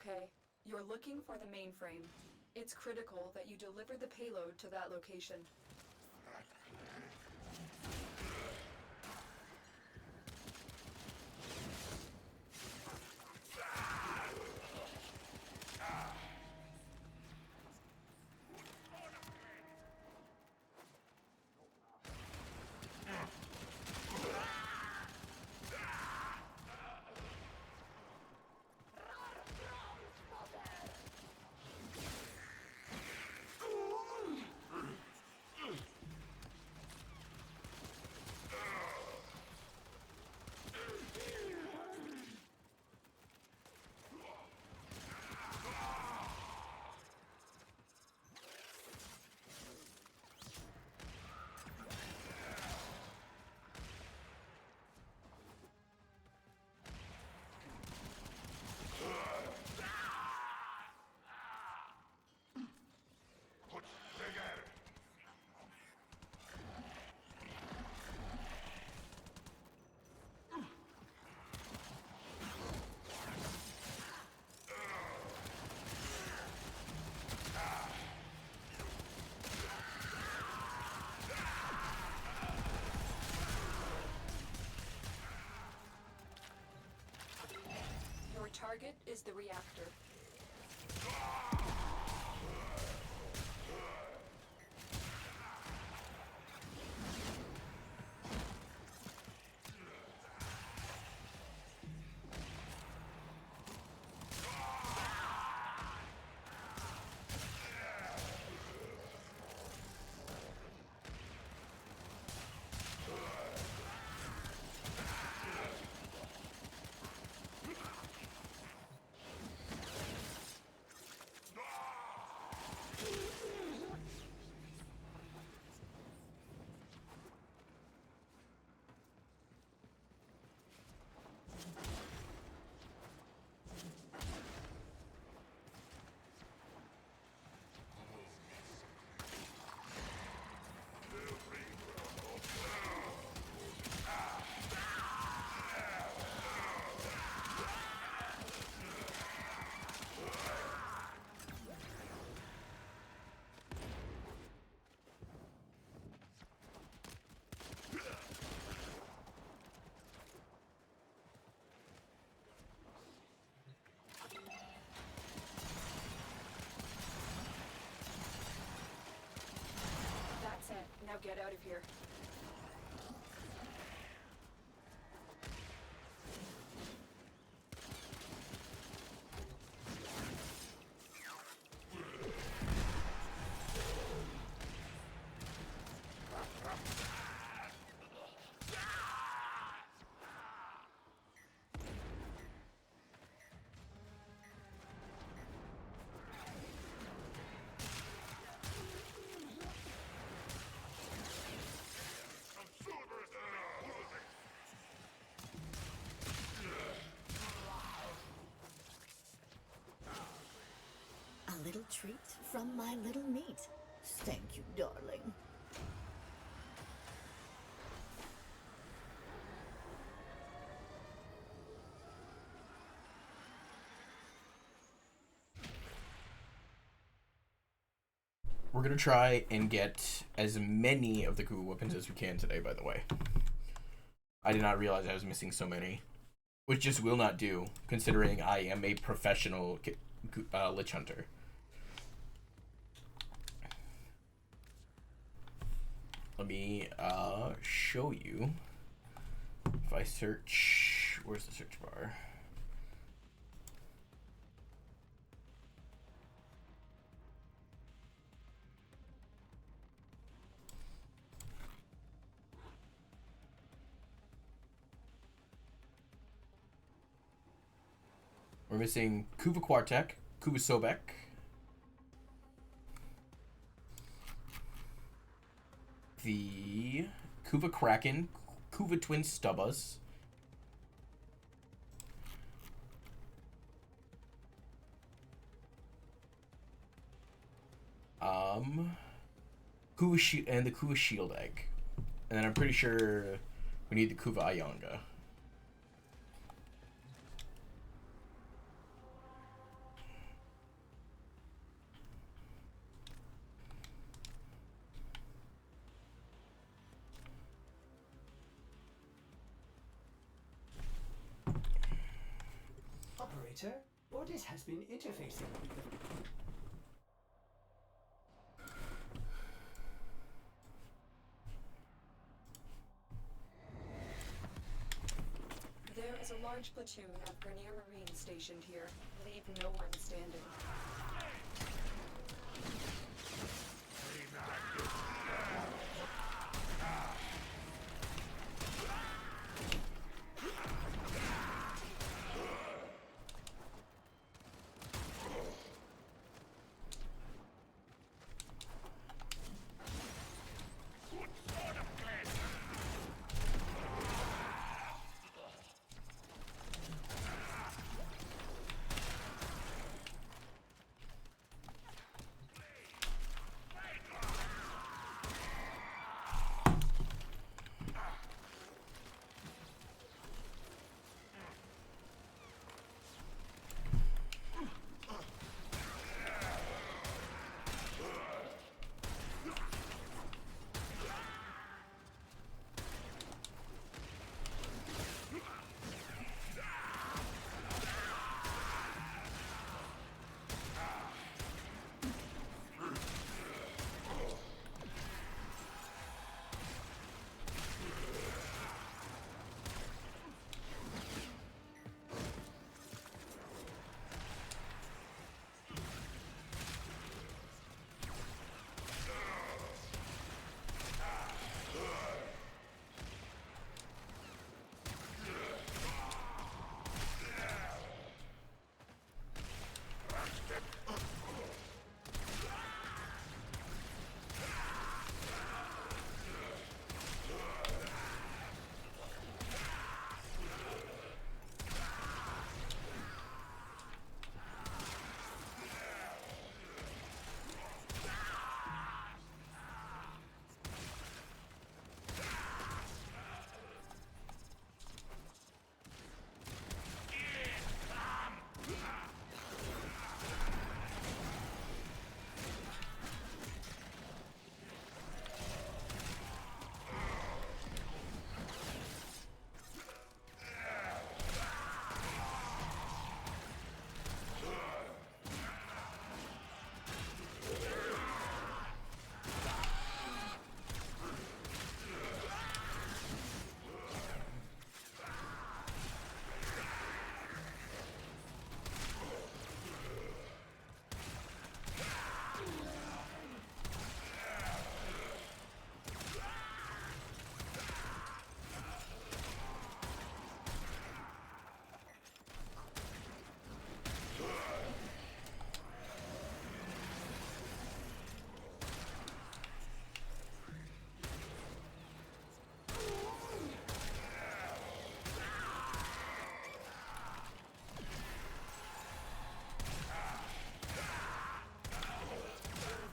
Okay, you're looking for the mainframe. It's critical that you deliver the payload to that location. Your target is the reactor. That's it. Now get out of here. A little treat from my little meat. Thank you, darling. We're gonna try and get as many of the Kuva weapons as we can today, by the way. I did not realize I was missing so many. Which just will not do, considering I am a professional Lich Hunter. Let me show you. If I search... Where's the search bar? We're missing Kuva Quartek, Kuva Sobek, the Kuva Kraken, Kuva Twin Stubbas, Kuva and the Kuva Shield Egg, and then I'm pretty sure we need the Kuva Ayanga. Operator, Ordis has been interfacing with the... There is a large platoon of Grenier Marines stationed here. Leave no one standing.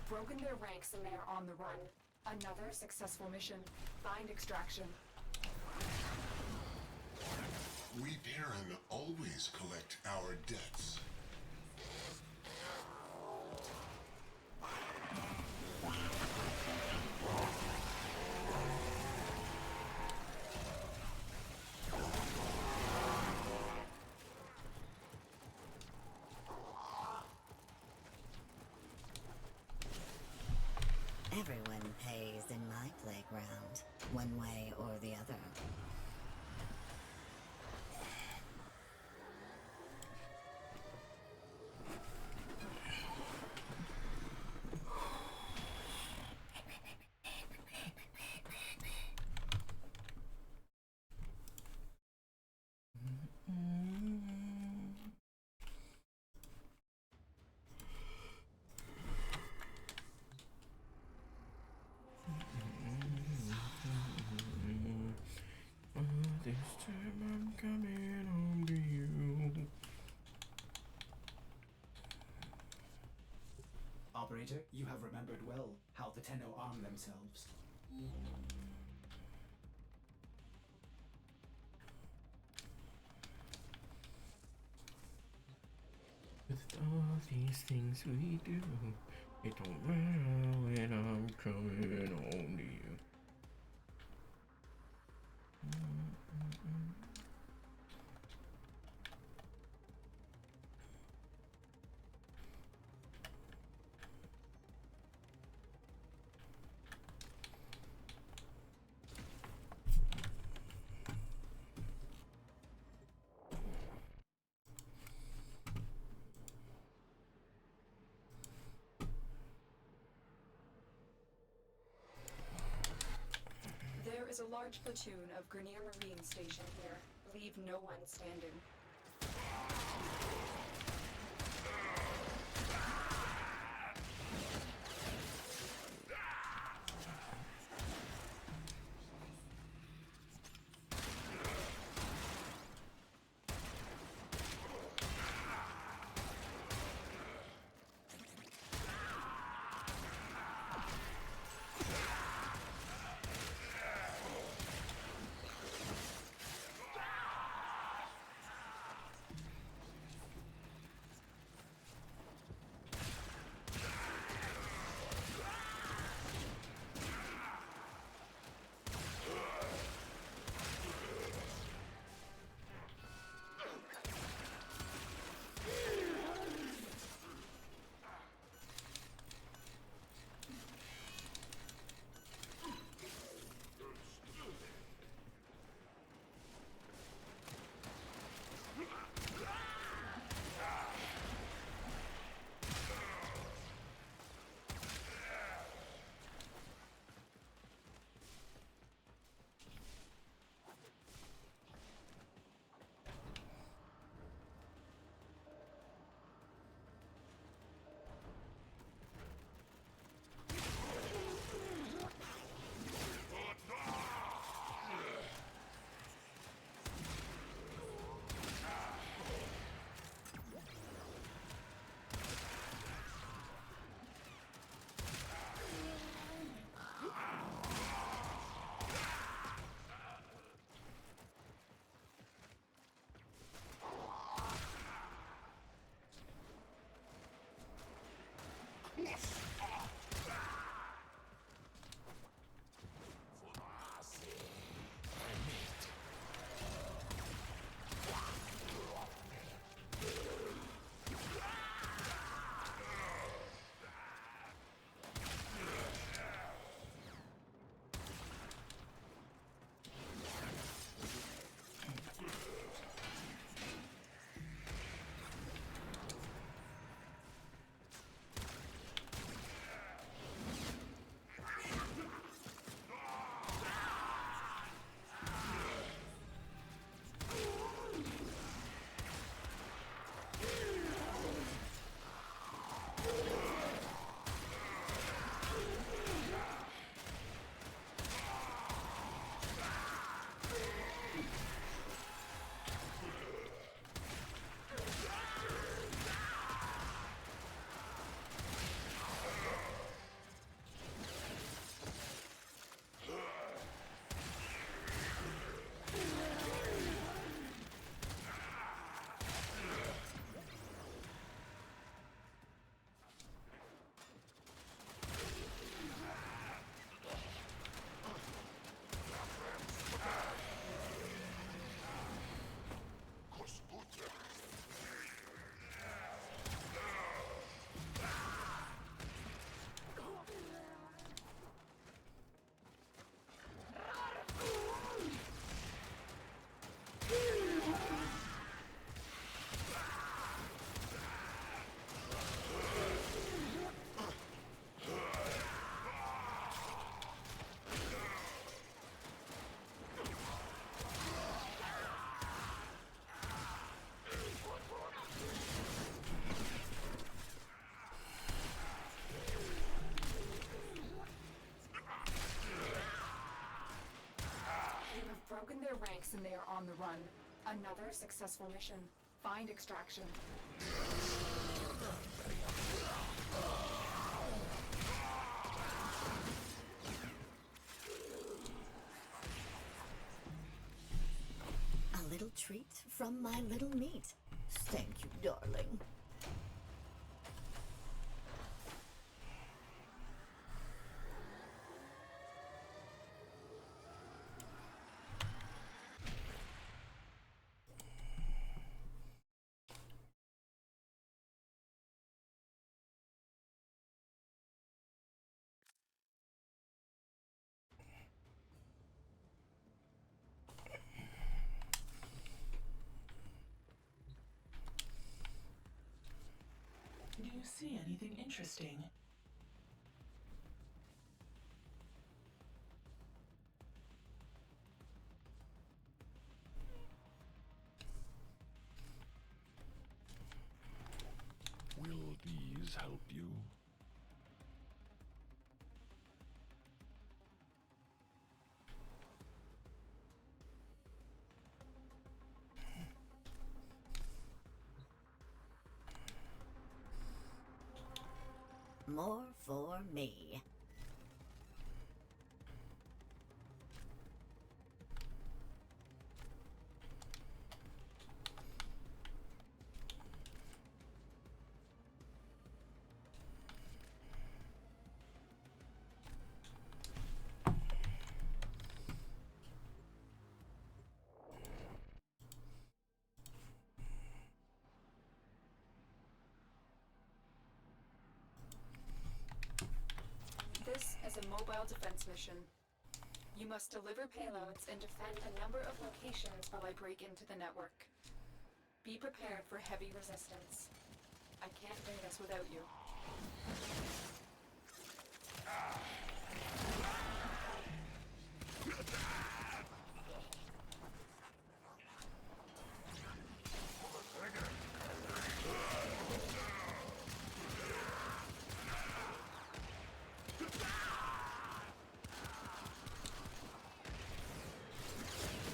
Broken their ranks and they are on the run. Another successful mission. Find extraction. We Baron always collect our debts. Everyone pays in my playground, one way or the other. This time I'm coming home to you. Operator, you have remembered well how the Tenno arm themselves. With all these things we do, it don't matter when I'm coming home to you. is a large platoon of Grenier Marines stationed here. Leave no one standing. Broken their ranks and they are on the run. Another successful mission. Find extraction. A little treat from my little meat. Thank you, darling. Do you see anything interesting? always help you. More for me. This is a mobile defense mission. You must deliver payloads and defend a number of locations while I break into the network. Be prepared for heavy resistance. I can't do this without you.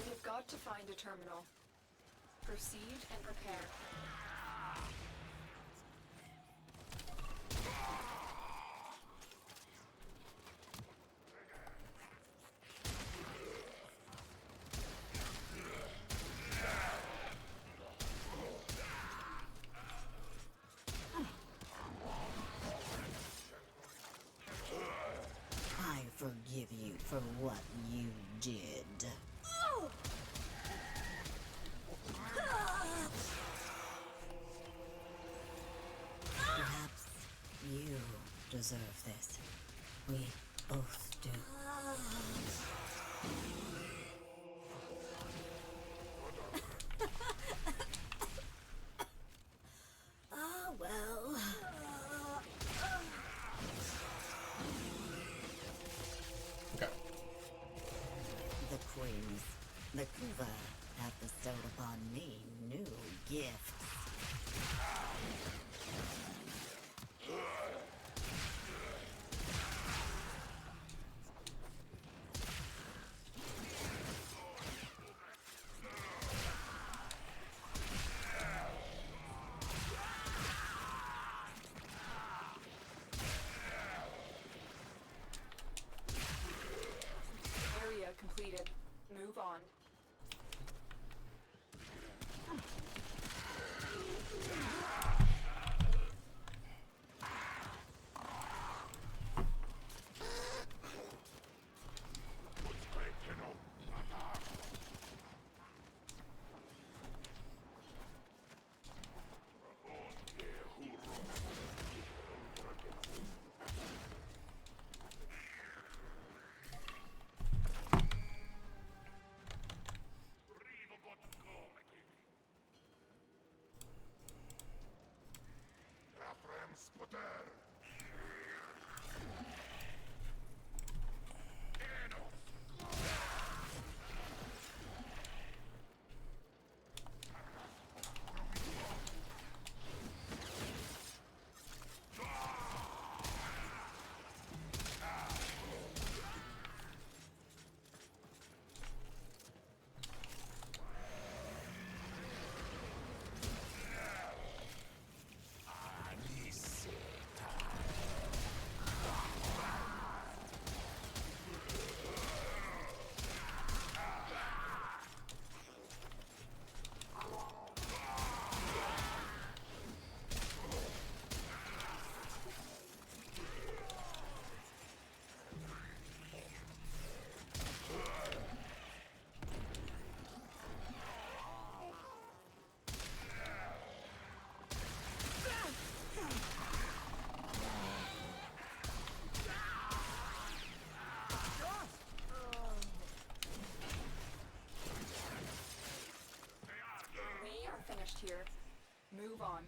We've got to find a terminal. Proceed and prepare. I forgive you for what you did. Perhaps you deserve this. We both do. Ah, well. Okay. The queens, the Kuva, have bestowed upon me new gifts. Area completed. Move on. We are finished here. Move on.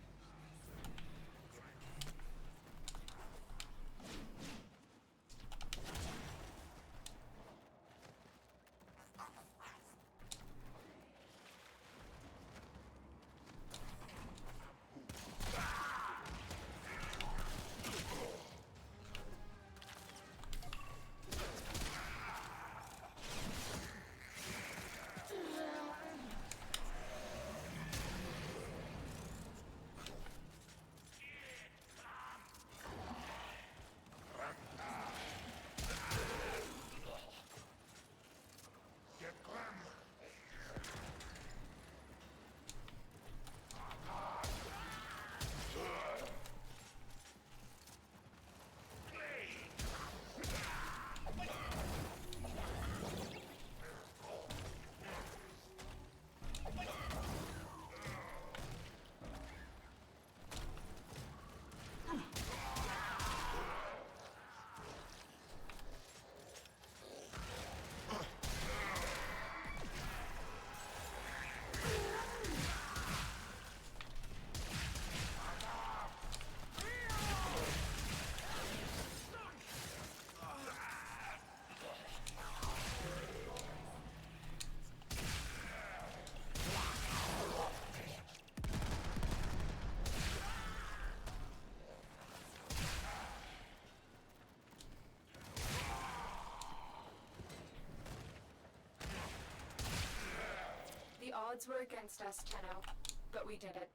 The odds were against us, Tenno, but we did it.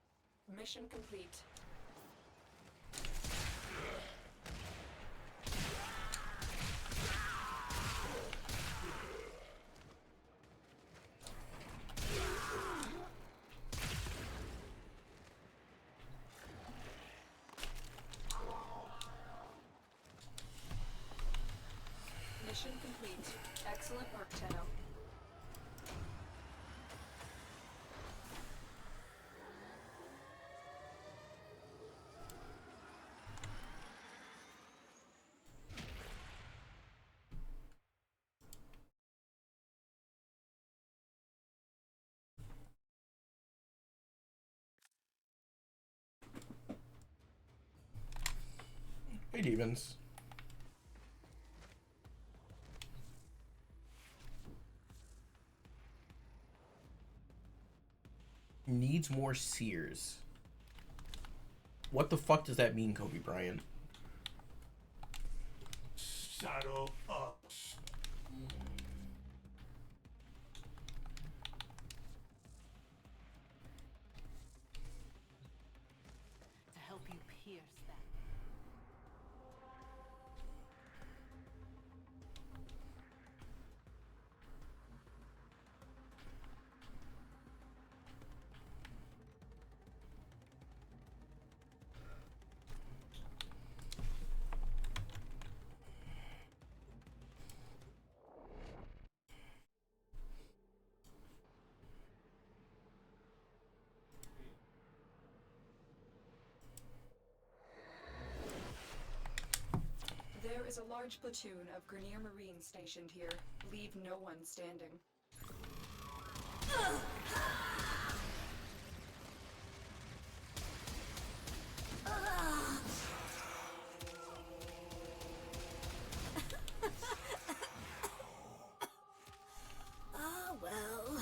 Mission complete. Mission complete. Excellent work, Tenno. Hey, demons. Needs more seers. What the fuck does that mean, Kobe Bryant? Saddle up. To help you pierce that. There is a large platoon of Grenier Marines stationed here. Leave no one standing. Ah, well.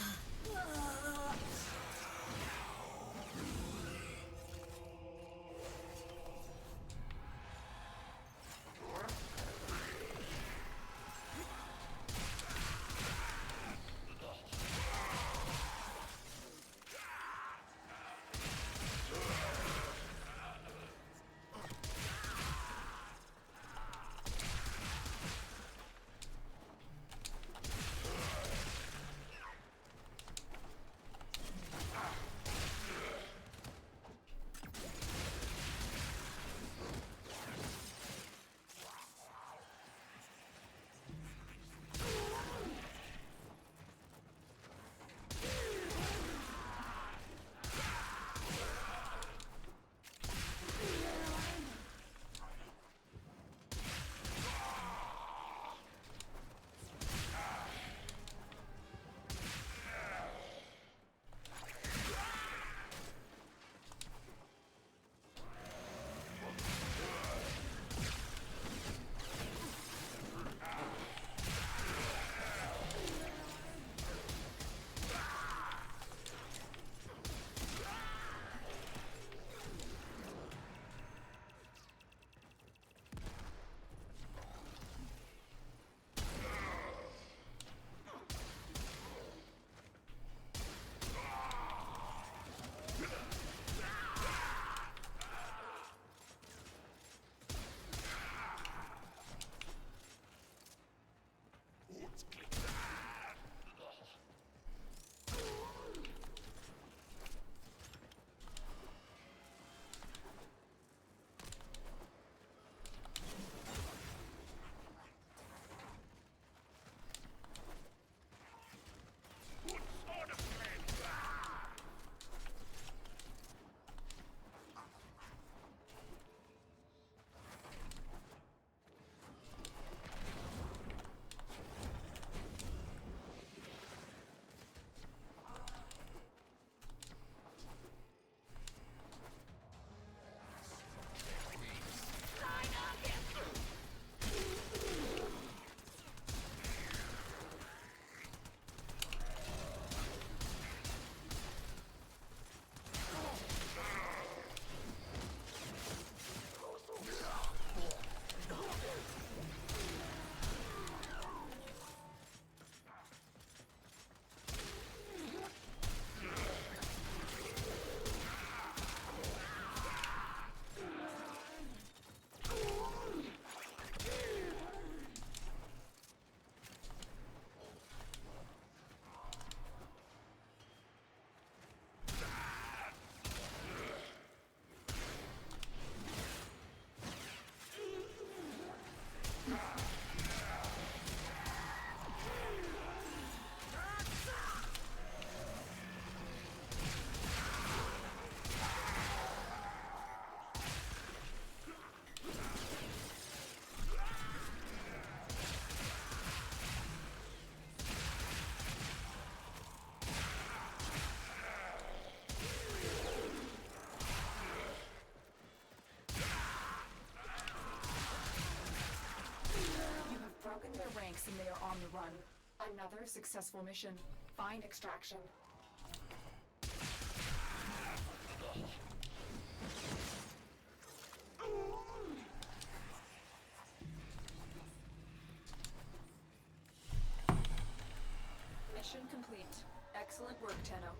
Another successful mission. Find extraction. Mission complete. Excellent work, Tenno.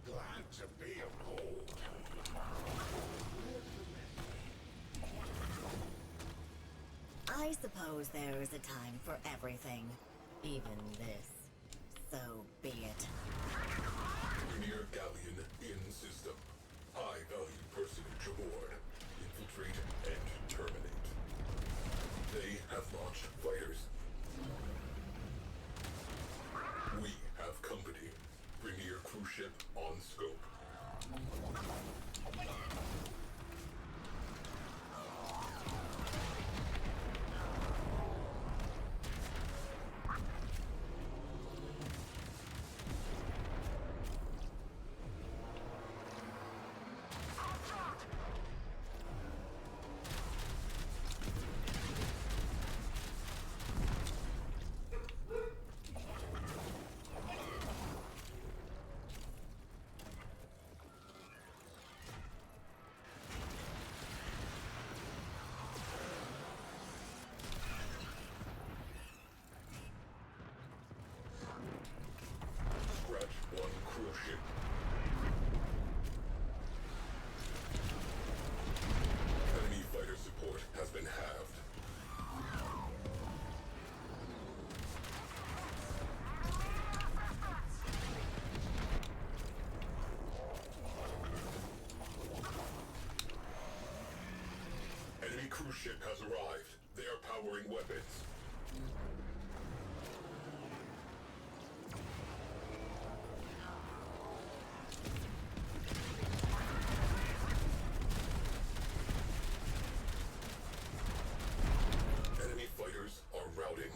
Glad to be aboard. I suppose there is a time for everything. Even this. So be it. Premier Galleon in system. High value personage aboard. Infiltrate and terminate. They have launched fighters. We have company. Premier cruise ship on scope. Scratch one cruise ship. Enemy fighter support has been halved. Enemy cruise ship has arrived. They are powering weapons. Enemy fighters are routing.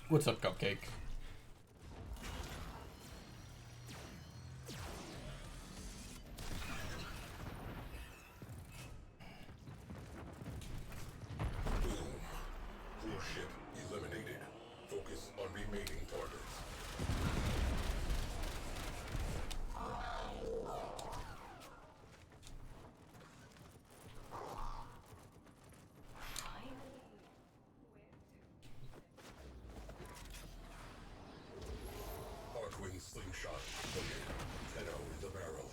What's up, Cupcake? Boom. Cruise ship eliminated. Focus on remaining targets. Arcwing slingshot loaded. Tenno in the barrel.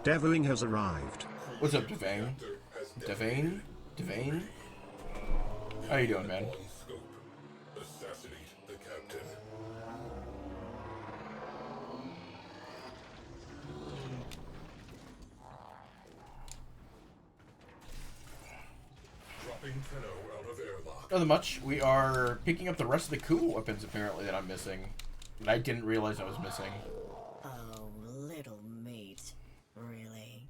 Devering has arrived. What's up, Devane? Devane? Devane? How you doing, man? On scope. Assassinate the captain. Dropping Tenno out of airlock. Nothing much. We are picking up the rest of the Kuva weapons, apparently, that I'm missing. That I didn't realize I was missing. Oh, little meat. Really?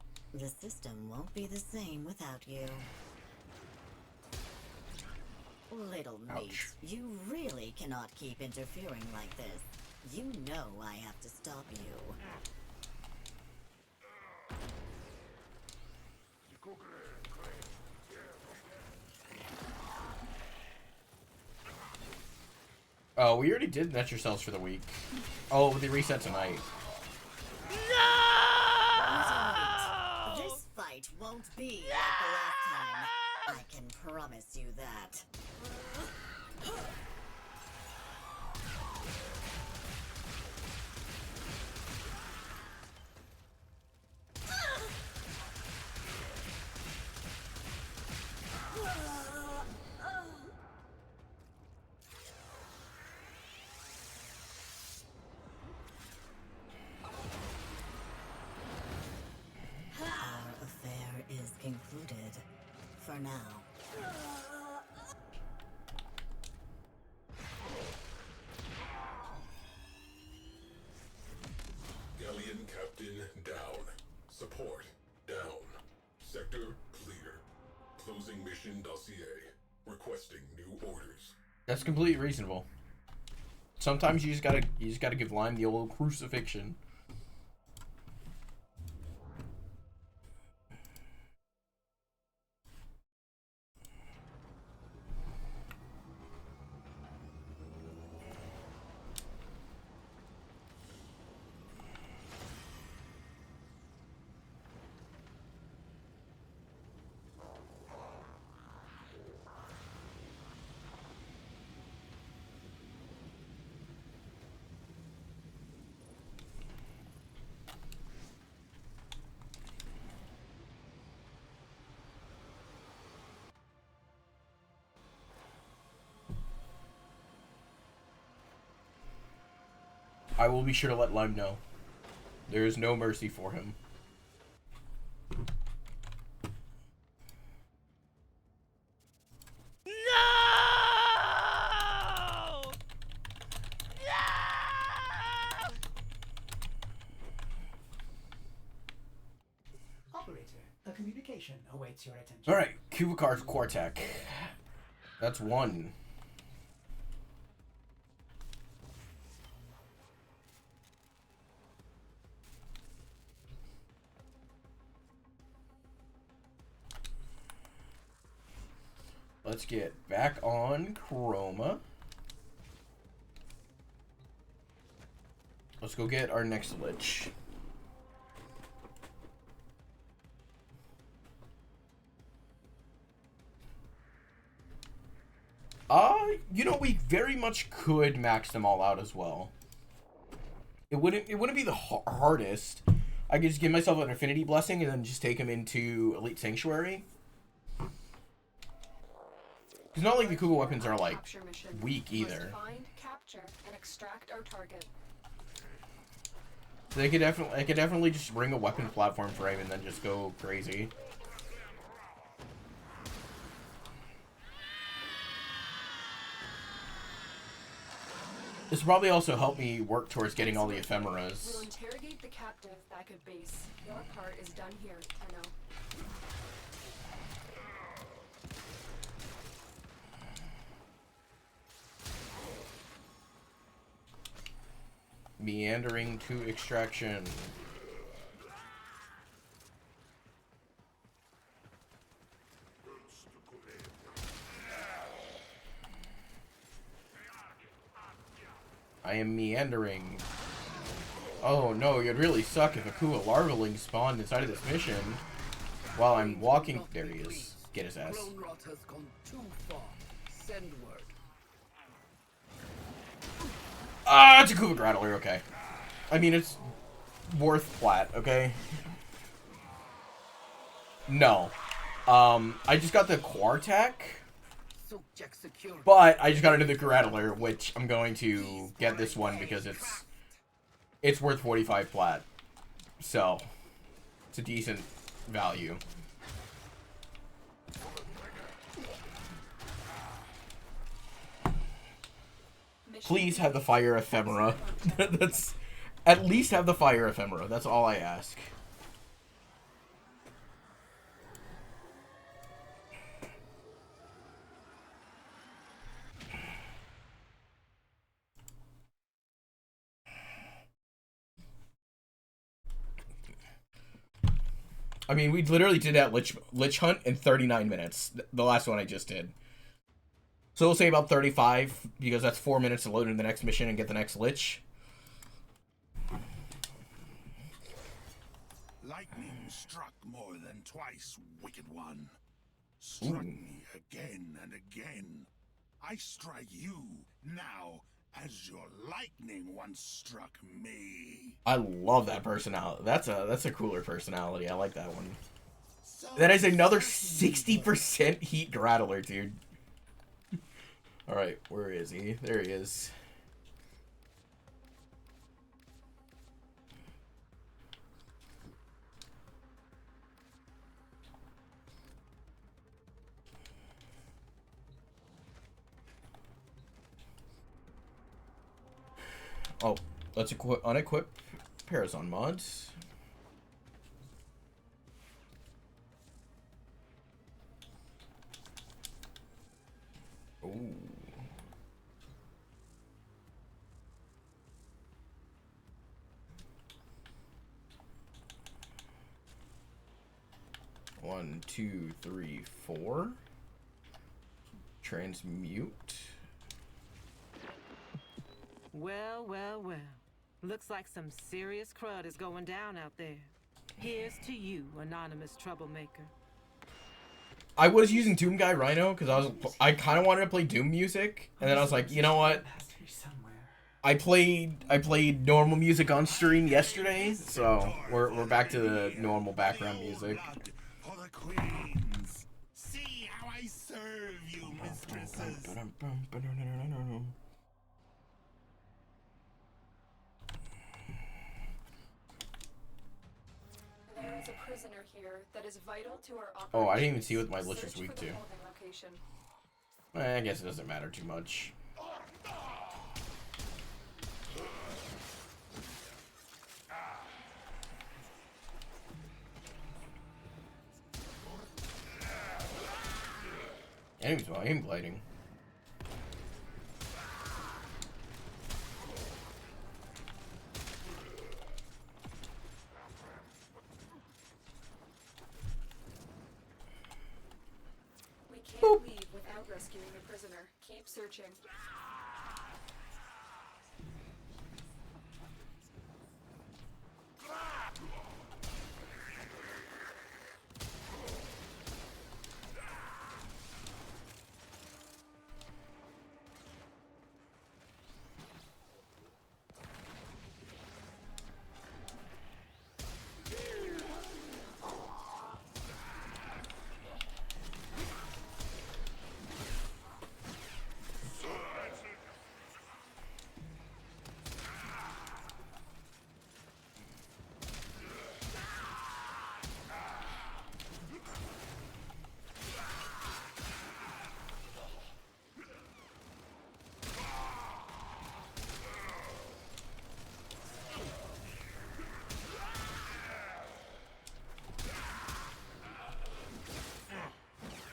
the system won't be the same without you. Little meat, Ouch. you really cannot keep interfering like this. You know I have to stop you. Oh, we already did net yourselves for the week. Oh, they reset tonight. This fight won't be like the last time. I can promise you that. Our affair is concluded. For now. Galleon Captain down. Support down. Sector clear. Closing mission dossier. Requesting new orders. That's completely reasonable. Sometimes you just gotta give Lime the old crucifixion. I will be sure to let Lime know. There is no mercy for him. Operator, a communication awaits your attention. Alright, Kuva card's Quartek. That's one. Let's get back on Chroma. Let's go get our next Lich. You know, we very much could max them all out as well. It wouldn't be the hardest. I could just give myself an Affinity Blessing and then just take them into Elite Sanctuary. It's not like the Kuva weapons are like weak either. Find, capture, and extract our target. So I could definitely just bring a weapon platform frame and then just go crazy. This will probably also help me work towards getting all the ephemeras. We'll interrogate the captive back at base. Your part is done here, Tenno. Meandering to extraction. I am meandering. Oh no, it'd really suck if a Kuva larvaling spawned inside of this mission while I'm walking. There he is. Get his ass. Rot has gone too far. Send word. Ah, it's a Kuva Grattler, okay. I mean, it's worth plat, okay? No. I just got the Quartek, but I just got another Grattler, which I'm going to get this one because it's worth 45 plat. So, it's a decent value. Please have the fire ephemera. That's at least have the fire ephemera. That's all I ask. I mean, we literally did that lich hunt in 39 minutes. The last one I just did. So we'll say about 35, because that's 4 minutes to load into the next mission and get the next lich. Lightning struck more than twice, wicked one. Struck me again and again. I strike you now as your lightning once struck me. I love that personality. That's a cooler personality. I like that one. That is another 60% heat rattler, dude. Alright, where is he? There he is. Oh, let's unequip Parazon mods. Ooh. One, two, three, four. Transmute. Well, well, well. Looks like some serious crud is going down out there. Here's to you, anonymous troublemaker. I was using Doom Guy Rhino because I kind of wanted to play Doom music, and then I was like, you know what? I played normal music on stream yesterday, so we're back to the normal background music. For the queens. See how I serve you, mistresses. There is a prisoner here that is vital to our operation. Oh, I didn't even see what my lich is Search weak for the to. holding location. I guess it doesn't matter too much. Anyways, well, I am gliding. We can't leave without rescuing the prisoner. Keep searching.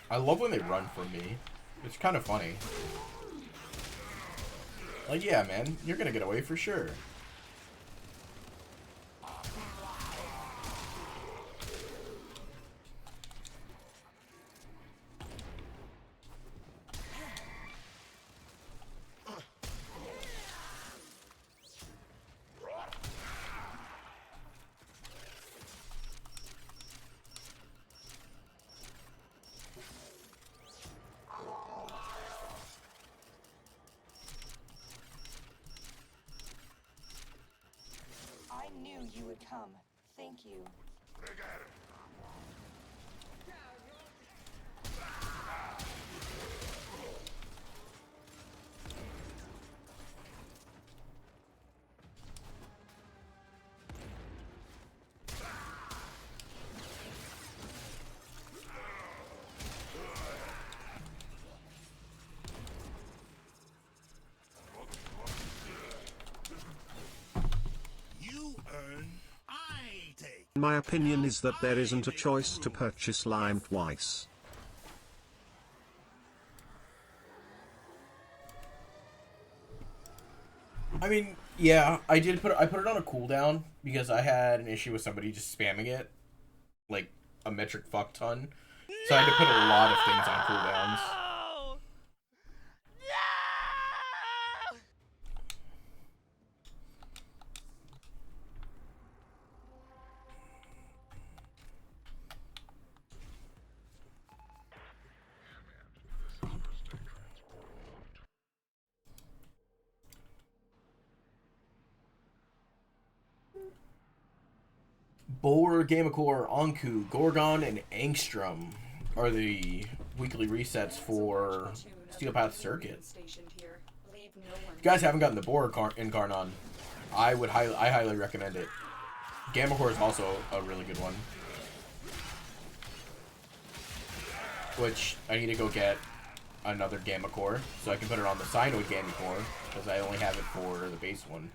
I love when they run from me. It's kind of funny. Like, yeah, man, you're gonna get away for sure. I knew you would come. Thank you. You earn, I take. My opinion is that there isn't a choice to purchase lime twice. I mean, yeah, I put it on a cooldown because I had an issue with somebody just spamming it, like, a metric fuck ton. So I had to put a lot of things on cooldowns. Boar, Gamacor, Anku, Gorgon, and Angstrom are the weekly resets for Steel Path Circuit. If you guys haven't gotten the Boar Incarnon, I highly recommend it. Gamacor is also a really good one. Which I need to go get another Gamacor so I can put it on the Cyanoid Gamacor because I only have it for the base one.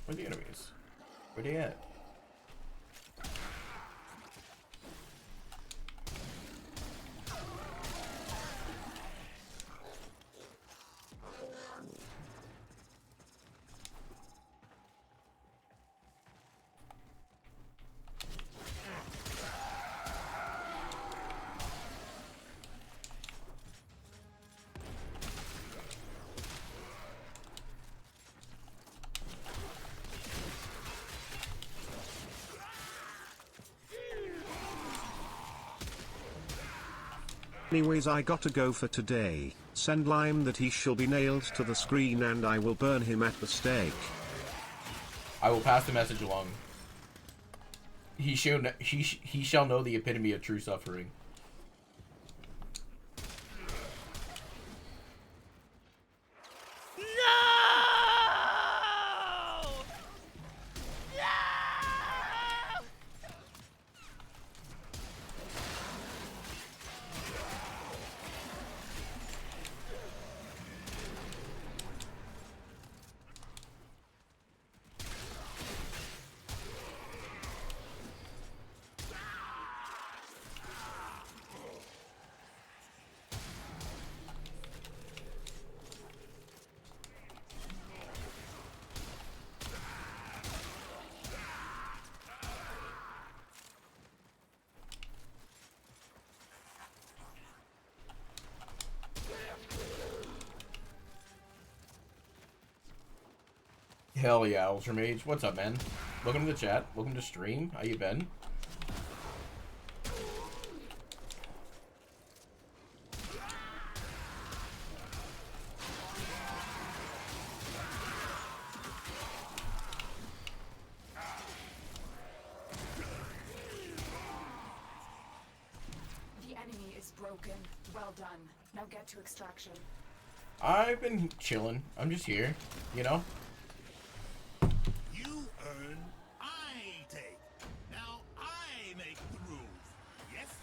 Where are the enemies? Where they at? Anyways, I gotta go for today. Send Lime that he shall be nailed to the screen and I will burn him at the stake. I will pass the message along. He shall know the epitome of true suffering. Hell yeah, Ultra Mage. What's up, man? Welcome to the chat. Welcome to stream. How you been? The enemy is broken. Well done. Now get to extraction. I've been chilling. I'm just here, you know? You earn, I take. Now I make the rules. Yes?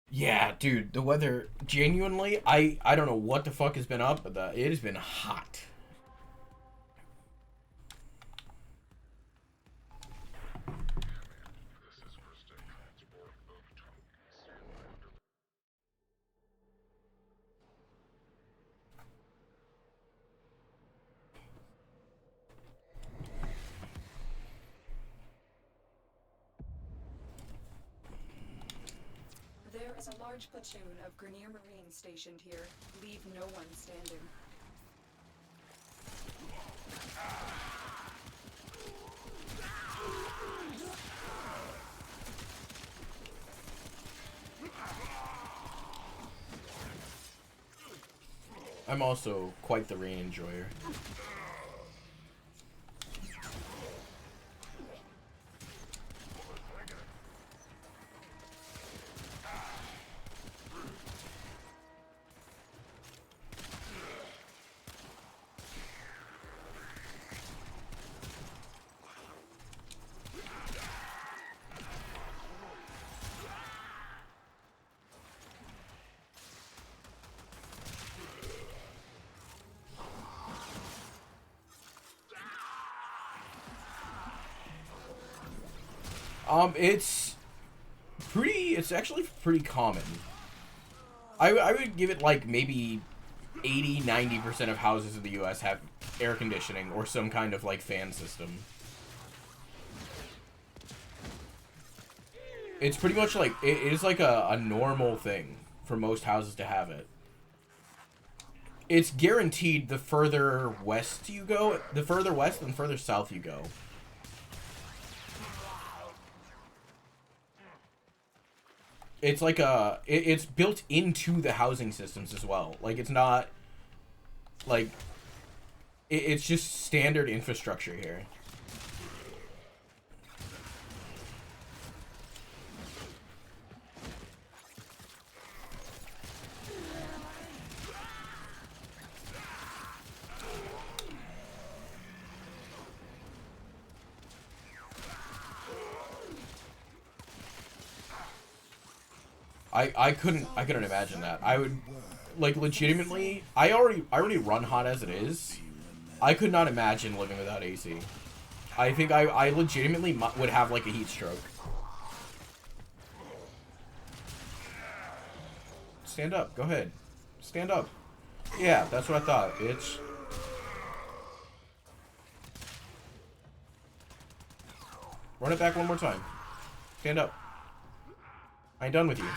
Yeah, dude, the weather, genuinely, I don't know what the fuck has been up, but it has been hot. There is a large platoon of Grenier Marines stationed here. Leave no one standing. I'm also quite the rain enjoyer. It's actually pretty common. I would give it like maybe 80-90% of houses in the US have air conditioning or some kind of like fan system. It's pretty much like it is like a normal thing for most houses to have it. It's guaranteed the further west you go, the further west and further south you go. It's like it's built into the housing systems as well. Like it's not like it's just standard infrastructure here. I couldn't imagine that. I would like legitimately I already run hot as it is. I could not imagine living without AC. I think I legitimately would have like a heat stroke. Stand up. Go ahead. Stand up. Yeah, that's what I thought, bitch. Run it back one more time. Stand up. I ain't done with you.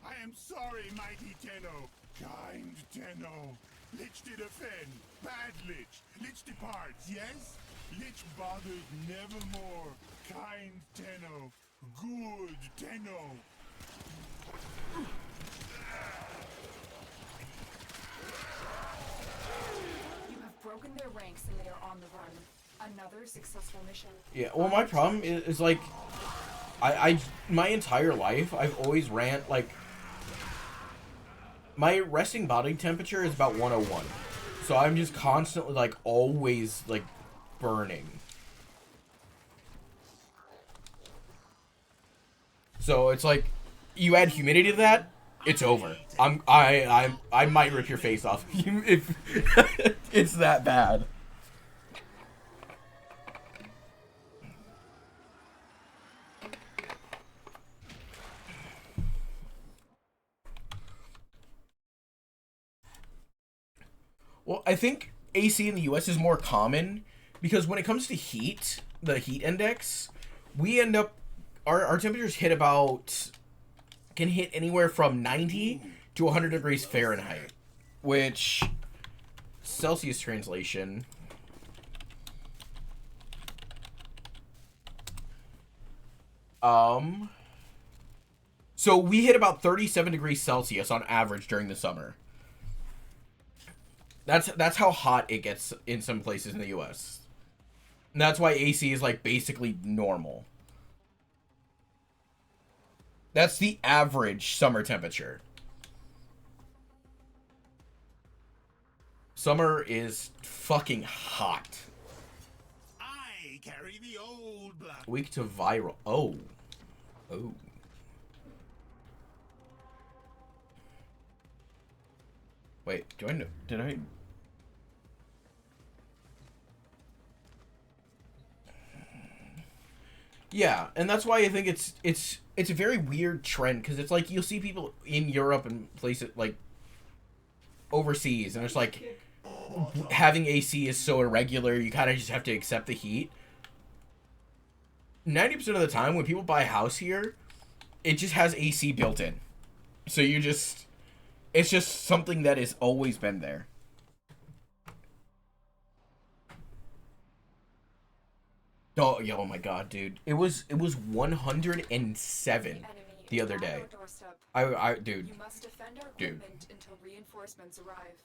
I am sorry, mighty Tenno. Kind Tenno. Lich did offend. Bad Lich. Lich departs, yes? Lich bothered nevermore. Kind Tenno. Good Tenno. You have broken their ranks and they are on the run. Another successful mission. Yeah, well, my problem is like, my entire life, I've always ran, like, my resting body temperature is about 101. So I'm just constantly, like, always, like, burning. So it's like, you add humidity to that, it's over. I might rip your face off if it's that bad. Well, I think AC in the US is more common because when it comes to heat, the heat index, we end up our temperatures can hit anywhere from 90 to 100 degrees Fahrenheit, which Celsius translation so we hit about 37 degrees Celsius on average during the summer. That's how hot it gets in some places in the US. And that's why AC is like basically normal. That's the average summer temperature. Summer is fucking hot. I carry the old blood. Weak to viral. Oh. Oh. Wait, did I? Yeah, and that's why I think it's a very weird trend because it's like you'll see people in Europe and places like overseas, and it's like having AC is so irregular. You kind of just have to accept the heat. 90% of the time, when people buy a house here, it just has AC built in, so it's just something that has always been there. Oh my god, dude. It was 107 the other day. Dude. You must defend our equipment until reinforcements arrive.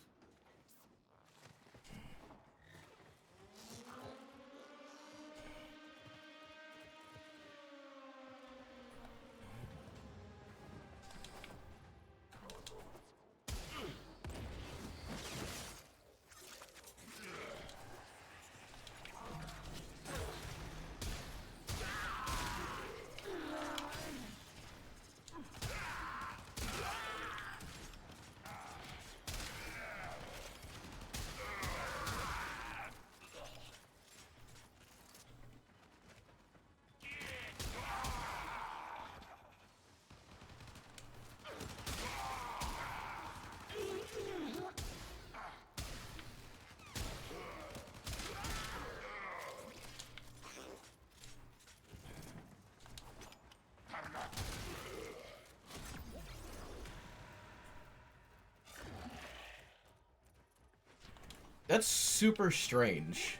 That's super strange.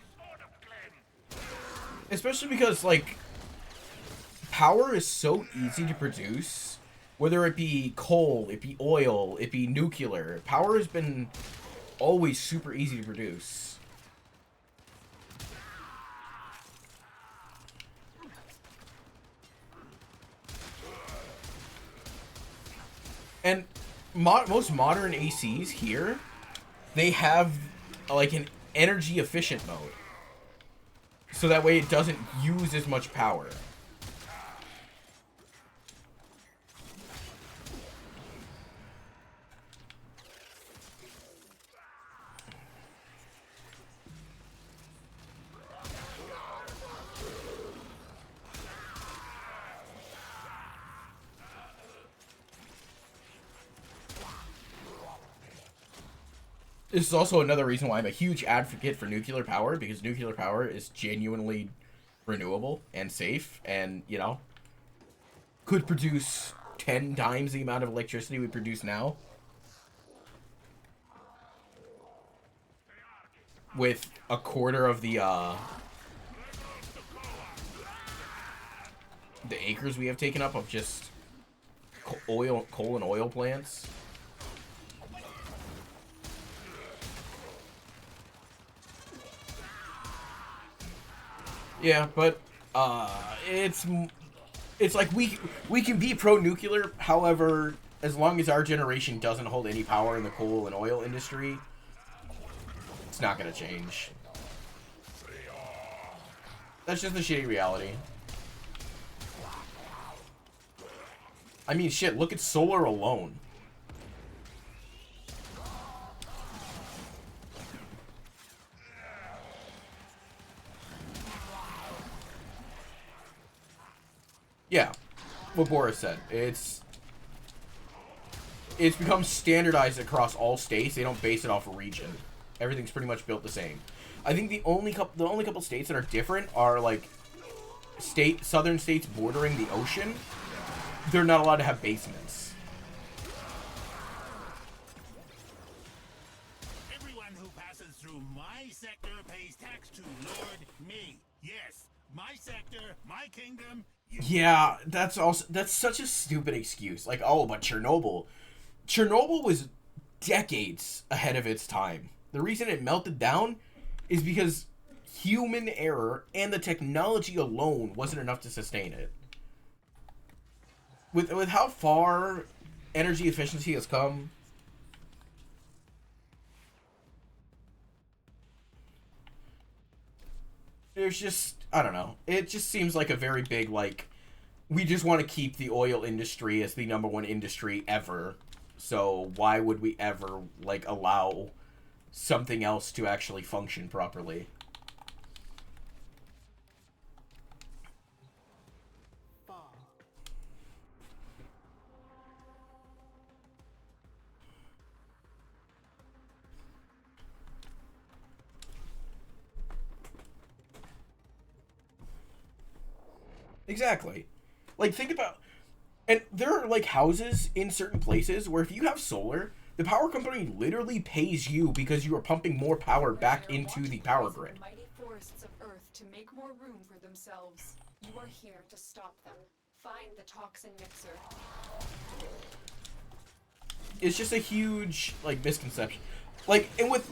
Especially because, like, power is so easy to produce. Whether it be coal, it be oil, it be nuclear. Power has been always super easy to produce. And most modern ACs here, they have like an energy efficient mode. So that way it doesn't use as much power. This is also another reason why I'm a huge advocate for nuclear power, because nuclear power is genuinely renewable and safe and, you know, could produce 10 times the amount of electricity we produce now. With a quarter of the acres we have taken up of just coal and oil plants. Yeah, but it's like we can be pro-nuclear, however, as long as our generation doesn't hold any power in the coal and oil industry, it's not gonna change. That's just the shitty reality. I mean, shit, look at solar alone. Yeah, what Boris said. It's become standardized across all states. They don't base it off a region. Everything's pretty much built the same. I think the only couple states that are different are like southern states bordering the ocean. They're not allowed to have basements. Everyone who passes through my sector pays tax to Lord me. Yes, my sector, my kingdom. Yeah, that's such a stupid excuse. Like, oh, but Chernobyl was decades ahead of its time. The reason it melted down is because human error and the technology alone wasn't enough to sustain it. With how far energy efficiency has come, there's just, I don't know. It just seems like a very big, like, we just want to keep the oil industry as the #1 industry ever. So why would we ever, like, allow something else to actually function properly? Exactly. Like, think about... And there are, like, houses in certain places where if you have solar, the power company literally pays you because you are pumping more power back into the power grid. Mighty forests of Earth to make more room for themselves. You are here to stop them. Find the toxin mixer. It's just a huge, like, misconception. Like, and with...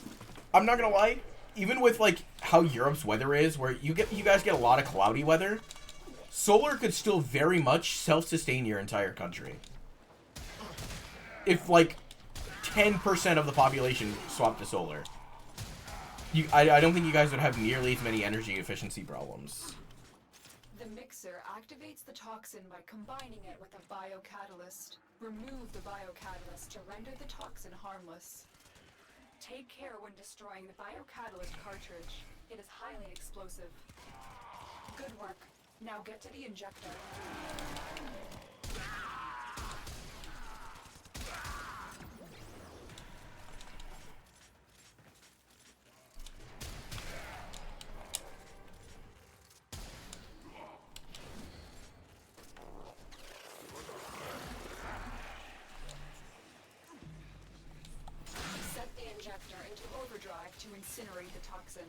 I'm not gonna lie, even with, like, how Europe's weather is, where you guys get a lot of cloudy weather, solar could still very much self-sustain your entire country. If, like, 10% of the population swapped to solar. I don't think you guys would have nearly as many energy efficiency problems. The mixer activates the toxin by combining it with a biocatalyst. Remove the biocatalyst to render the toxin harmless. Take care when destroying the biocatalyst cartridge. It is highly explosive. Good work. Now get to the injector. Set the injector into overdrive to incinerate the toxin.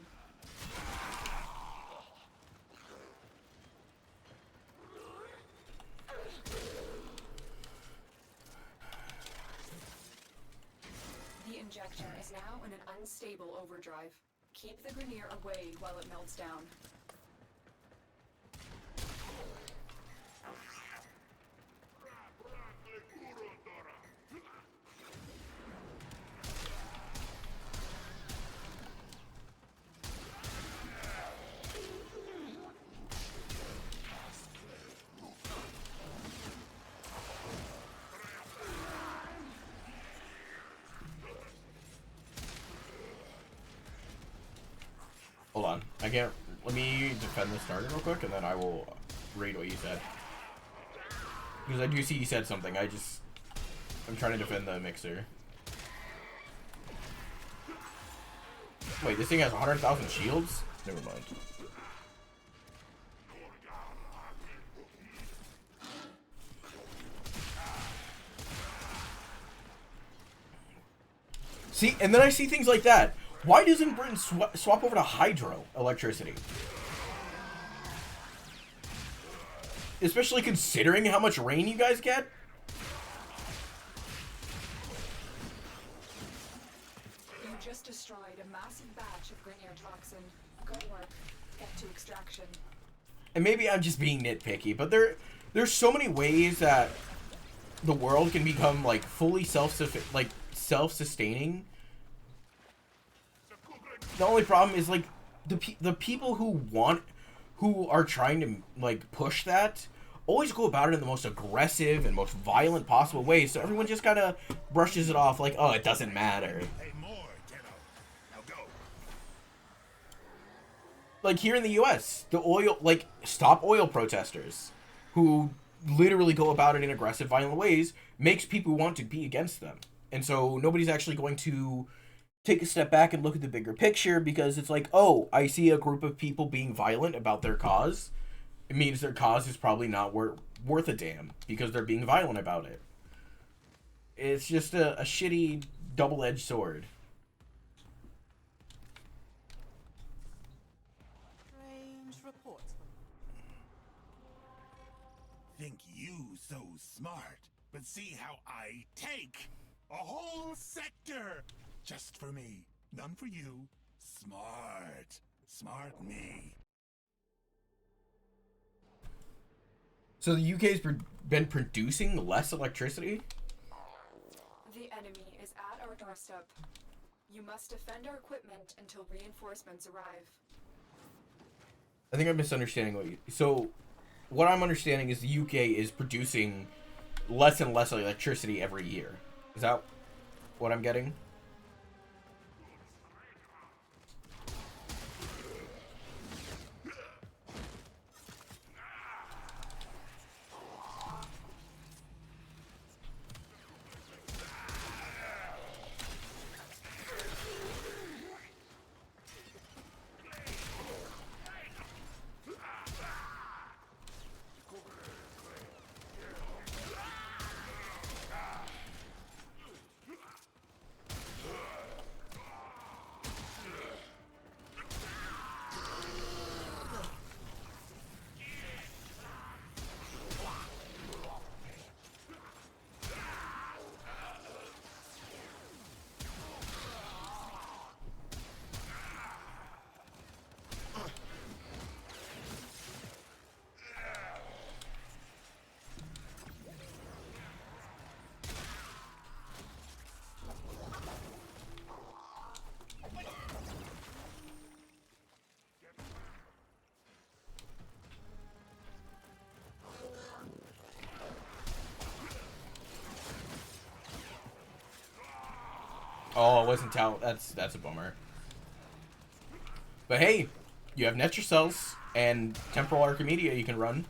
The injector is now in an unstable overdrive. Keep the Grenier away while it melts down. Hold on. I can't... Let me defend this target real quick, and then I will read what you said. Because I do see you said something. I'm trying to defend the mixer. Wait, this thing has 100,000 shields? Never mind. See, and then I see things like that. Why doesn't Britain swap over to hydro electricity? Especially considering how much rain you guys get? You just destroyed a massive batch of Grenier toxin. Good work. Get to extraction. And maybe I'm just being nitpicky, but there's so many ways that the world can become like fully self-sustaining. The only problem is like the people who are trying to like push that always go about it in the most aggressive and most violent possible way. So everyone just kind of brushes it off like, oh, it doesn't matter. Like here in the U.S., the stop oil protesters who literally go about it in aggressive, violent ways makes people want to be against them. And so nobody's actually going to take a step back and look at the bigger picture because it's like, oh, I see a group of people being violent about their cause. It means their cause is probably not worth a damn because they're being violent about it. It's just a shitty double-edged sword. Strange reports. Think you so smart, but see how I take a whole sector just for me, none for you. Smart me. So the UK's been producing less electricity? The enemy is at our doorstep. You must defend our equipment until reinforcements arrive. I think I'm misunderstanding what you... So, what I'm understanding is the UK is producing less and less electricity every year. Is that what I'm getting? Oh, it wasn't Tal. That's a bummer. But hey, you have Nether Cells and Temporal Archimedia you can run.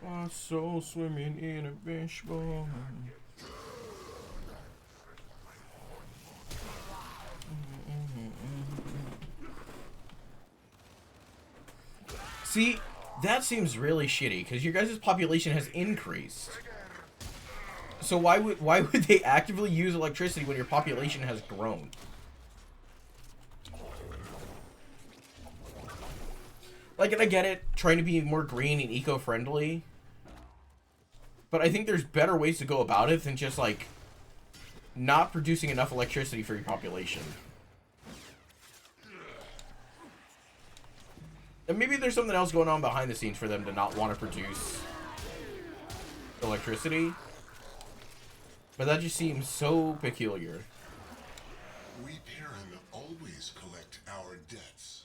My soul swimming in a fishbowl. See, that seems really shitty because your guys' population has increased. So why would they actively use electricity when your population has grown? Like, and I get it, trying to be more green and eco-friendly, but I think there's better ways to go about it than just like not producing enough electricity for your population. And maybe there's something else going on behind the scenes for them to not want to produce electricity. But that just seems so peculiar. We Perrin always collect our debts.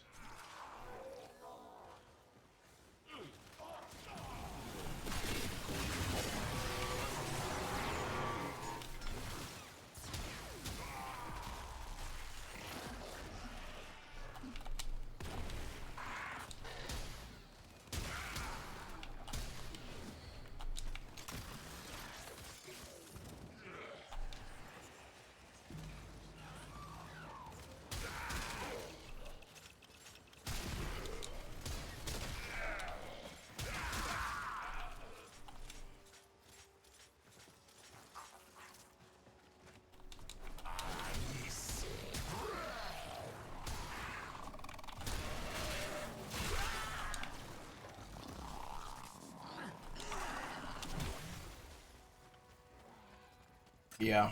Yeah.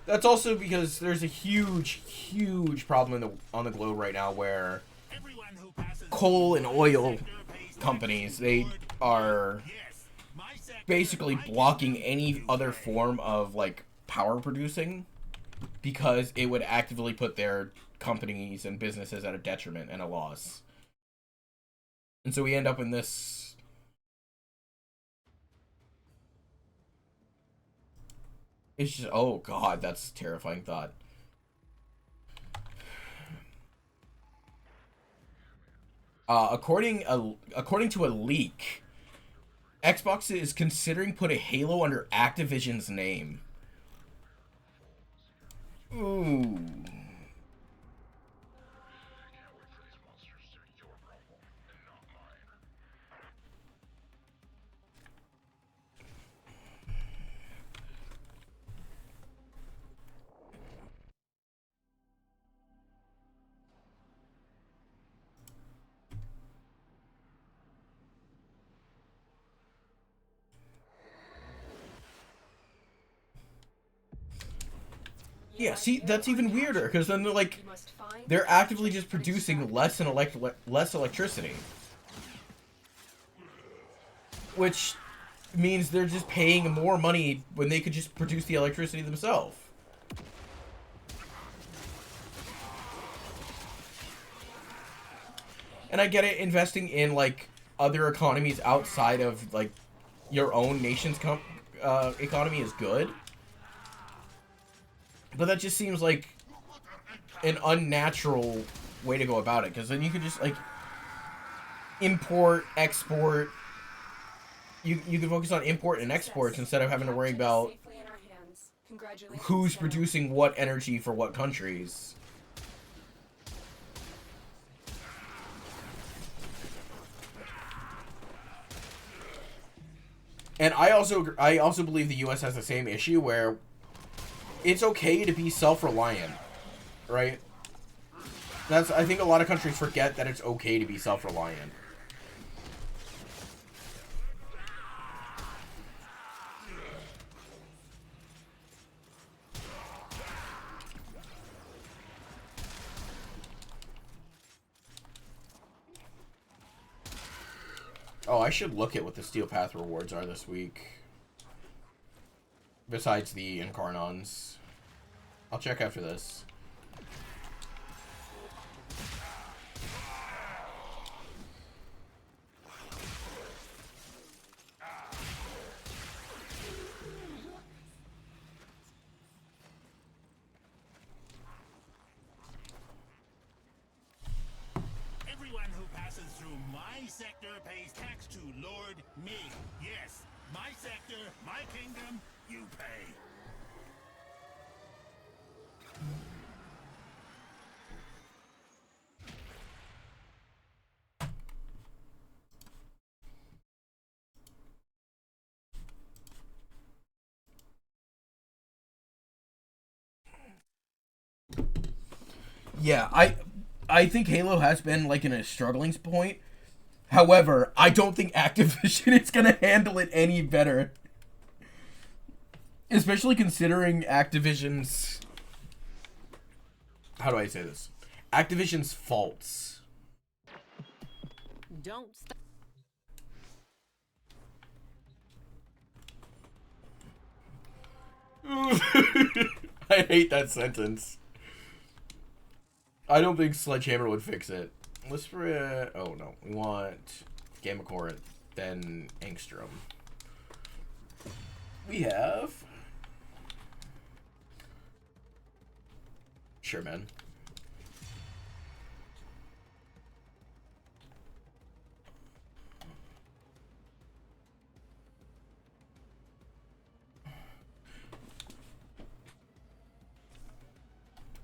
That's also because there's a huge problem on the globe right now where coal and oil companies, they are basically blocking any other form of like power producing because it would actively put their companies and businesses at a detriment and a loss. And so we end up in this it's just, oh god, that's a terrifying thought. According to a leak, Xbox is considering putting Halo under Activision's name. Ooh. Yeah, see, that's even weirder, because then they're actively just producing less electricity. Which means they're just paying more money when they could just produce the electricity themselves. And I get it, investing in, like, other economies outside of, like, your own nation's economy is good. But that just seems like an unnatural way to go about it. Because then you could just, like, import, export. You can focus on import and exports instead of having to worry about who's producing what energy for what countries. And I also believe the US has the same issue where it's okay to be self-reliant, right? I think a lot of countries forget that it's okay to be self-reliant. Oh, I should look at what the Steel Path rewards are this week. Besides the Incarnons. I'll check after this. Everyone who passes through my My sector pays tax to Lord me. Yes, my sector, my kingdom, you pay. Yeah, I think Halo has been like in a struggling point. However, I don't think Activision is gonna handle it any better. Especially considering Activision's, how do I say this? Activision's faults. Don't stop. I hate that sentence. I don't think Sledgehammer would fix it. Whisper. Oh no, we want Gamma Corinth, then Angstrom. We have. Sure, man.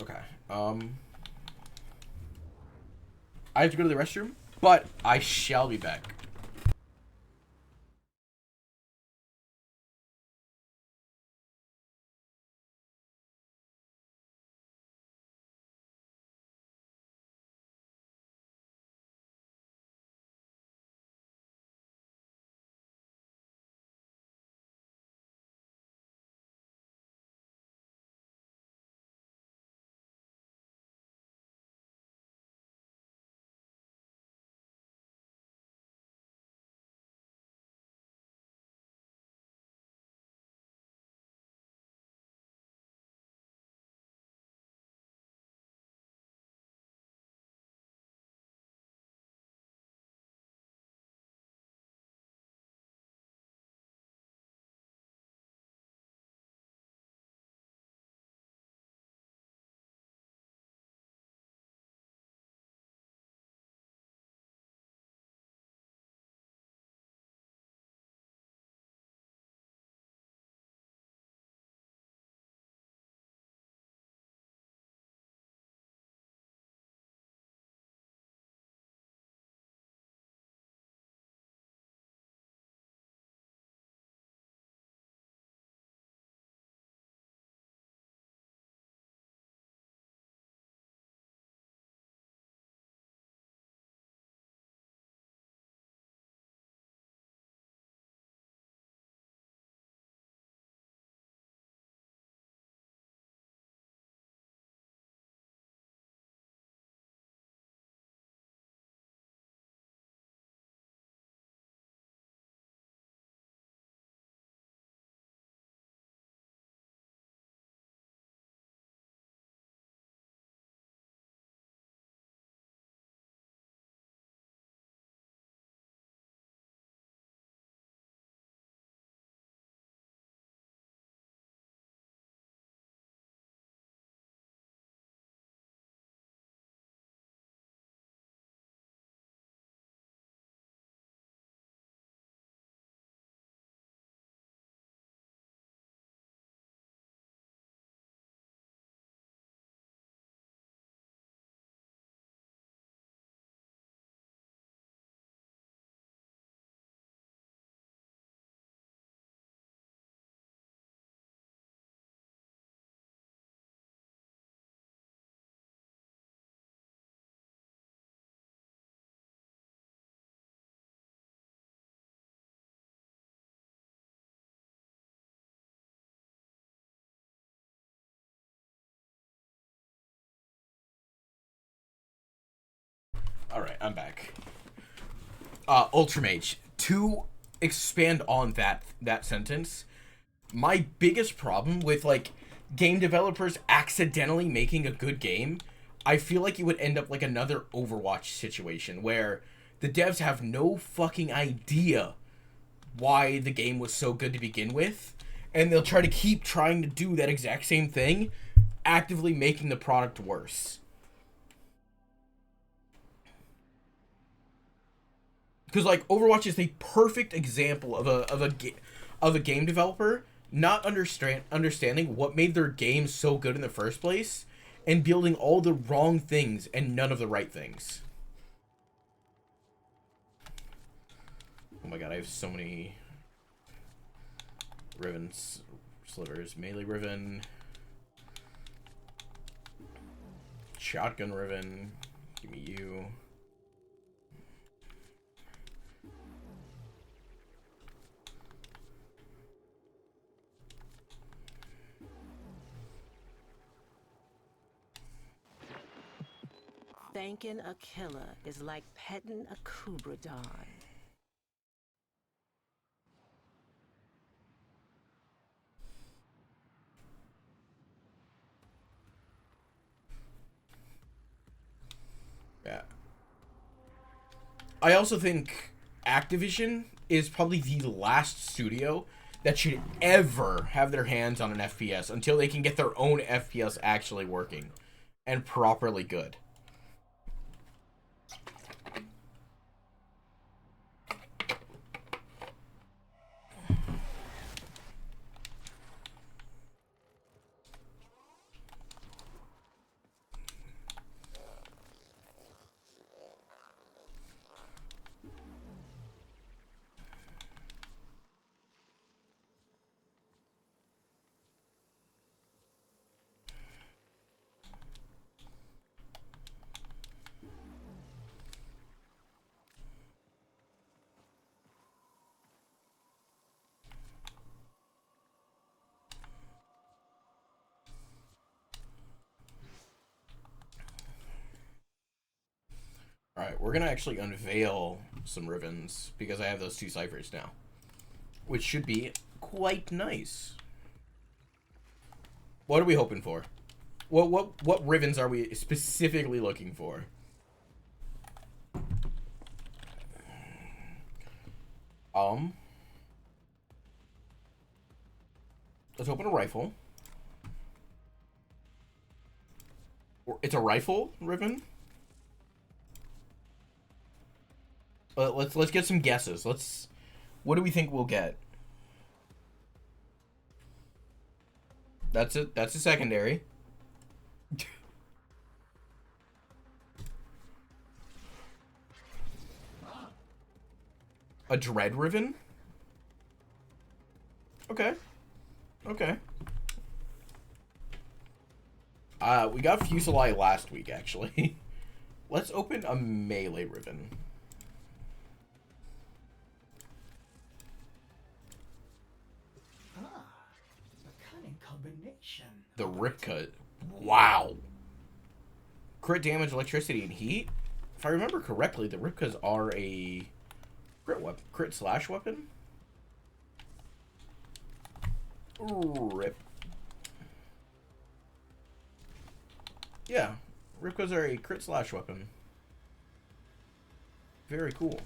Okay. I have to go to the restroom, but I shall be back. Alright, I'm back. Ultramage. To expand on that sentence, my biggest problem with, like, game developers accidentally making a good game, I feel like it would end up like another Overwatch situation, where the devs have no fucking idea why the game was so good to begin with, and they'll try to keep trying to do that exact same thing, actively making the product worse. Because like Overwatch is the perfect example of a game developer not understanding what made their game so good in the first place and building all the wrong things and none of the right things. Oh my god, I have so many Riven slivers. Melee Riven. Shotgun Riven. Give me you. Thanking a killer is like petting a Kubradon. Yeah. I also think Activision is probably the last studio that should ever have their hands on an FPS until they can get their own FPS actually working and properly good. Alright, we're gonna actually unveil some Rivens because I have those 2 ciphers now, which should be quite nice. What are we hoping for? What Rivens are we specifically looking for? Let's open a rifle. It's a rifle Riven. Let's get some guesses. What do we think we'll get? That's it. That's a secondary. A Dread Riven? Okay. Okay. We got Fuseli last week, actually. Let's open a Melee Riven. The Ripcut. Wow. Crit damage, electricity, and heat. If I remember correctly, the Ripcuts are a crit slash weapon. Rip. Yeah, Ripcuts are a crit slash weapon. Very cool.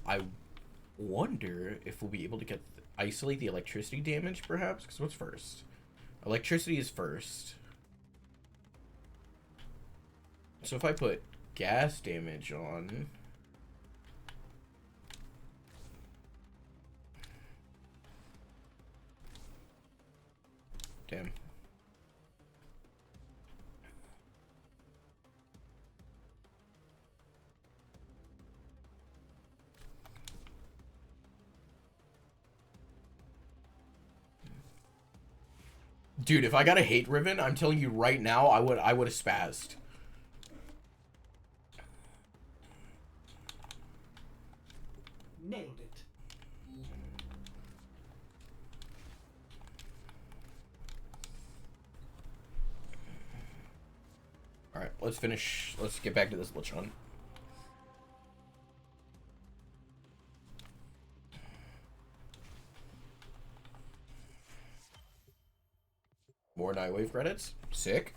I wonder if we'll be able to isolate the electricity damage, perhaps? Because what's first? Electricity is first. So if I put gas damage on... Damn. Dude, if I got a hate Riven, I'm telling you right now, I would have spazzed. Nailed it. Alright, let's finish. Let's get back to this Lich Hunt. More Nightwave credits. Sick.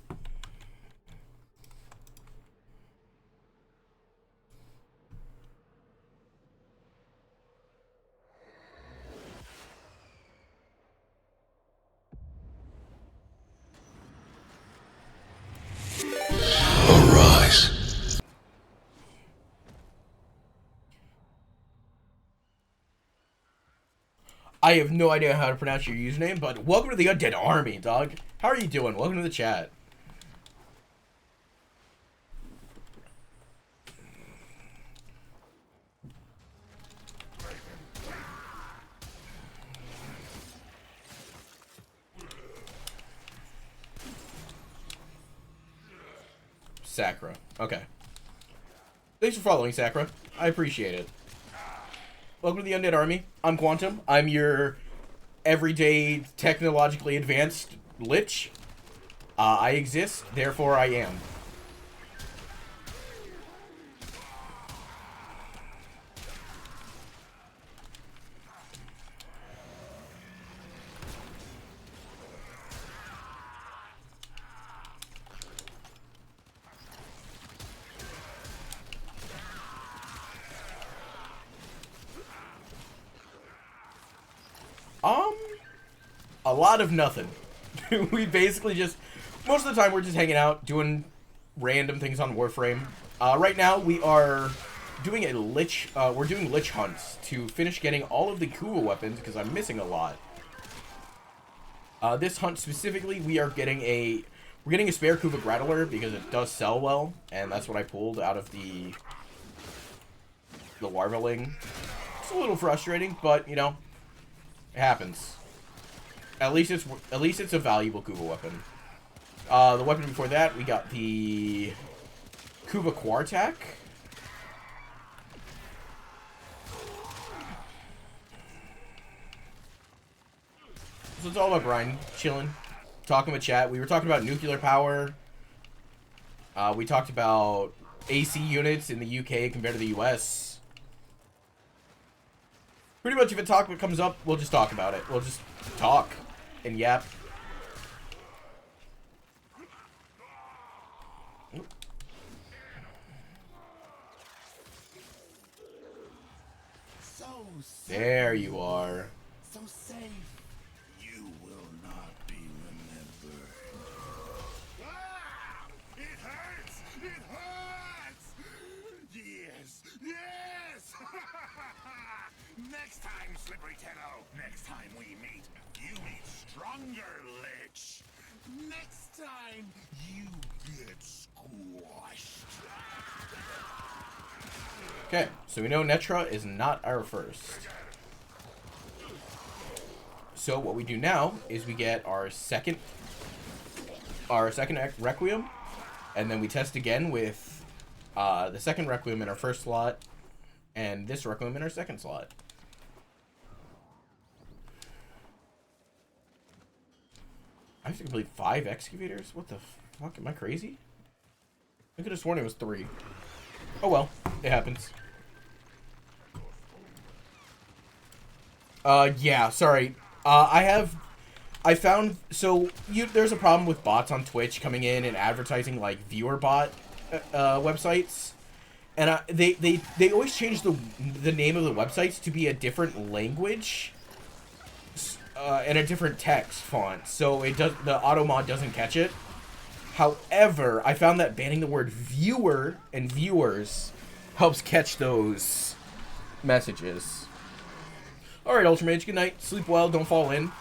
Arise. I have no idea how to pronounce your username, but welcome to the Undead Army, dog. How are you doing? Welcome to the chat. Sakura. Okay. Thanks for following, Sakura. I appreciate it. Welcome to the Undead Army. I'm Quantum. I'm your everyday, technologically advanced lich. I exist, therefore I am. A lot of nothing. We basically just, most of the time we're just hanging out, doing random things on Warframe. Right now we are doing a lich, we're doing lich hunts to finish getting all of the Kuva weapons, because I'm missing a lot. This hunt specifically, we're getting a spare Kuva Grattler, because it does sell well, and that's what I pulled out of the Larvaling. It's a little frustrating, but, you know, it happens. At least it's a valuable Kuva weapon. The weapon before that, we got the Kuva Quartak. So it's all about Brian, chilling, talking with chat. We were talking about nuclear power. We talked about AC units in the UK compared to the US. Pretty much if a topic comes up, we'll just talk about it. We'll just talk and yap. There you are. So safe. You will not be remembered. Ah! It hurts! It hurts! Yes! Yes! Next time, Slippery Tenno. Next time we meet, you meet stronger, Lich. Next time, you get squashed. Okay, so we know Netra is not our first. So what we do now is we get our second Requiem, and then we test again with the second Requiem in our first slot, and this Requiem in our second slot. I have to complete 5 excavators? What the fuck? Am I crazy? I could have sworn it was 3. Oh well, it happens. Yeah, sorry. I found, so there's a problem with bots on Twitch coming in and advertising like viewer bot websites, and they always change the name of the websites to be a different language and a different text font, so the auto mod doesn't catch it. However, I found that banning the word viewer and viewers helps catch those messages. Alright, Ultramage, good night. Sleep well, don't fall in.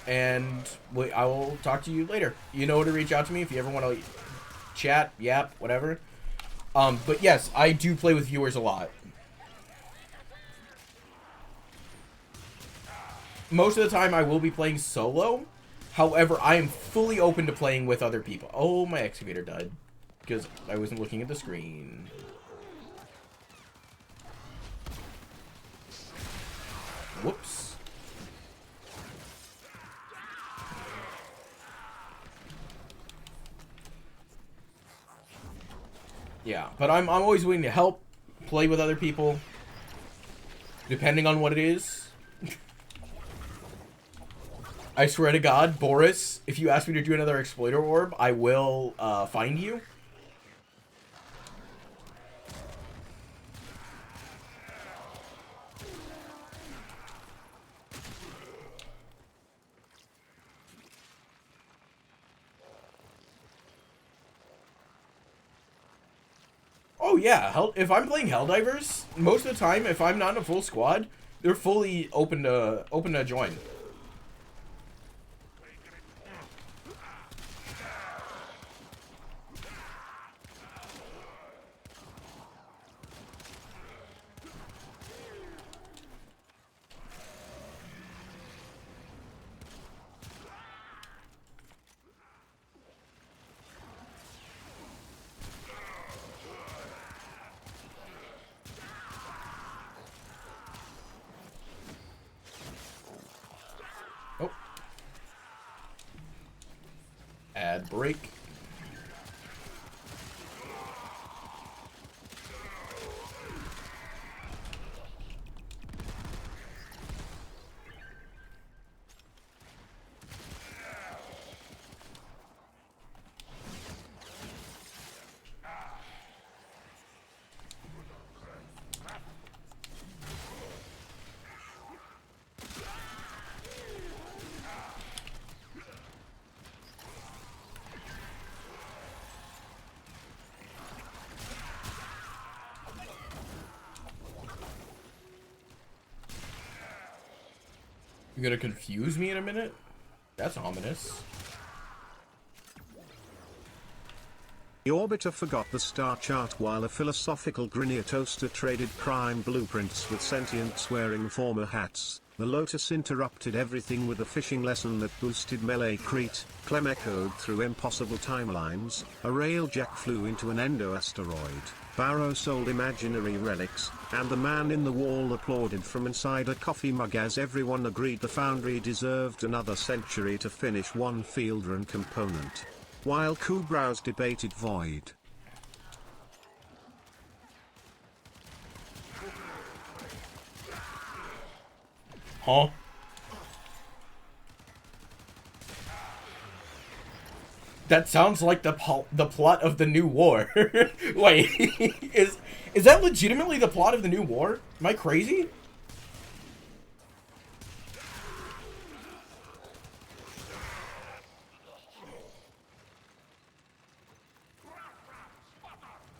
And I will talk to you later. You know where to reach out to me if you ever want to chat, yap, whatever. But yes, I do play with viewers a lot. Most of the time I will be playing solo. However, I am fully open to playing with other people. Oh, my excavator died. Because I wasn't looking at the screen. Whoops. Yeah, but I'm always willing to help, play with other people, depending on what it is. I swear to God, Boris, if you ask me to do another exploiter orb, I will find you. Oh yeah, if I'm playing Helldivers, most of the time, if I'm not in a full squad, they're fully open to join. Oh. Ad break. You're gonna confuse me in a minute? That's ominous. The Orbiter forgot the star chart while a philosophical Grineer toaster traded prime blueprints with sentients wearing former hats. The Lotus interrupted everything with a fishing lesson that boosted melee crit. Clem echoed through impossible timelines. A railjack flew into an endo-asteroid. Barrow sold imaginary relics, and the man in the wall applauded from inside a coffee mug as everyone agreed the Foundry deserved another century to finish one field run component. While Kubra's debated void. Huh? That sounds like the plot of the new war. Wait, is that legitimately the plot of the new war? Am I crazy?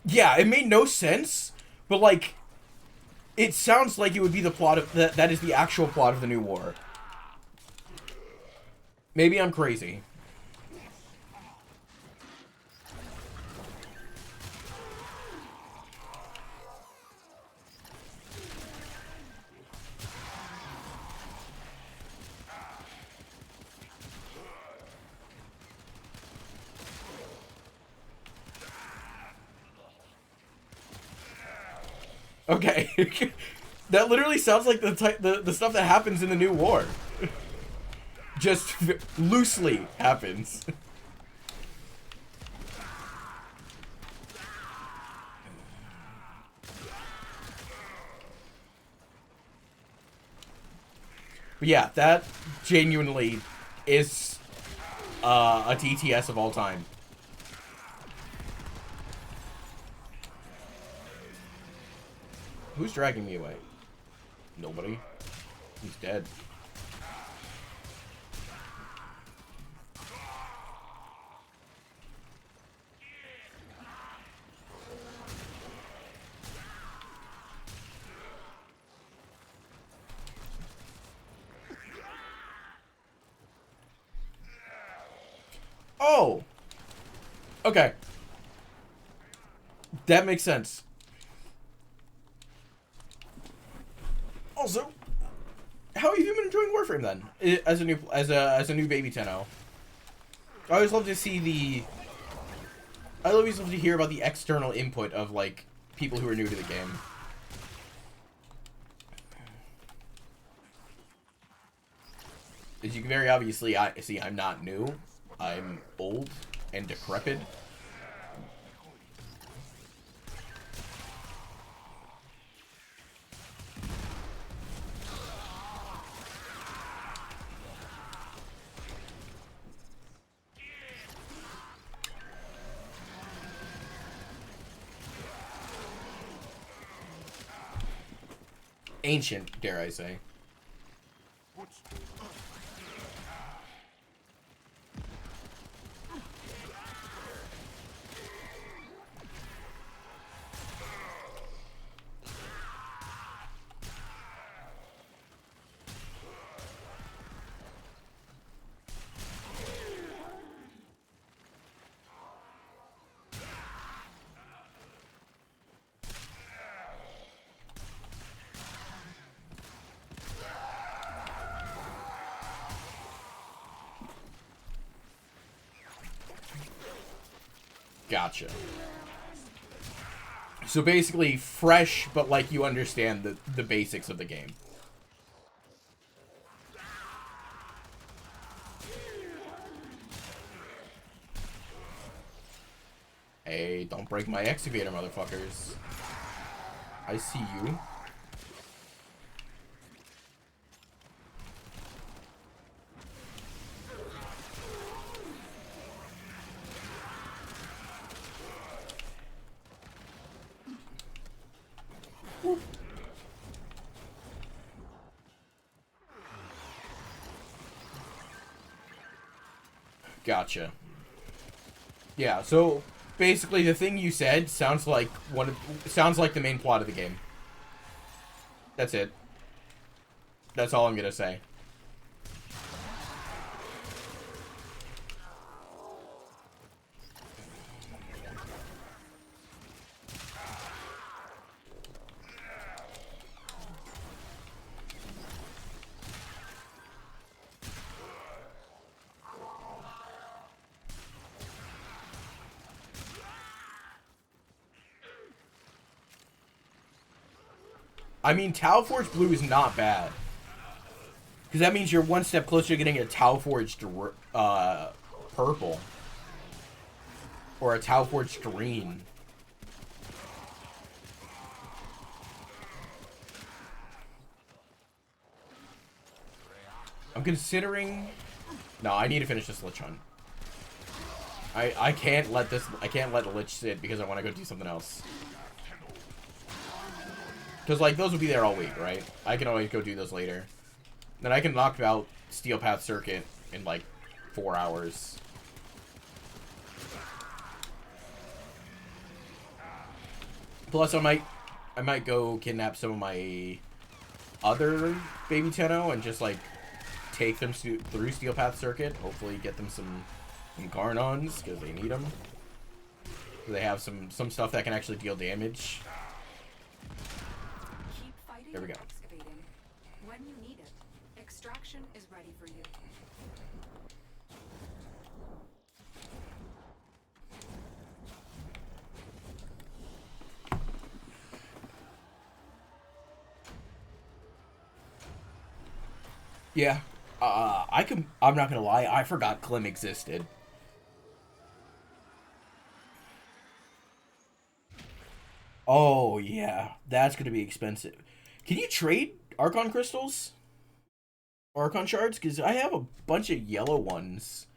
Yeah, it made no sense, but like, it sounds like it would be the plot of that is the actual plot of the new war. Maybe I'm crazy. Okay. That literally sounds like the stuff that happens in the new war. Just loosely happens. But yeah, that genuinely is a TTS of all time. Who's dragging me away? Nobody. He's dead. Oh! Okay. That makes sense. Also, how have you been enjoying Warframe then? As a new baby tenno. I always love to see I always love to hear about the external input of like people who are new to the game. As you can very obviously see, I'm not new. I'm old and decrepit. Ancient, dare I say. Gotcha. So basically fresh, but like you understand the basics of the game. Hey, don't break my excavator, motherfuckers. I see you. Gotcha. Yeah, so basically the thing you said sounds like the main plot of the game. That's it. That's all I'm gonna say. I mean, Tau Forged Blue is not bad. Because that means you're one step closer to getting a Tau Forged purple. Or a Tau Forged green. I'm considering... No, I need to finish this Lich Hunt. I can't let the Lich sit because I want to go do something else. Because, like, those will be there all week, right? I can always go do those later. Then I can knock out Steel Path Circuit in, like, 4 hours. Plus, I might go kidnap some of my other baby Tenno and just, like, take them through Steel Path Circuit. Hopefully get them some Garnons, because they need them. They have some stuff that can actually deal damage. There we go. Excavating. When you need it, extraction is ready for you. Yeah. I'm not gonna lie, I forgot Klim existed. Oh yeah, that's gonna be expensive. Can you trade Archon crystals? Or Archon shards? Because I have a bunch of yellow ones.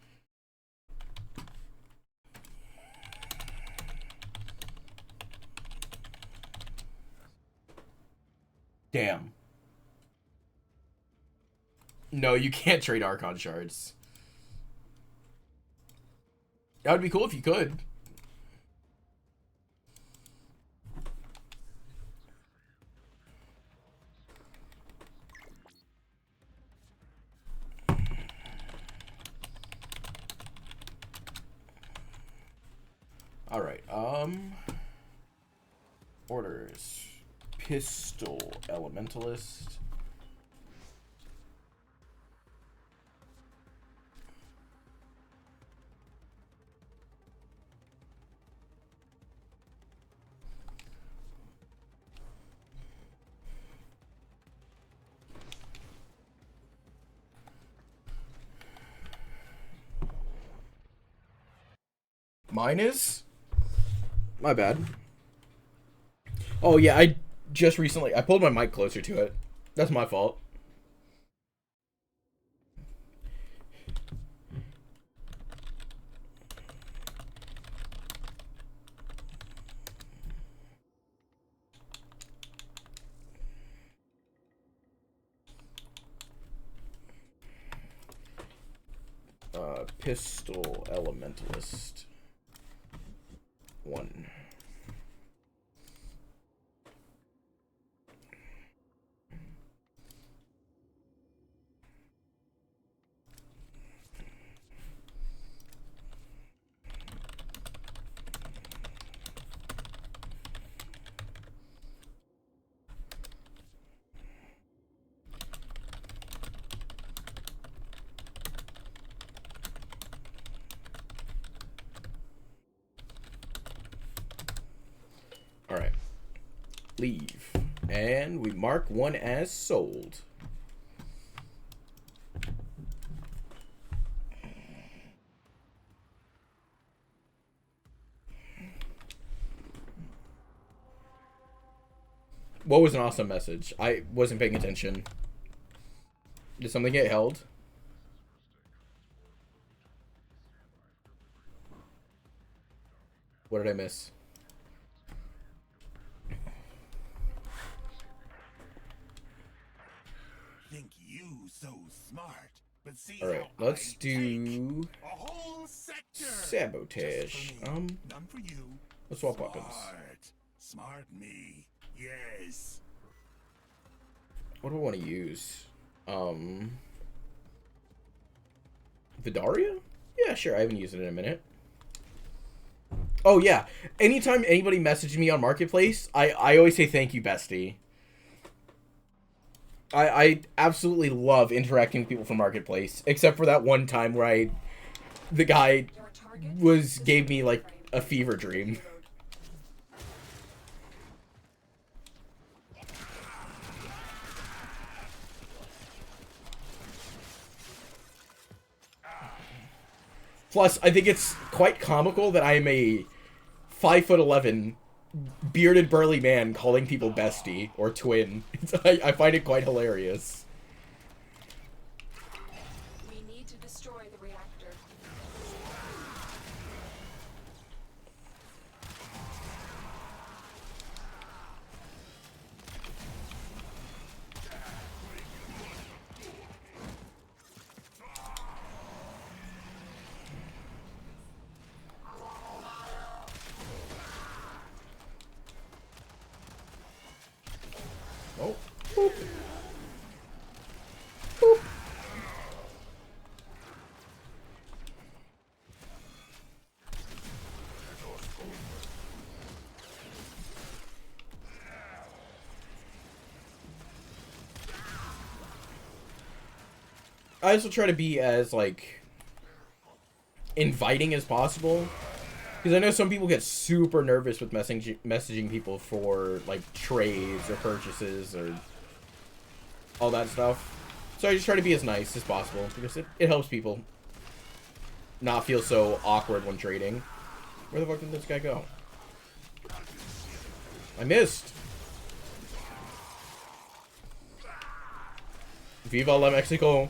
Damn. No, you can't trade Archon shards. That would be cool if you could. Alright, orders. Pistol Elementalist. Mine is? My bad. Oh yeah, I pulled my mic closer to it. That's my fault. Pistol Elementalist 1. Alright. Leave. And we mark one as sold. What was an awesome message? I wasn't paying attention. Did something get held? What did I miss? Think you so smart, but see All right, how let's I do take a whole sector. sabotage. Just for me, none for you. Let's swap weapons. Smart me. Yes. What do I want to use? Vidaria? Yeah, sure. I haven't used it in a minute. Oh yeah. Anytime anybody messages me on Marketplace, I always say thank you, bestie. I absolutely love interacting with people from Marketplace, except for that one time where the guy gave me like a fever dream. Plus, I think it's quite comical that I am a 5'11" bearded burly man calling people bestie or twin. I find it quite hilarious. We need to destroy the reactor. Oh. Boop. Boop. I also try to be as, like, inviting as possible. Because I know some people get super nervous with messaging people for, like, trades or purchases or all that stuff. So I just try to be as nice as possible because it helps people not feel so awkward when trading. Where the fuck did this guy go? I missed. Viva la Mexico.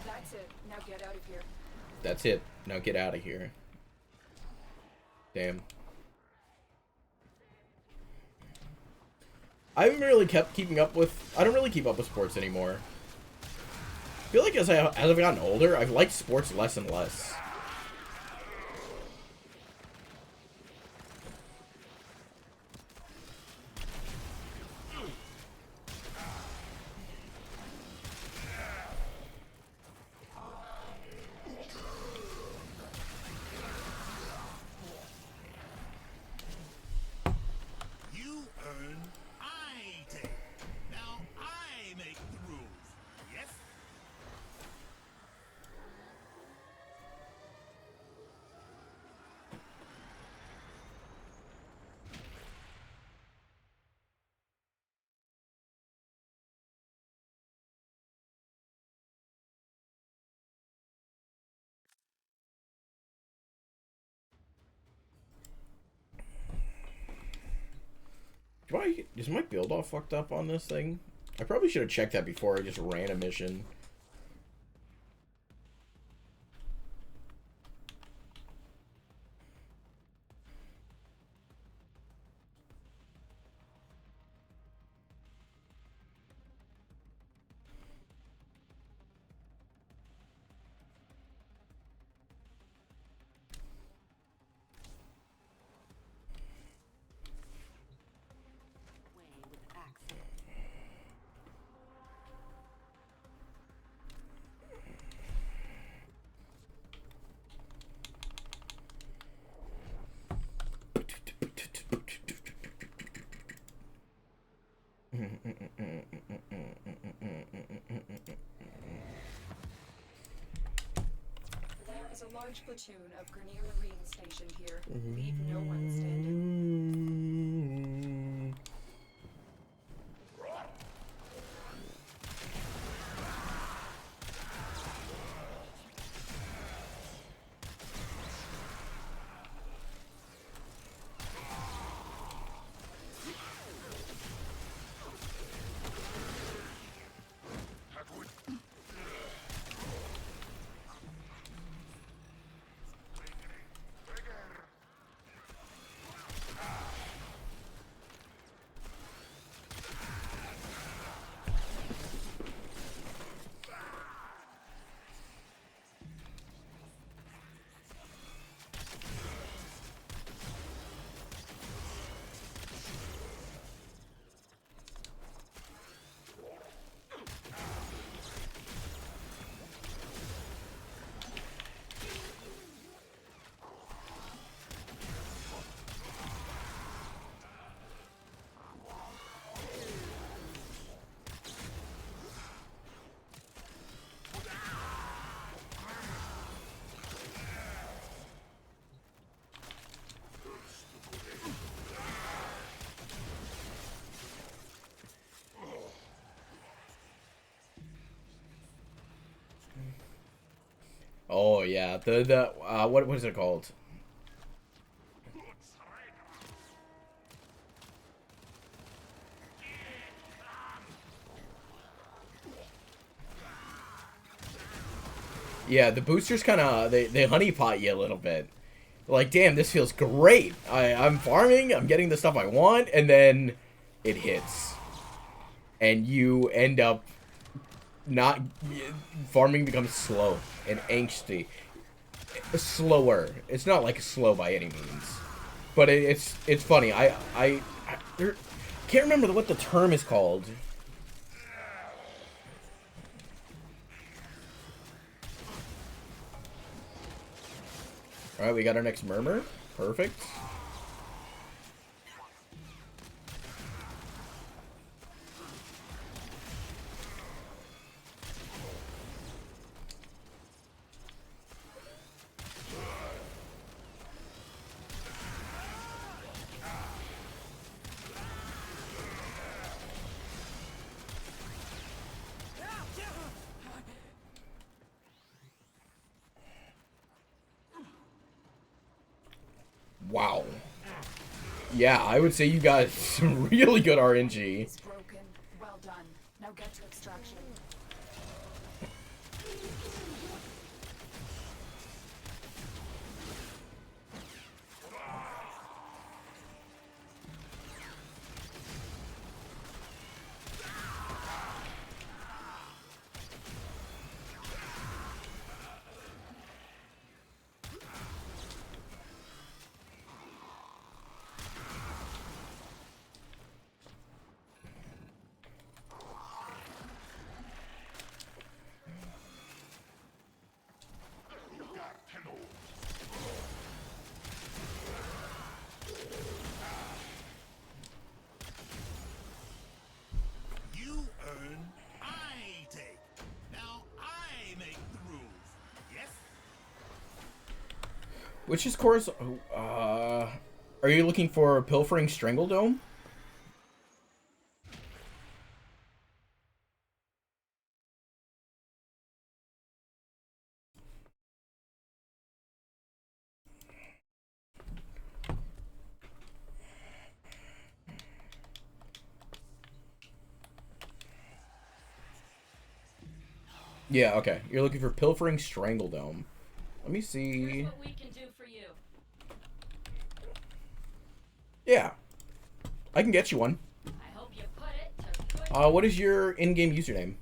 That's it. Now get out of here. That's it. Now get out of here. Damn. I haven't really keeping up with... I don't really keep up with sports anymore. I feel like as I've gotten older, I've liked sports less and less. You earn, I take. Now I make the rules. Yes? Is my build all fucked up on this thing? I probably should have checked that before I just ran a mission. has a large platoon of Grenier Marine stationed here. Leave no one standing. Oh yeah, the what is it called? Yeah, the boosters kind of they honeypot you a little bit. Like, damn, this feels great. I'm farming, I'm getting the stuff I want, and then it hits, and you end up not farming becomes slow and angsty. Slower. It's not like slow by any means, but it's funny. I can't remember what the term is called. All right, we got our next murmur. Perfect. Wow. Yeah, I would say you got some really good RNG. It's broken. Well done. Now get to extraction. Which is course, are you looking for Pilfering Strangledome? Yeah, okay. You're looking for Pilfering Strangledome. Let me see. Here's what we can do for you. Yeah. I can get you one. I hope you put it to good What is your in-game username?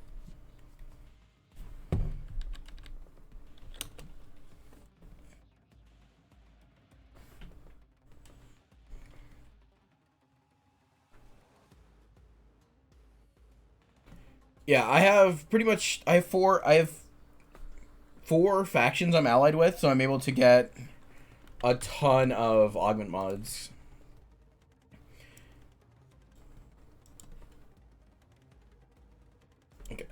Yeah, I have four factions I'm allied with, so I'm able to get a ton of augment mods. Okay.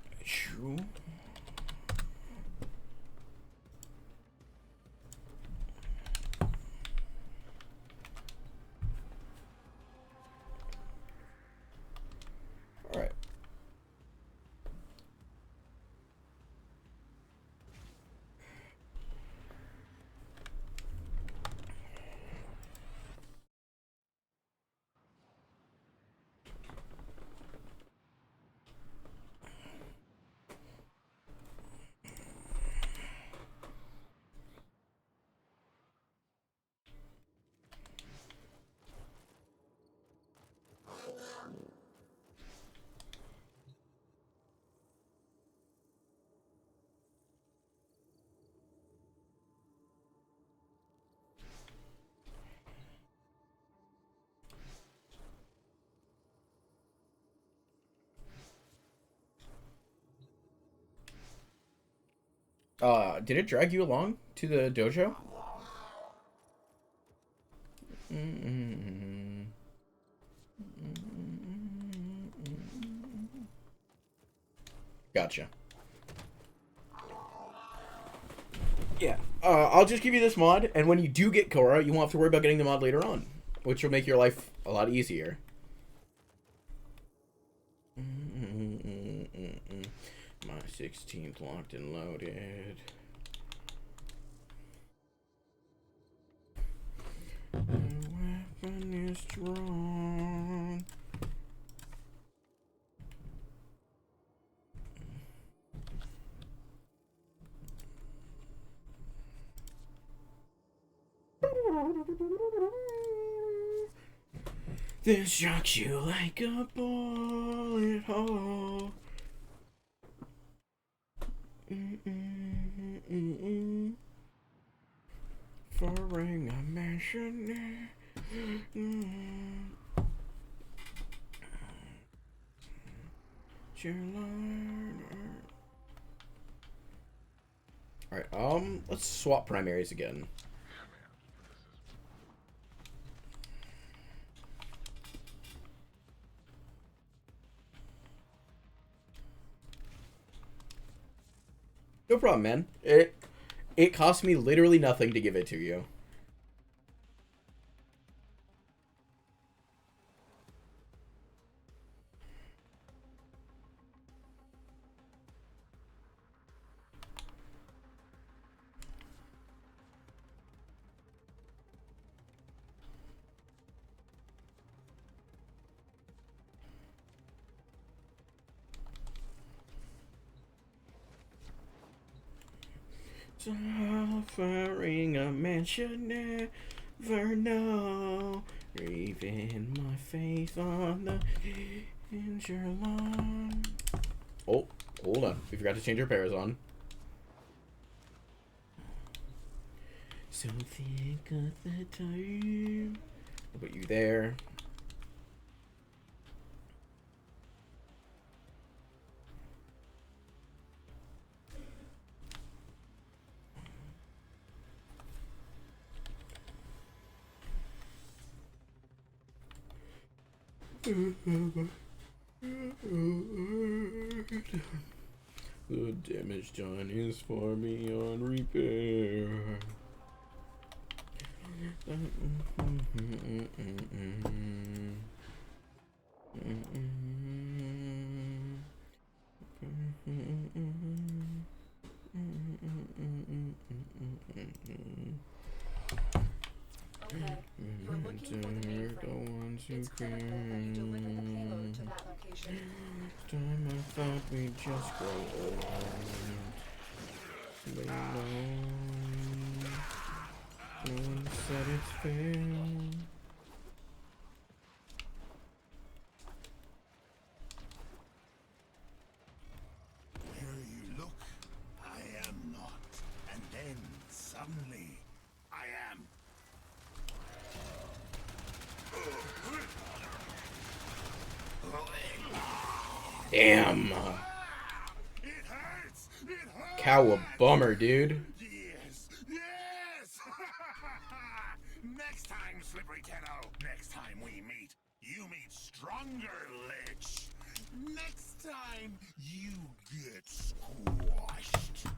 Did it drag you along to the dojo? Gotcha. Yeah. I'll just give you this mod, and when you do get Korra, you won't have to worry about getting the mod later on, which will make your life a lot easier. My 16th locked and loaded. The weapon is drawn. This shocks you like a bullet hole. For ring a mission. Alright, let's swap primaries again. No problem, man. It cost me literally nothing to give it to you. Suffering a man should never know. Even my faith on the injured line. Oh, hold on. We forgot to change our pairs on. So think of the time. I'll put you there. The damage done is far beyond repair. Okay, you're looking for the mainframe. It's critical that you deliver the payload to that location. Time I thought we'd just grow old. But no one said it's fair. Where you look, I am not. And then, suddenly, I am. Damn. It hurts! It hurts! Cowabummer, dude. Yes! Yes! Next time, Slippery Tenno. Next time we meet, you meet stronger, Lich. Next time, you get squashed.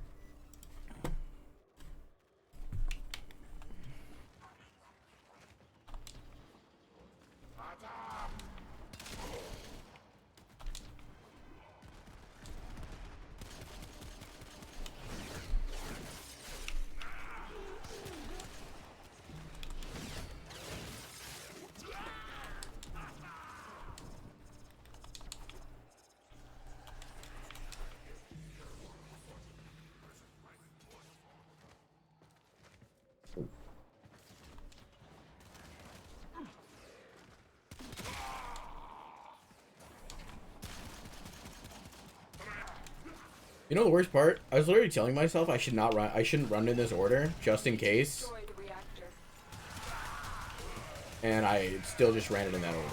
You know the worst part? I was literally telling myself I shouldn't run in this order, just in case. Destroy the reactor. And I still just ran it in that order.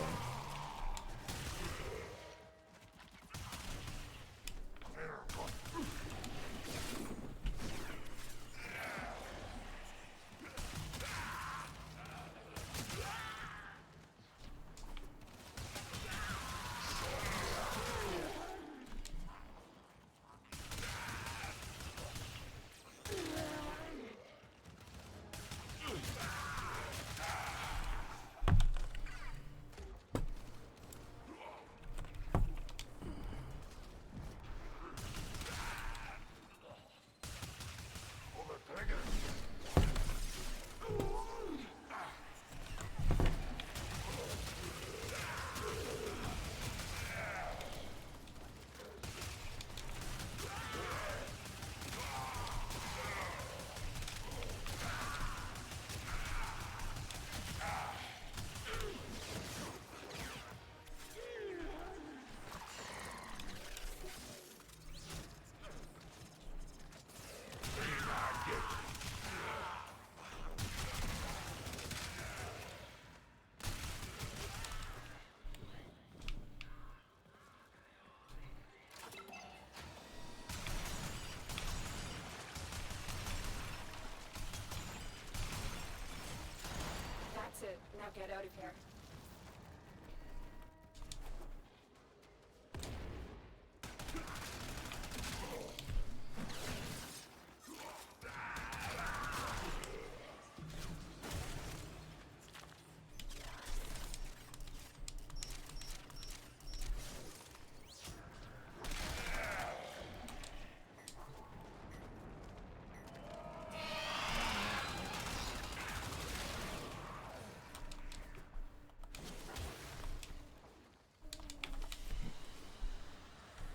get out of here.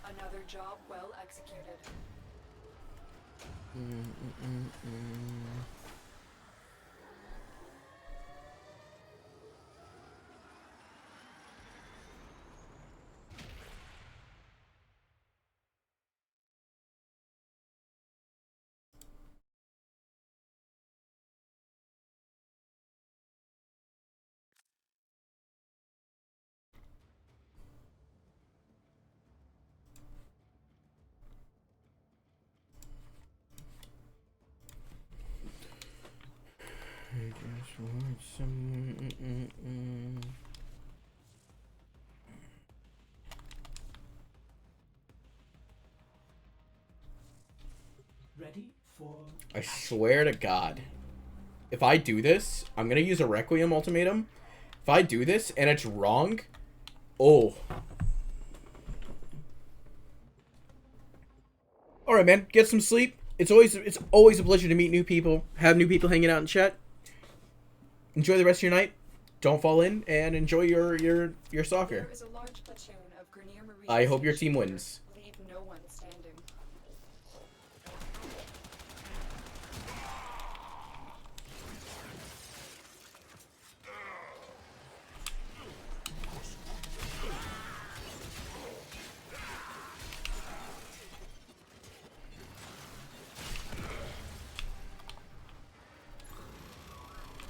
Another job well executed. I just want some. Ready for I swear to God, if I do this, I'm gonna use a Requiem ultimatum. If I do this and it's wrong, oh. All right, man, get some sleep. It's always a pleasure to meet new people, have new people hanging out in chat. Enjoy the rest of your night. Don't fall in, and enjoy your soccer. There is a large platoon of Grenier Marine I hope your station team here. wins. Leave no one standing.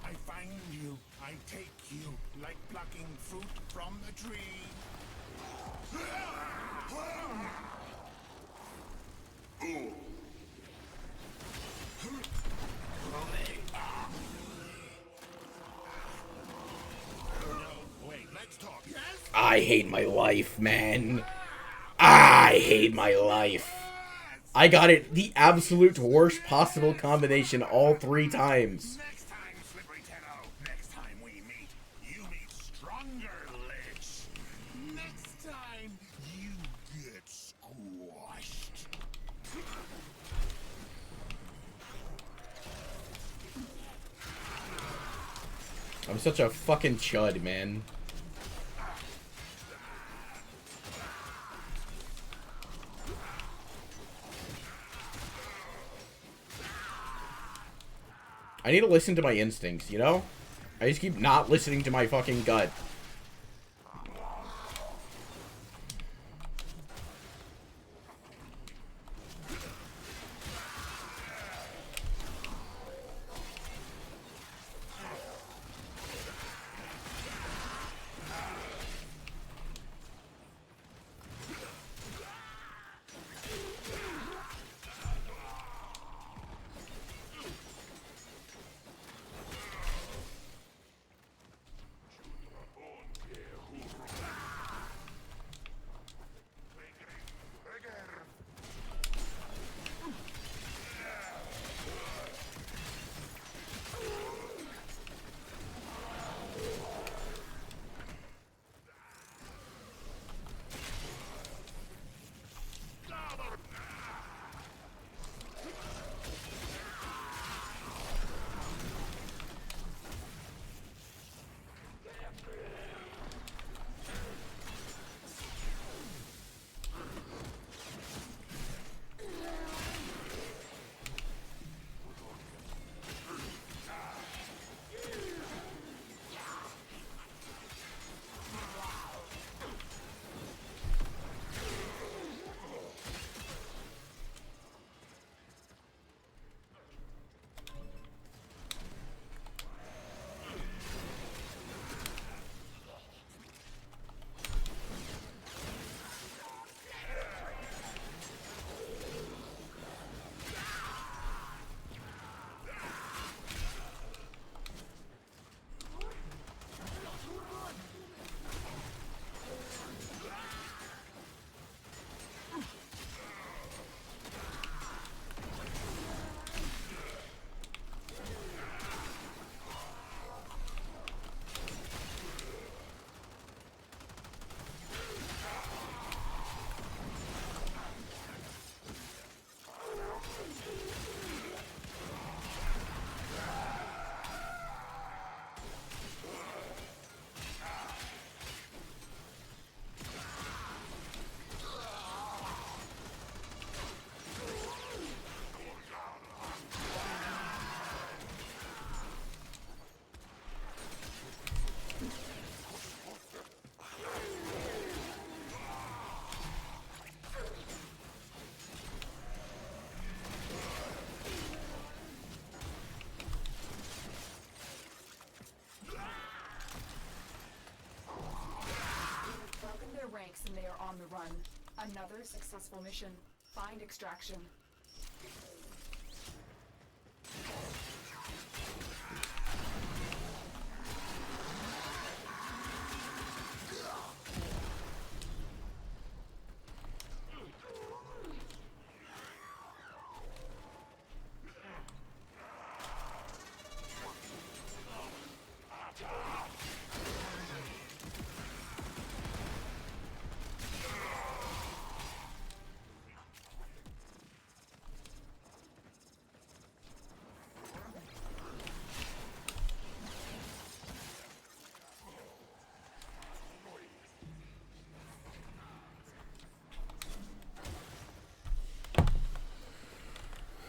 I find you, I take you, like plucking fruit from the tree. Wait, let's talk, yes? I hate my life, man. I hate my life. I got it the absolute worst possible combination all 3 times. Next time, Slippery Tenno. Next time we meet, you meet stronger Lich. Next time, you get squashed. I'm such a fucking chud, man. I need to listen to my instincts, you know? I just keep not listening to my fucking gut. on the run. Another successful mission. Find extraction.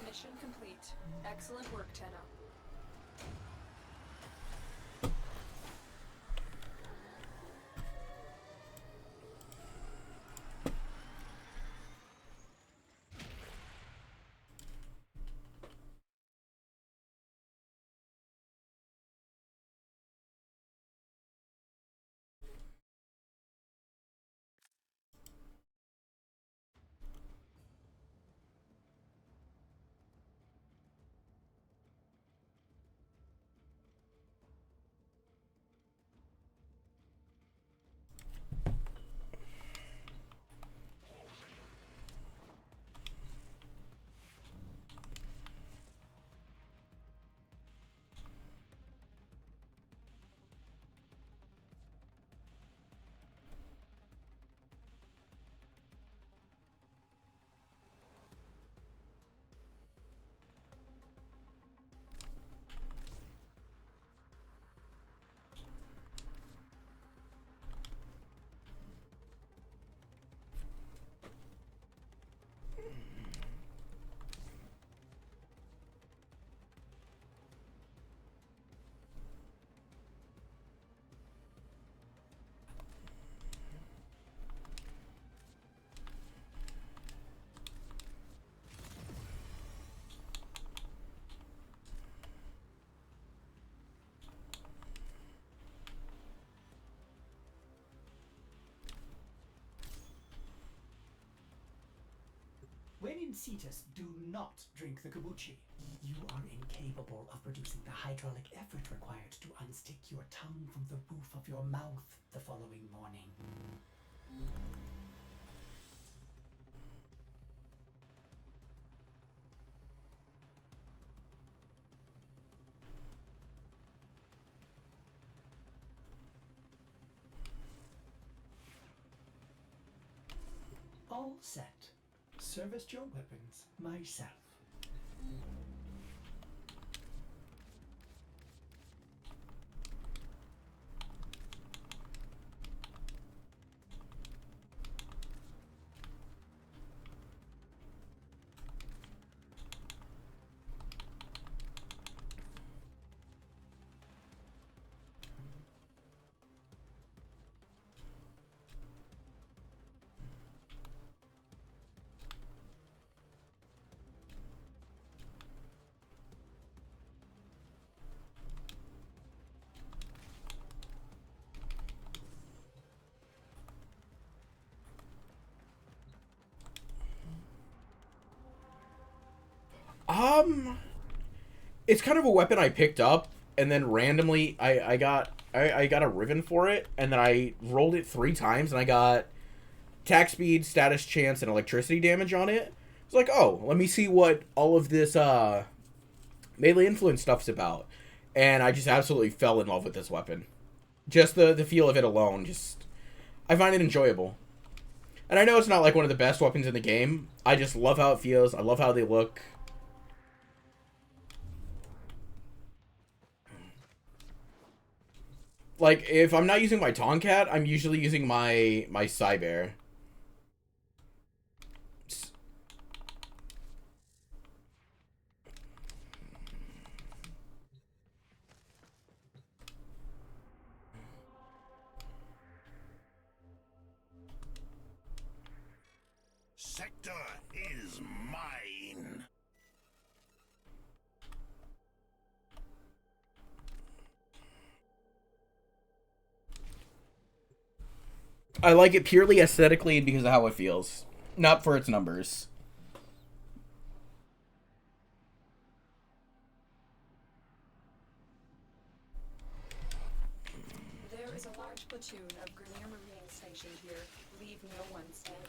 Mission complete. Excellent work, Tenno. When in Cetus, do not drink the kombucha. You are incapable of producing the hydraulic effort required to unstick your tongue from the roof of your mouth the following morning. All set. Serviced your weapons myself. It's kind of a weapon I picked up, and then randomly I got a ribbon for it, and then I rolled it 3 times, and I got attack speed, status chance, and electricity damage on it. It's like, oh, let me see what all of this melee influence stuff's about. And I just absolutely fell in love with this weapon. Just the feel of it alone, I find it enjoyable. And I know it's not like one of the best weapons in the game. I just love how it feels. I love how they look. Like, if I'm not using my Tomcat, I'm usually using my Cyber. Sector is mine. I like it purely aesthetically because of how it feels, not for its numbers. There is a large platoon of Grenier Marine stationed here. Leave no one standing.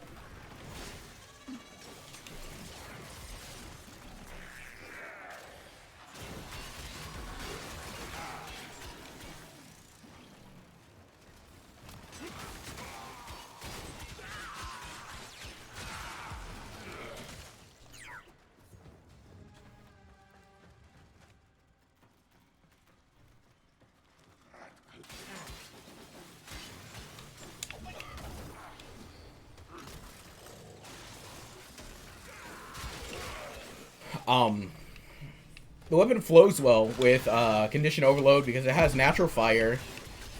The weapon flows well with condition overload because it has natural fire,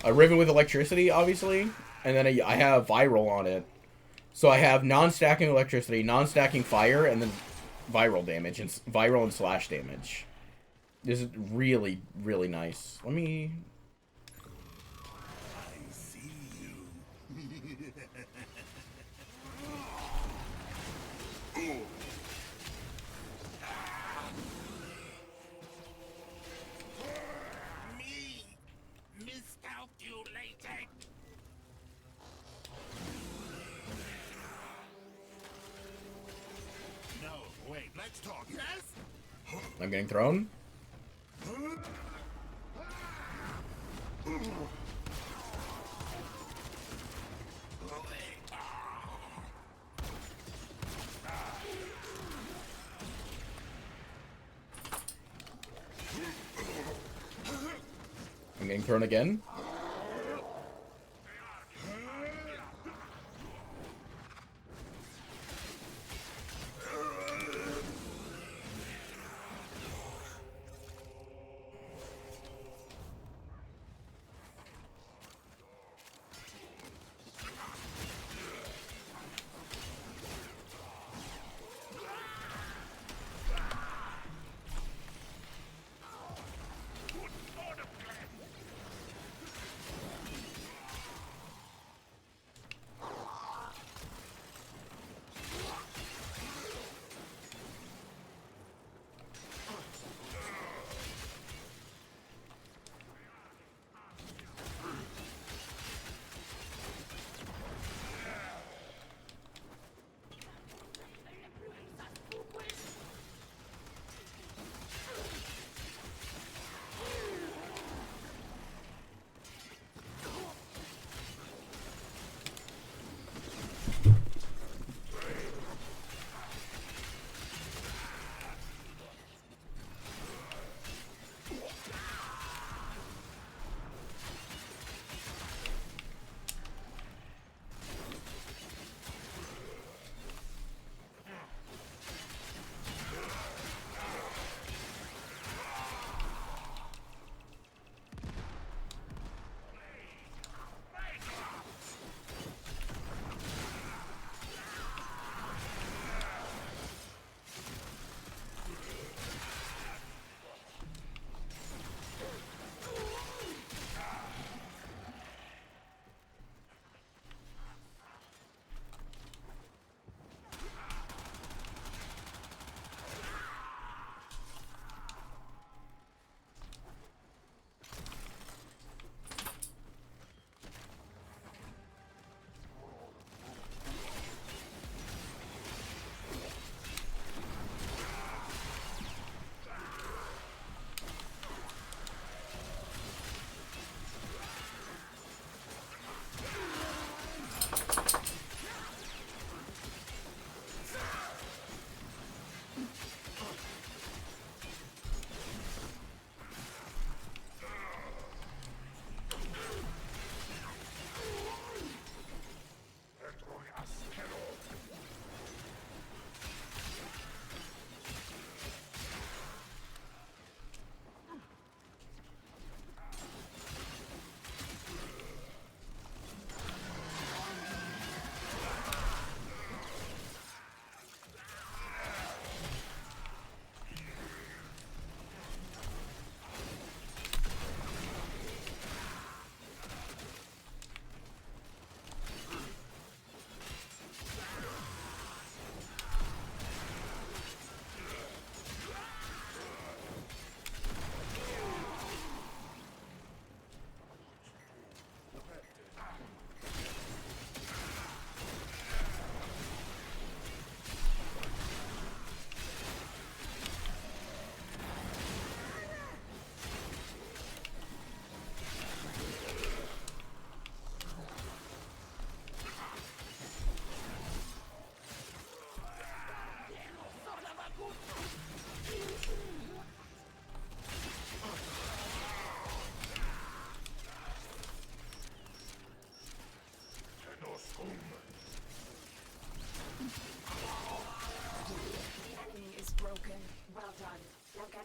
a riven with electricity, obviously, and then I have viral on it. So I have non-stacking electricity, non-stacking fire, and then viral damage, and viral and slash damage. This is really, really nice. Let me... I see you. Me miscalculated. No, wait, let's talk. Yes? I'm getting thrown. I'm getting thrown again.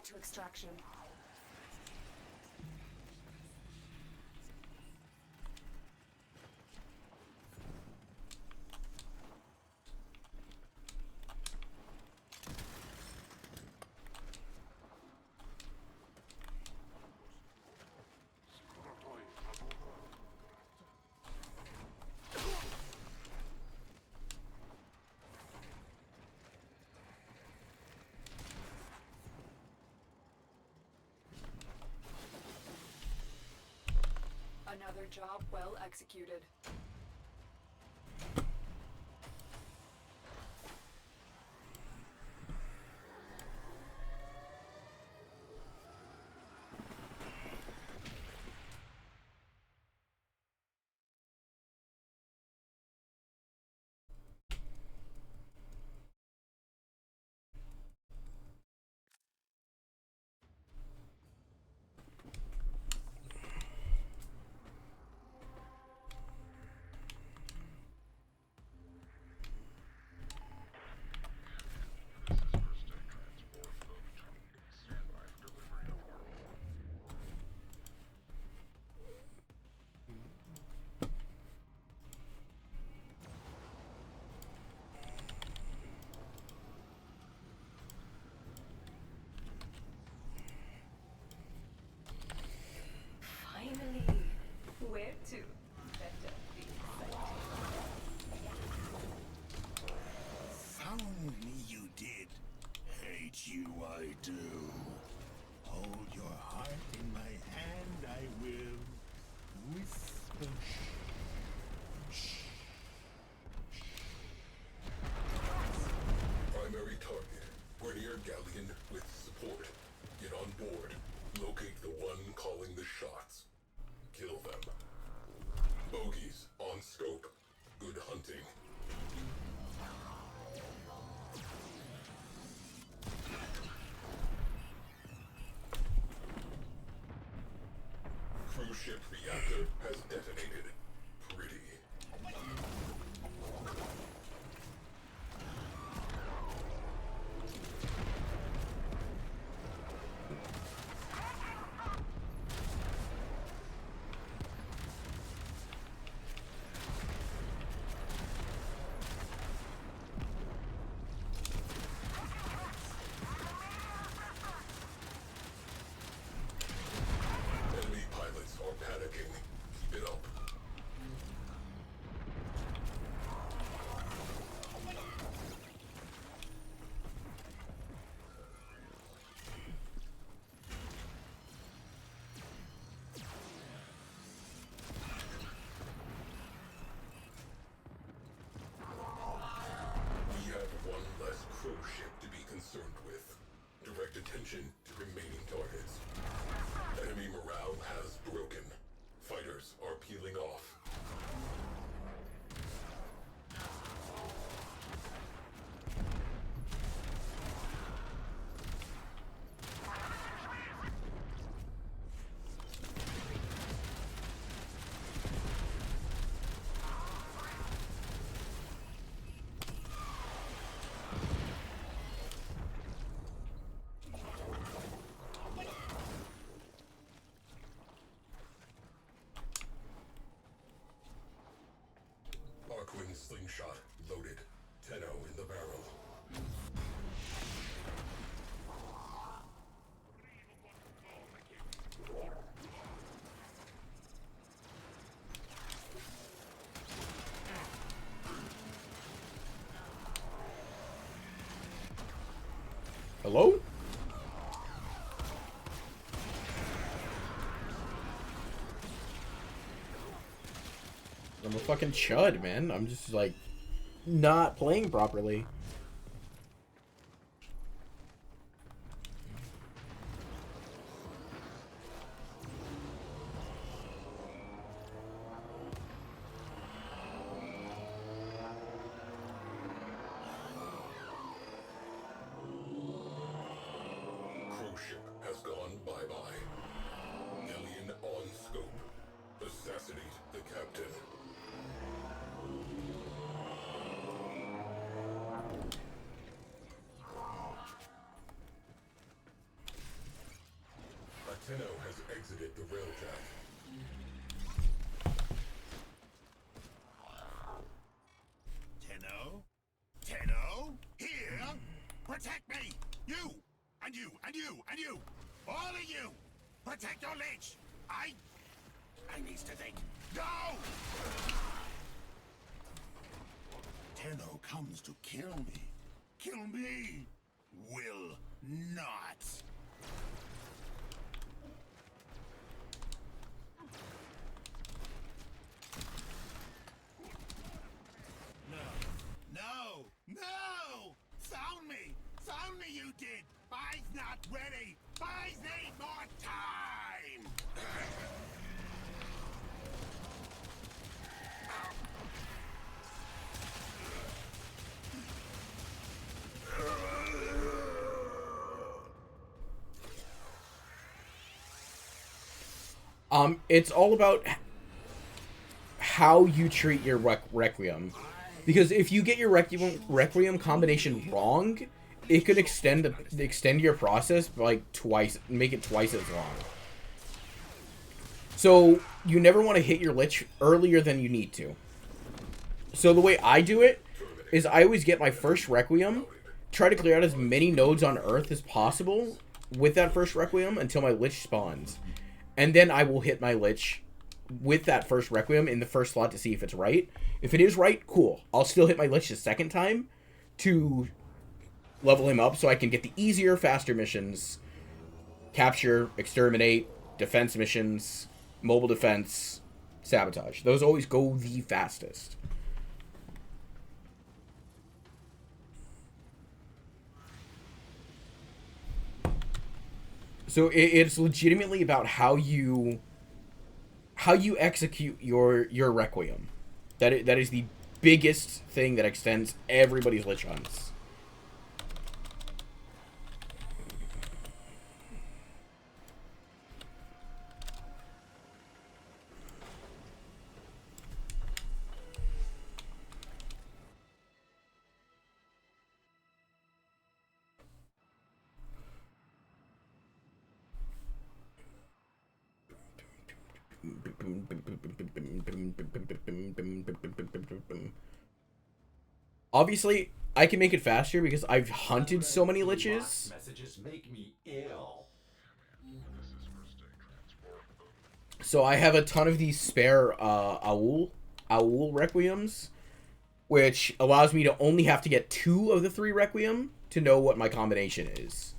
to extraction. Another job well executed. Finally, where to? Better be Found me, you did. Hate you, I do. Hold your heart in my hand, I will. Whisper. Primary target, Grenier Galleon with support. Get on board. Locate the one calling the shots. Kill them. Bogies on scope. Good hunting. Cruise ship reactor has detonated. Pretty. Enemy pilots are panicking. Keep it up. We have one less cruise ship to be concerned with. Direct attention to remaining targets. Enemy morale has broken. Fighters are peeling off. Arkwing slingshot loaded. Tenno in the barrel. Hello? I'm a fucking chud, man. I'm just like not playing properly. Cruise ship has gone bye-bye. Alien on scope. Assassinate the captain. exited the railjack. Tenno? Here? Protect me! You! And you! And you! And you! All of you! Protect your lich! I needs to think. Go! Tenno comes to kill me. Kill me! Will not. No! Sound me! Sound me, you did! Buy's not ready! Buy's need more time! It's all about how you treat your Requiem. Because if you get your Requiem combination wrong, it could extend your process by like twice, make it twice as long. So you never want to hit your Lich earlier than you need to. So the way I do it is I always get my first Requiem, try to clear out as many nodes on Earth as possible with that first Requiem until my Lich spawns. And then I will hit my Lich with that first Requiem in the first slot to see if it's right. If it is right, cool. I'll still hit my Lich the second time to level him up so I can get the easier, faster missions. Capture, exterminate, defense missions, mobile defense, sabotage. Those always go the fastest. So it's legitimately about how you execute your Requiem. That is the biggest thing that extends everybody's Lich hunts. Obviously, I can make it faster because I've hunted so many Liches. Messages make me ill. So I have a ton of these spare Owl Requiems, which allows me to only have to get 2 of the 3 Requiem to know what my combination is.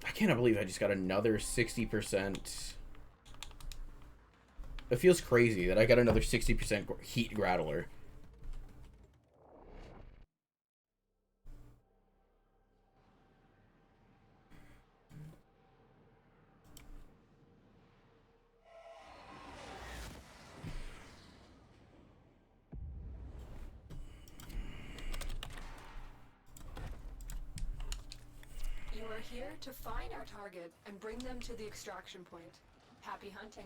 I cannot believe I just got another 60%. It feels crazy that I got another 60% heat grattler. You are here to find our target and bring them to the extraction point. Happy hunting.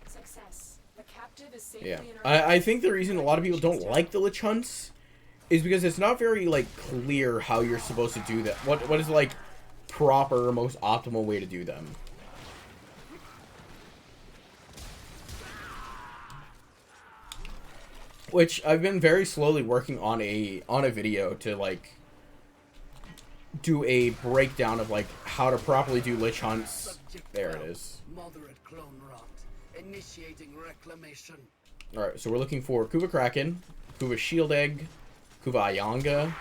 Success. The captive is safely Yeah. in our I think the reason a lot of people don't like the Lich hunts is because it's not very, like, clear how you're supposed to do that. What is, like, proper or most optimal way to do them. Which I've been very slowly working on a video to, like, do a breakdown of, like, how to properly do Lich hunts. There it is. Moderate clone rot. Initiating reclamation. Alright, so we're looking for Kuva Kraken, Kuva Shield Egg, Kuva Ayanga.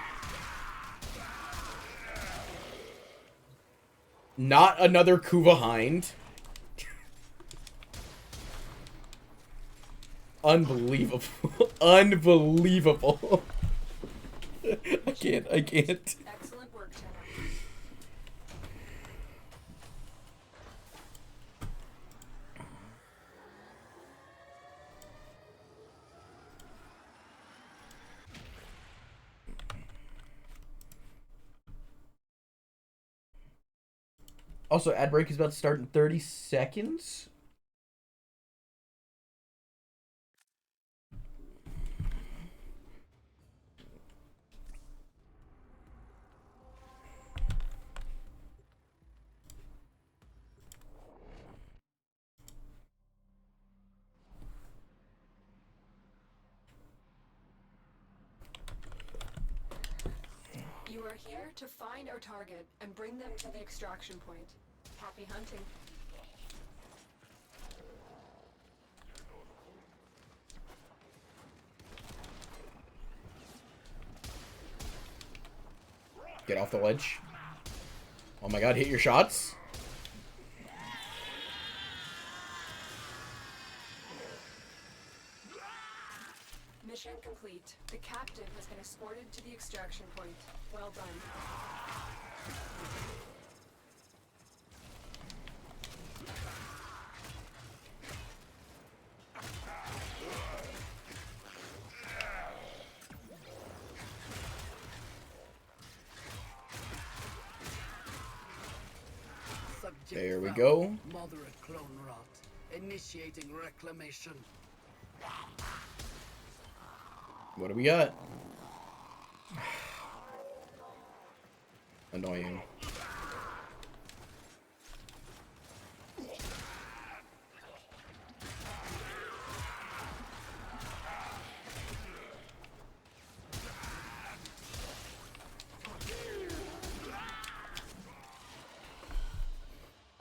Not another Kuva Hind. Unbelievable. Unbelievable. I can't. excellent work, Tenno. Also, ad break is about to start in 30 seconds. You are here to find our target and bring them to the extraction point. Happy hunting. Get off the ledge. Oh my god, hit your shots. Mission complete. The captive has been escorted to the extraction point. Well done. There we go. Moderate clone rot. Initiating reclamation. What do we got? Annoying.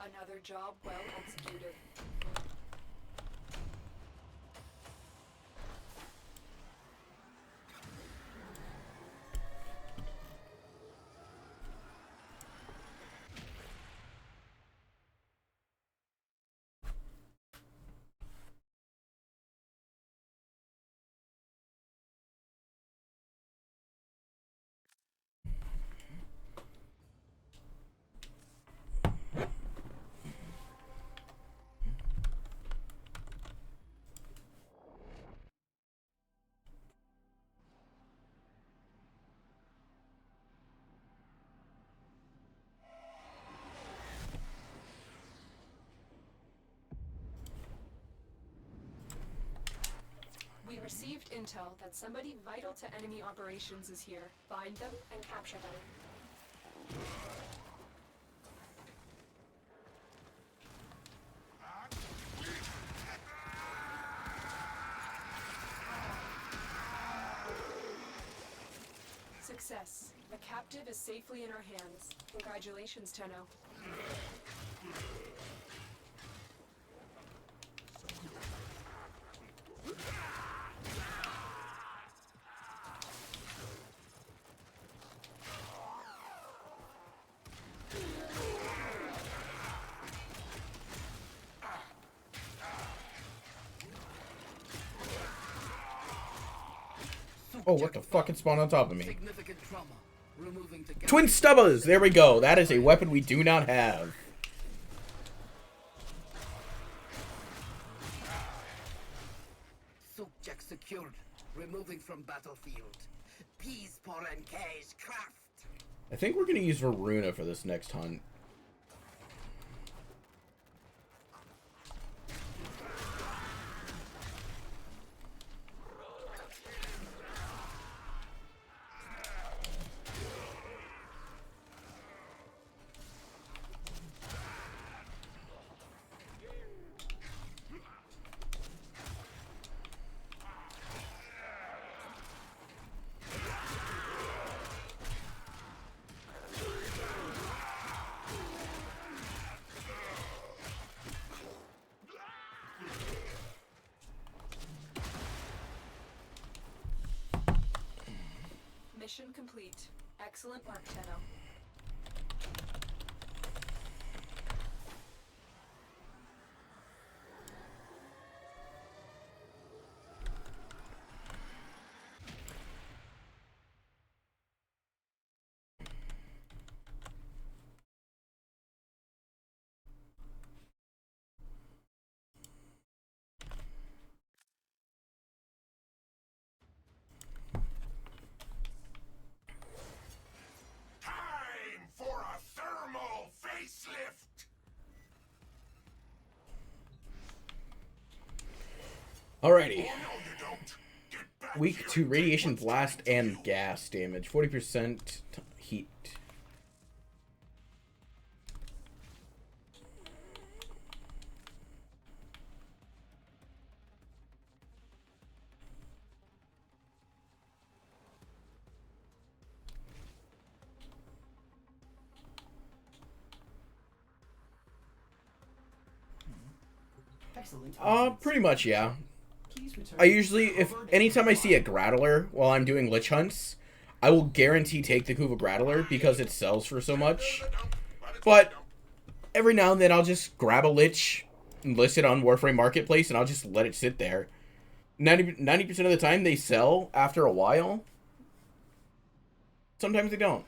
Another job well executed. We received intel that somebody vital to enemy operations is here. Find them and capture them. Success. The captive is safely in our hands. Congratulations, Tenno. Oh, what the fuck? It spawned on top of me. Significant trauma. Removing the Twin stubbers! There we go. That is a weapon we do not have. Subject secured. Removing from battlefield. Peace por encage craft. I think we're going to use Varuna for this next hunt. Mission complete. Excellent work, Tenno. Alrighty. Weak to radiation blast and gas damage. 40% heat. Pretty much, yeah. I usually, anytime I see a Grattler while I'm doing Lich Hunts, I will guarantee take the Kuva Grattler because it sells for so much. But every now and then I'll just grab a Lich and list it on Warframe Marketplace and I'll just let it sit there. 90% of the time they sell after a while. Sometimes they don't.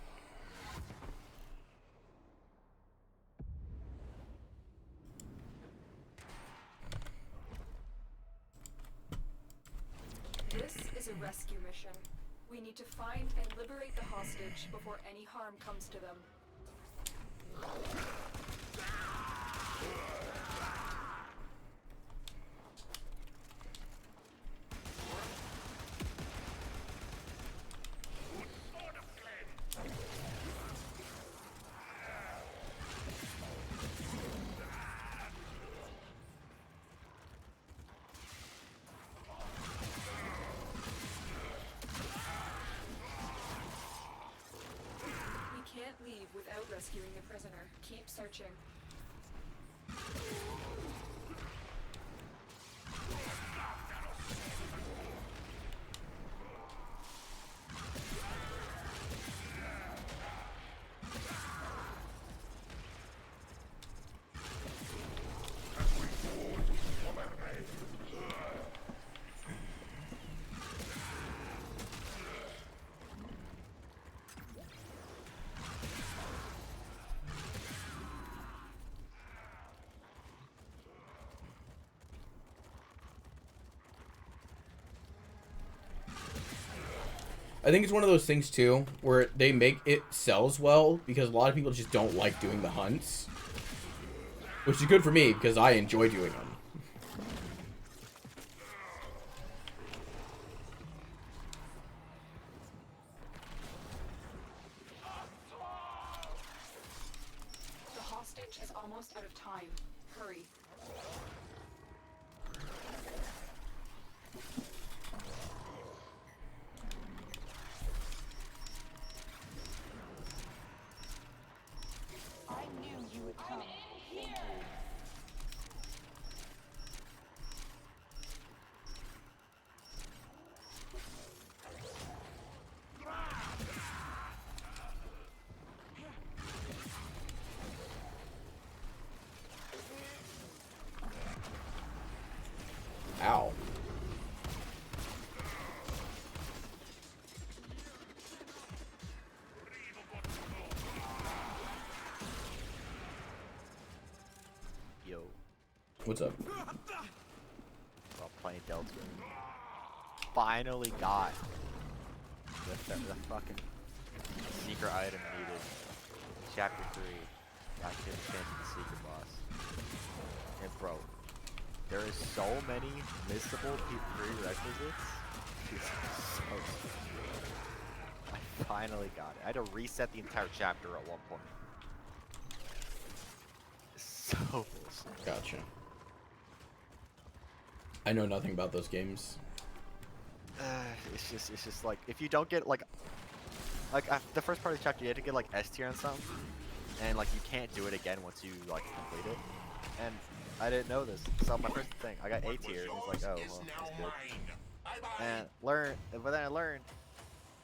This is a rescue mission. We need to find and liberate the hostage before any harm comes to them. Leave without rescuing the prisoner. Keep searching. I think it's one of those things too where they make it sells well because a lot of people just don't like doing the hunts, which is good for me because I enjoy doing them. The hostage is almost out of time. Hurry. Ow. Yo. What's up? While playing Delta. Finally got the fucking secret item needed. Chapter 3. Got to the secret boss. And bro, there is so many missable prerequisites. It's so stupid. I finally got it. I had to reset the entire chapter at one point. So bullshit. Gotcha. I know nothing about those games. It's just like if you don't get like the first part of the chapter, you had to get like S tier on something, and like you can't do it again once you like complete it. And I didn't know this, so my first thing I got A tier, and it's like, oh well, that's good. And but then I learned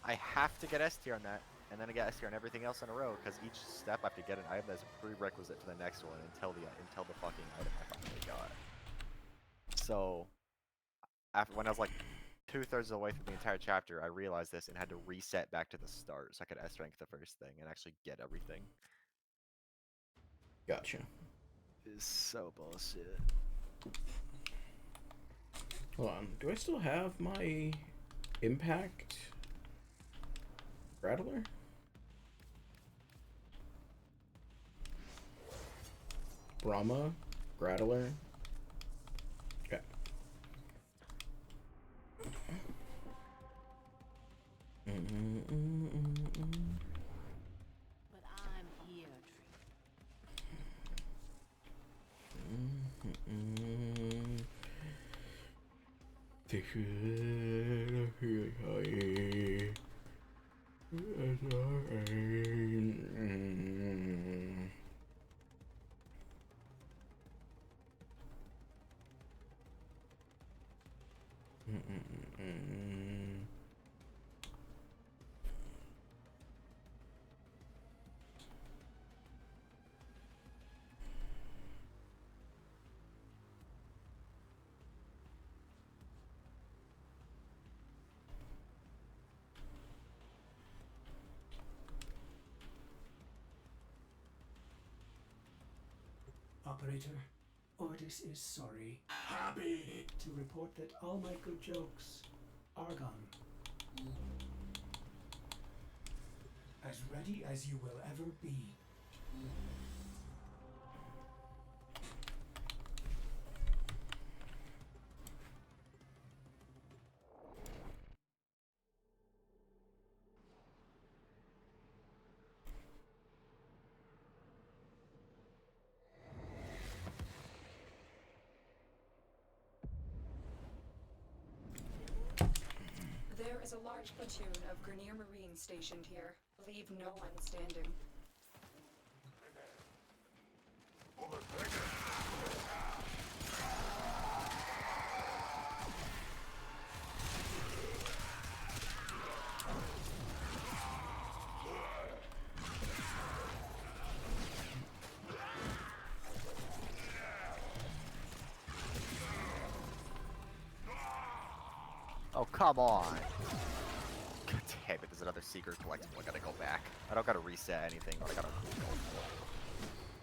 I have to get S tier on that, and then I get S tier on everything else in a row because each step I have to get an item as a prerequisite to the next one until the fucking item I finally got. So when I was like 2/3 of the way through the entire chapter, I realized this and had to reset back to the start so I could S rank the first thing and actually get everything. Gotcha. It's so bullshit. Hold on. Do I still have my impact Rattler? Brahma Grattler. Okay. But I'm here, Operator, Ordis is sorry. Happy to report that all my good jokes are gone. As ready as you will ever be. There is a large platoon of Grenier Marines stationed here. Leave no one standing. Oh, come on. God damn it, there's another secret collectible. I gotta go back. I don't gotta reset anything, but I gotta go.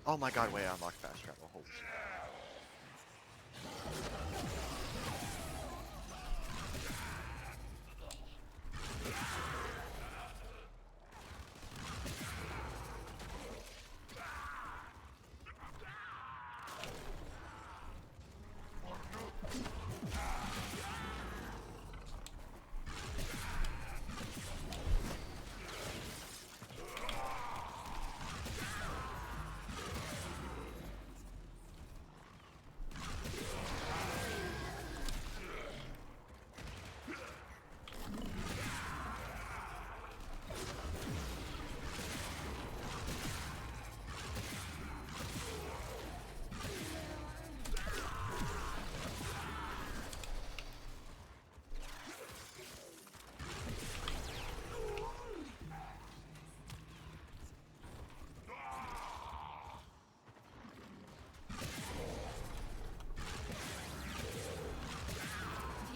Oh my god, wait, I unlocked fast travel. Holy shit.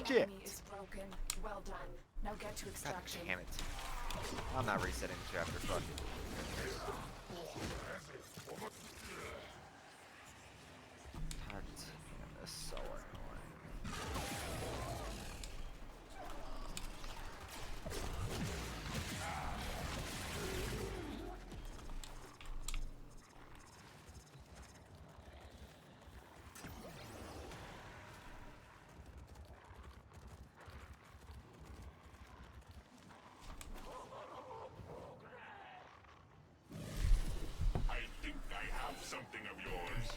The enemy is broken. Well done. Now get to extraction. God damn it. I'm not resetting the chapter, fuck. God damn, that's so annoying. I think I have something of yours.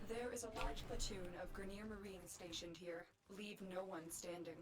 There is a large platoon of Grenier Marines stationed here. Leave no one standing.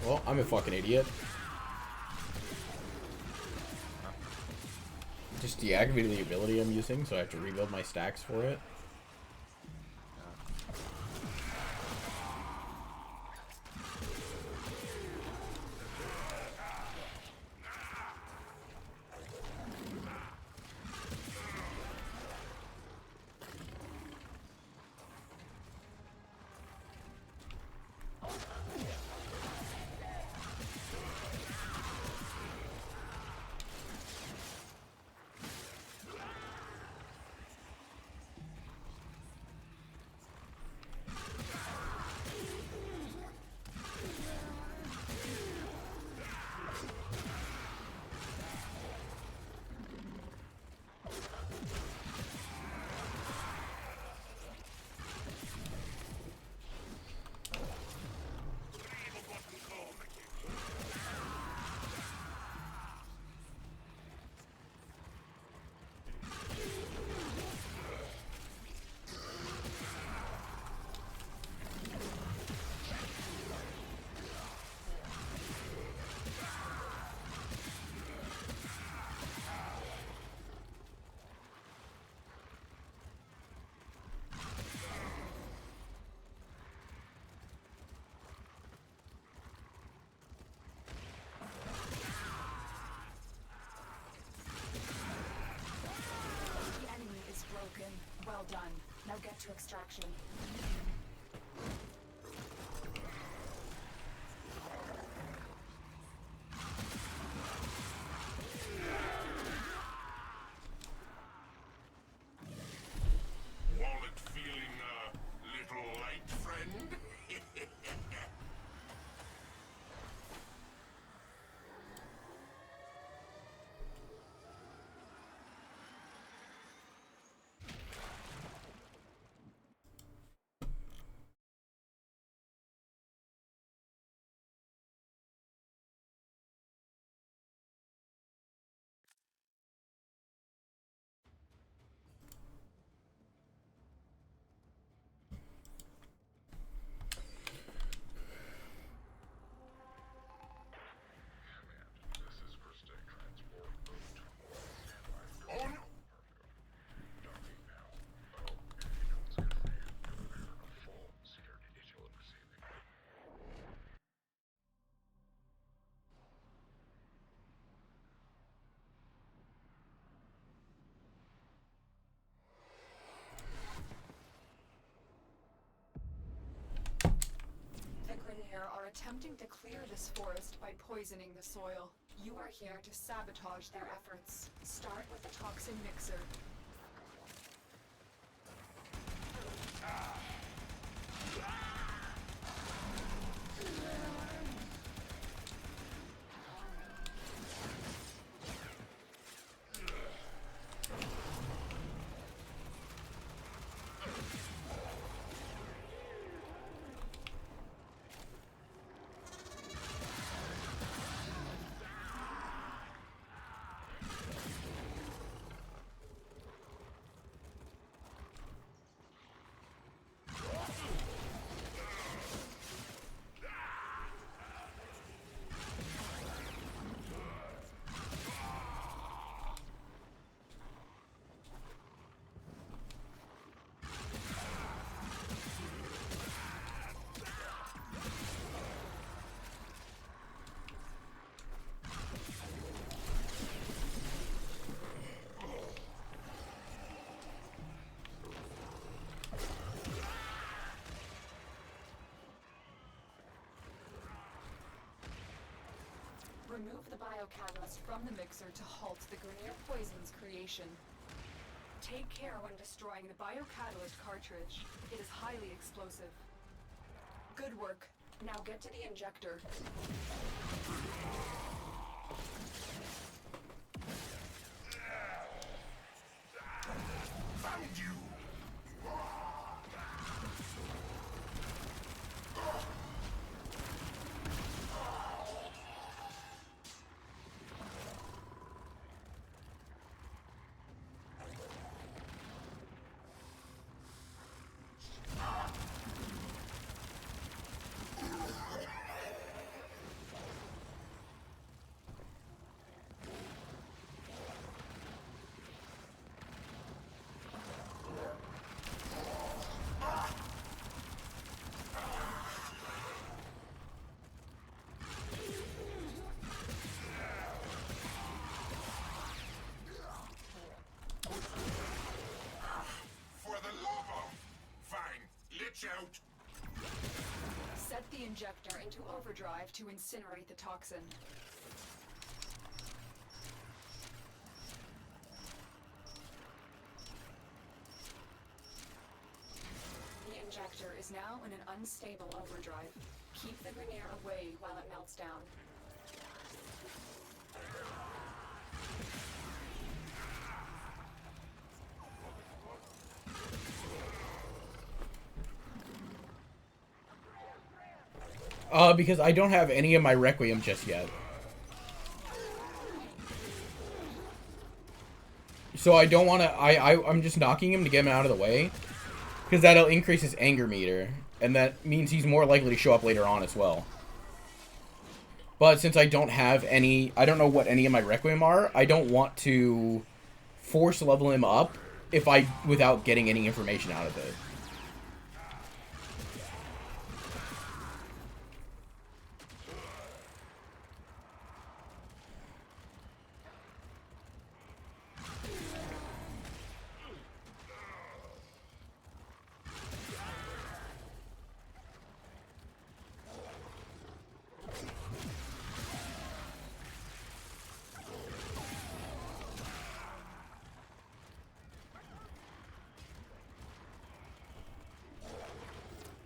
Well, I'm a fucking idiot. Just deactivated the ability I'm using, so I have to rebuild my stacks for it. Well done. Now get to extraction. Wallet feeling a little light, friend? The Grineer are attempting to clear this forest by poisoning the soil. You are here to sabotage their efforts. Start with the toxin mixer. Remove the biocatalyst from the mixer to halt the Grineer poison's creation. Take care when destroying the biocatalyst cartridge. It is highly explosive. Good work. Now get to the injector. Found you! Watch out! Set the injector into overdrive to incinerate the toxin. The injector is now in an unstable overdrive. Keep the Grineer away while it melts down. Because I don't have any of my Requiem just yet. So I don't want to... I'm just knocking him to get him out of the way. Because that'll increase his anger meter. And that means he's more likely to show up later on as well. But since I don't have any... I don't know what any of my Requiem are. I don't want to force level him up without getting any information out of it.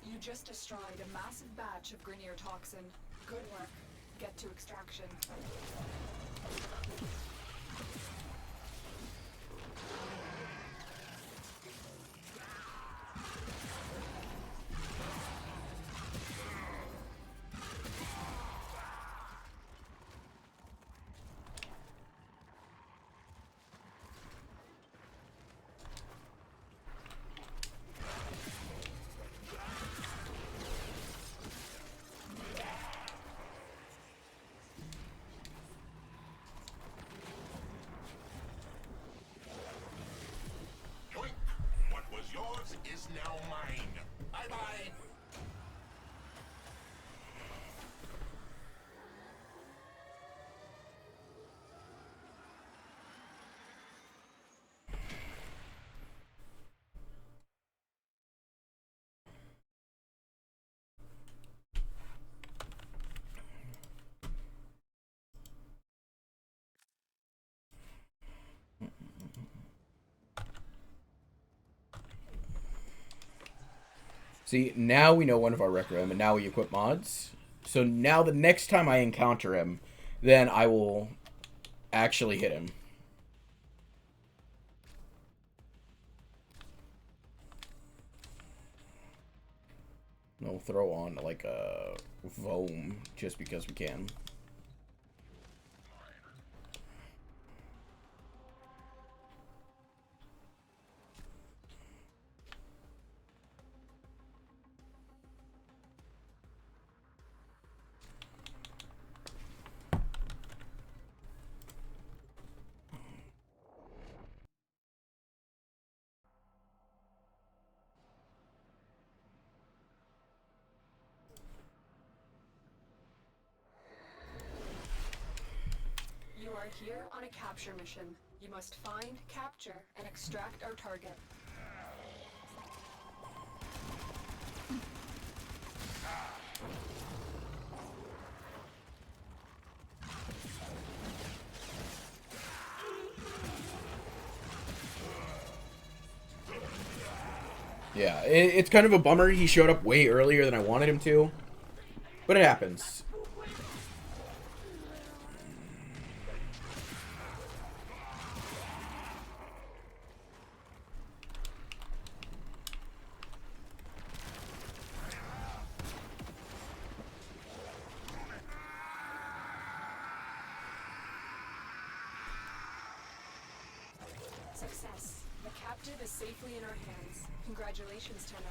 You just destroyed a massive batch of Grineer toxin. Good work. Get to extraction. Is now mine. Bye-bye. See, now we know one of our Requiem, and now we equip mods. So now the next time I encounter him, then I will actually hit him. We'll throw on, like, a Voam, just because we can. Here on a capture mission. You must find, capture, and extract our target. Yeah, it's kind of a bummer he showed up way earlier than I wanted him to. But it happens. Success. The captive is safely in our hands. Congratulations, Tenno.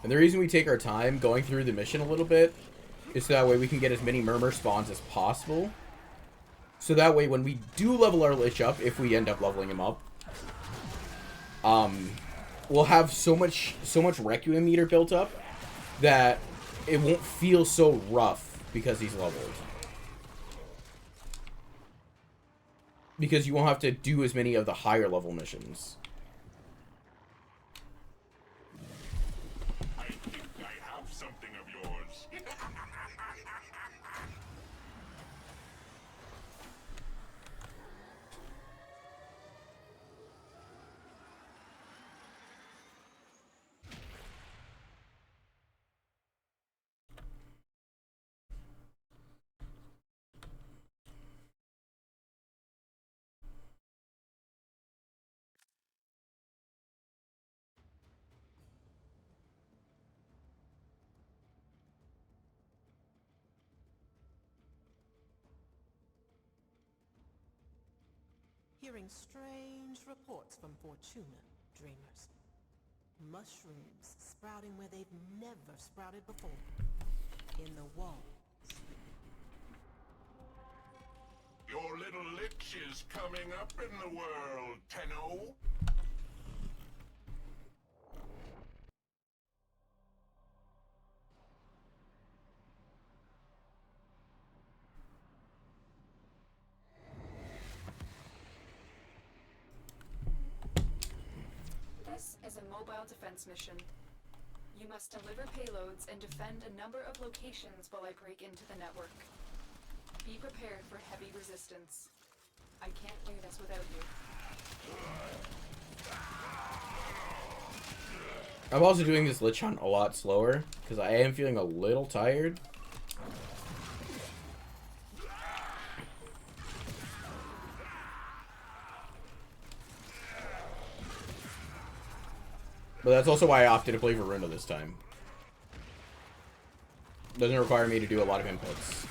And the reason we take our time going through the mission a little bit is so that way we can get as many murmur spawns as possible. So that way, when we do level our Lich up, if we end up leveling him up, we'll have so much Requiem meter built up that it won't feel so rough because he's leveled. Because you won't have to do as many of the higher level missions. I think I have something of yours. Hearing strange reports from Fortuna, dreamers. Mushrooms sprouting where they've never sprouted before. In the walls. Your little lich is coming up in the world, Tenno. This is a mobile defense mission. You must deliver payloads and defend a number of locations while I break into the network. Be prepared for heavy resistance. I can't do this without you. I'm also doing this Lich Hunt a lot slower, because I am feeling a little tired. But that's also why I opted to play Varuna this time. Doesn't require me to do a lot of inputs.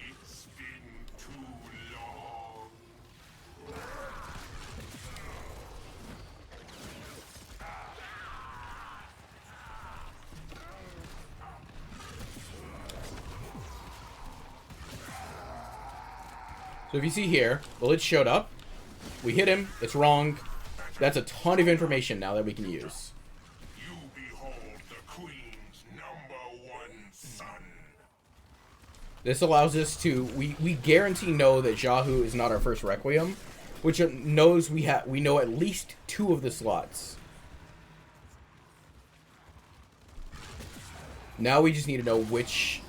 It's been too long. So if you see here, the Lich showed up. We hit him. It's wrong. That's a ton of information now that we can use. You behold the Queen's #1 son. This allows us to we guarantee know that Jahu is not our first Requiem, which knows we know at least 2 of the slots. Now we just need to know which.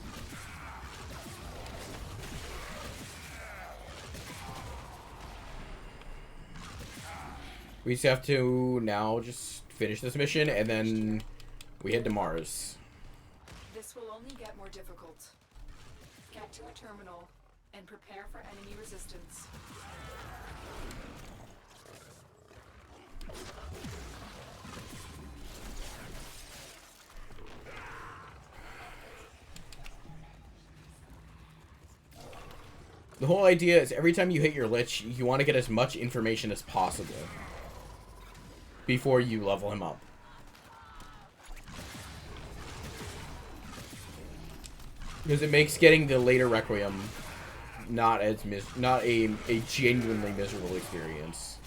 We just have to now just finish this mission and then we head to Mars. This will only get more difficult. Get to a terminal and prepare for enemy resistance. The whole idea is every time you hit your Lich, you want to get as much information as possible before you level him up. Because it makes getting the later Requiem not a genuinely miserable experience.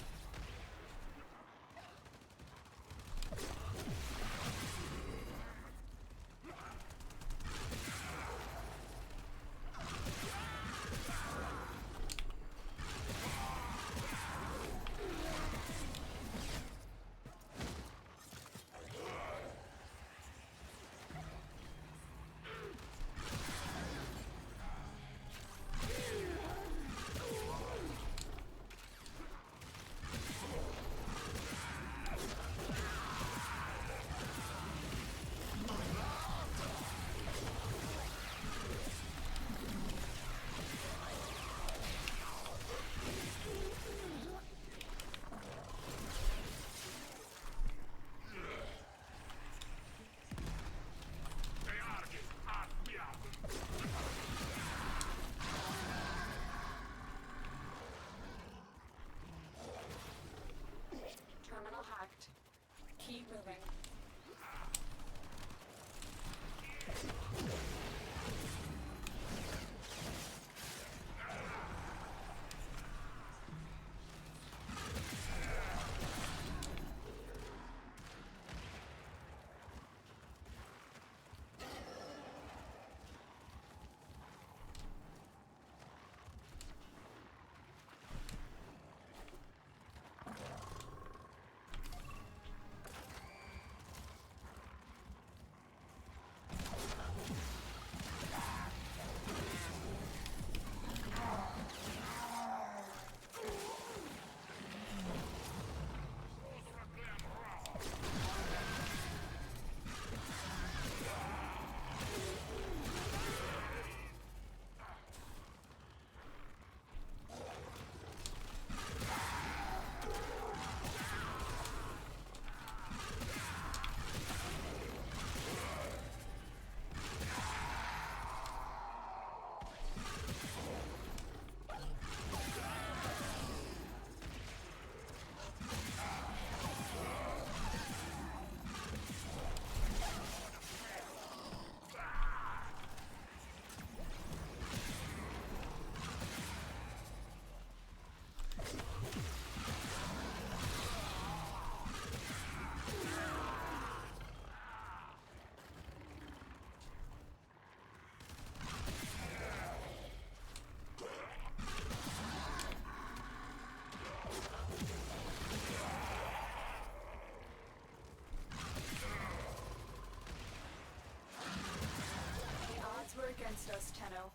against us, Tenno,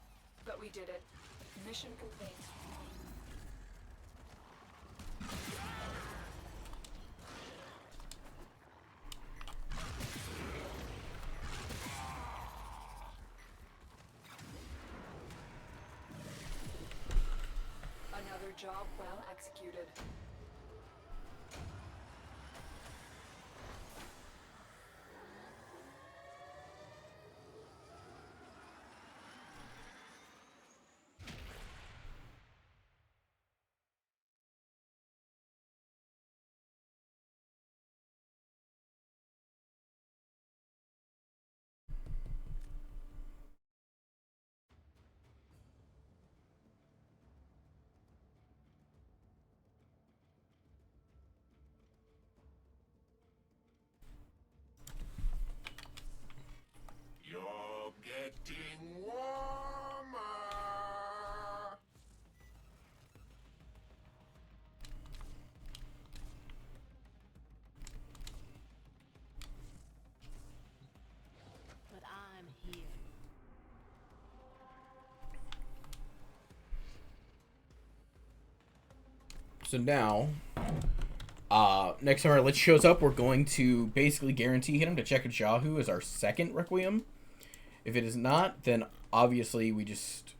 but we did it. Mission complete. Another job well executed. You're getting warmer. But I'm here. So now, next time our Lich shows up, we're going to basically guarantee him to check a Jahu as our second Requiem. If it is not, then obviously we just...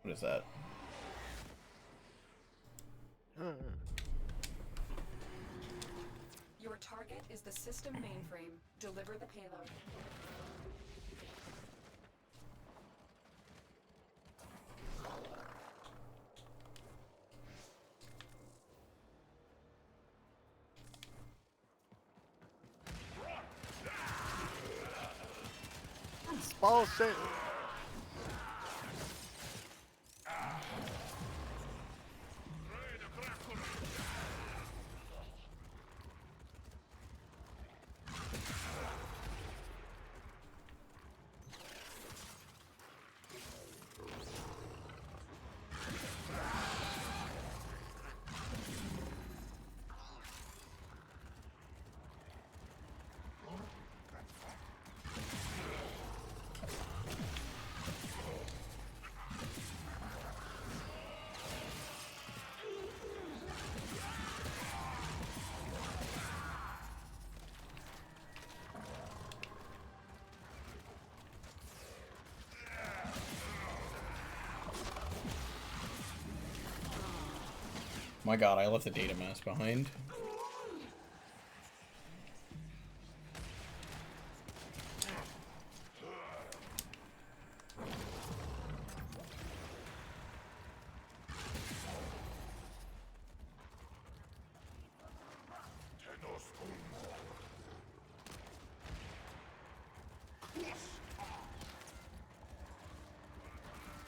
What is that? Your target is the system mainframe. Deliver the payload. Bullshit. My god, I left the data mass behind.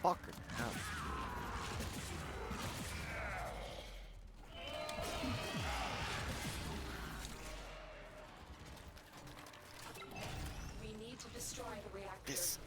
Fucking hell. We need to destroy the reactor. This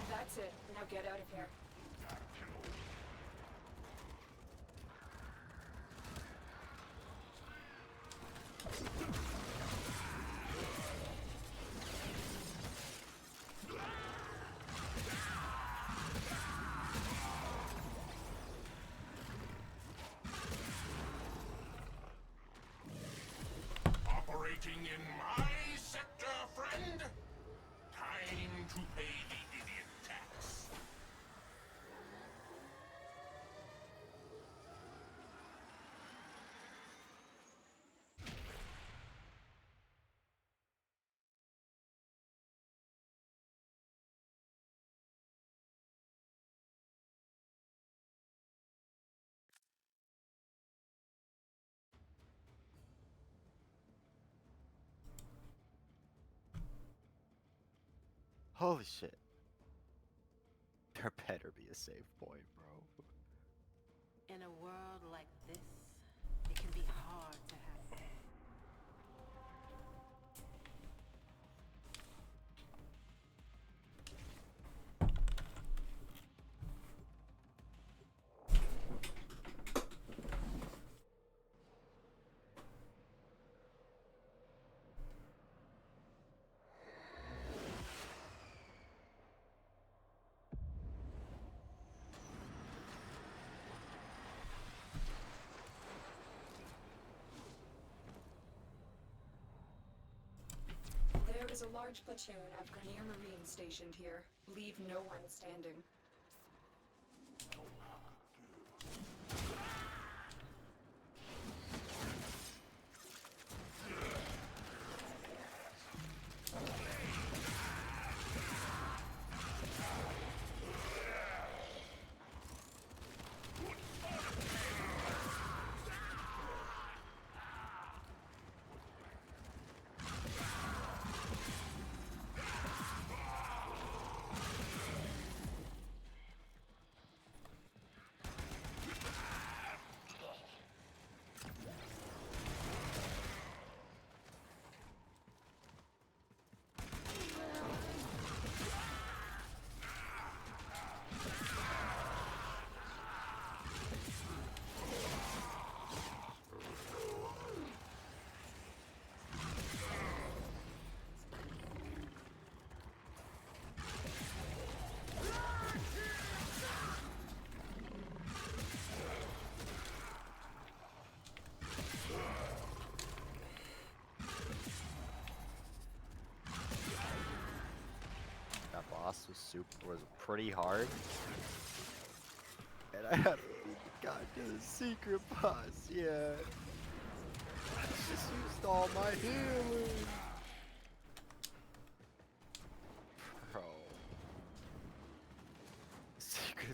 That's it. Now get out of here. Fighting in my sector, friend? Time to pay the idiot tax. Holy shit. There better be a save point, bro. In a world like this, it can be hard to have. There is a large platoon of Grenier Marines stationed here. Leave no one standing. That boss was pretty hard. And I haven't even gotten to the secret boss yet. I just used all my healing. Bro.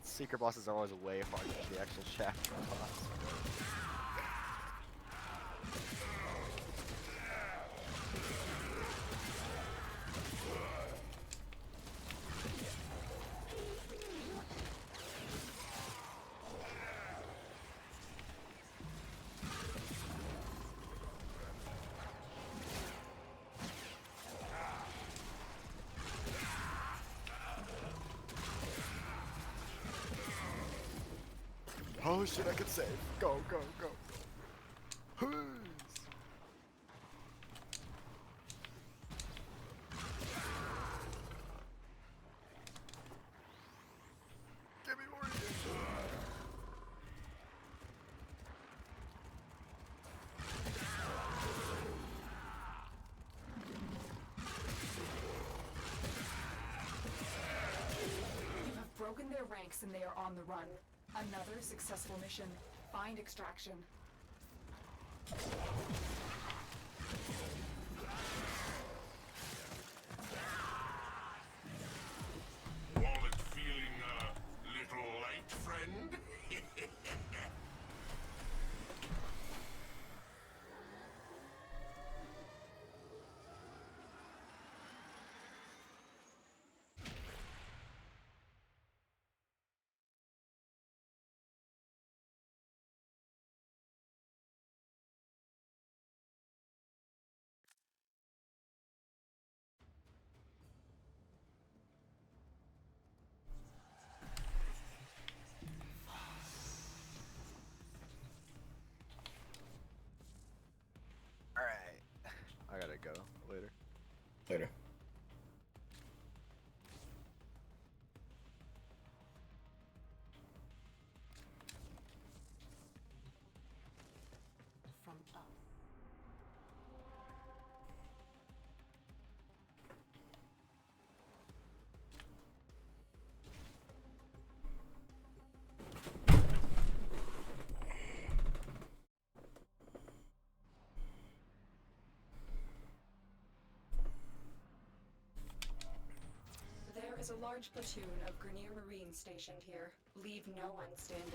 Secret bosses are always way harder than the actual chapter boss. Oh shit, I can save. Go, go, go. Give me more heals. You have broken their ranks and they are on the run. Another successful mission. Find extraction. Wallet feeling a little light, friend? Alright. I gotta go later. Later. From us. There's a large platoon of Grenier Marines stationed here. Leave no one standing.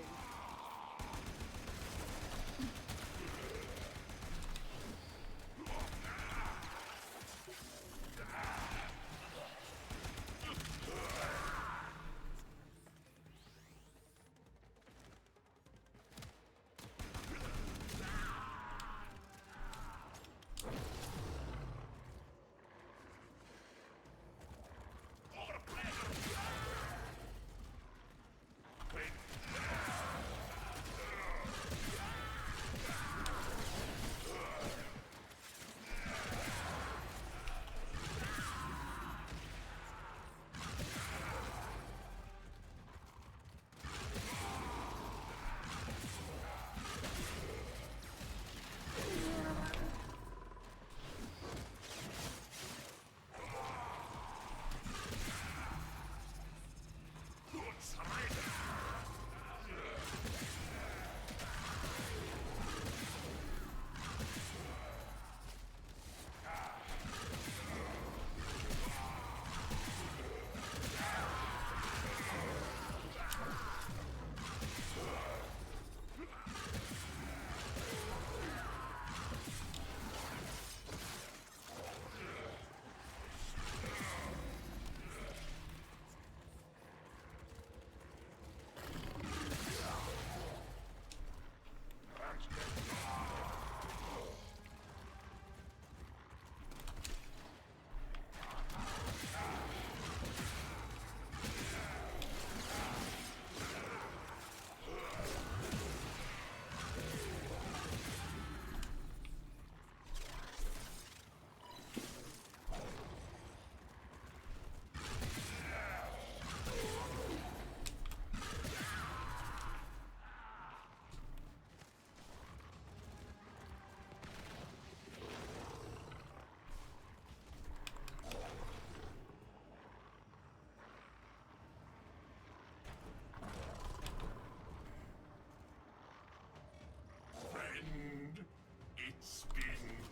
It's been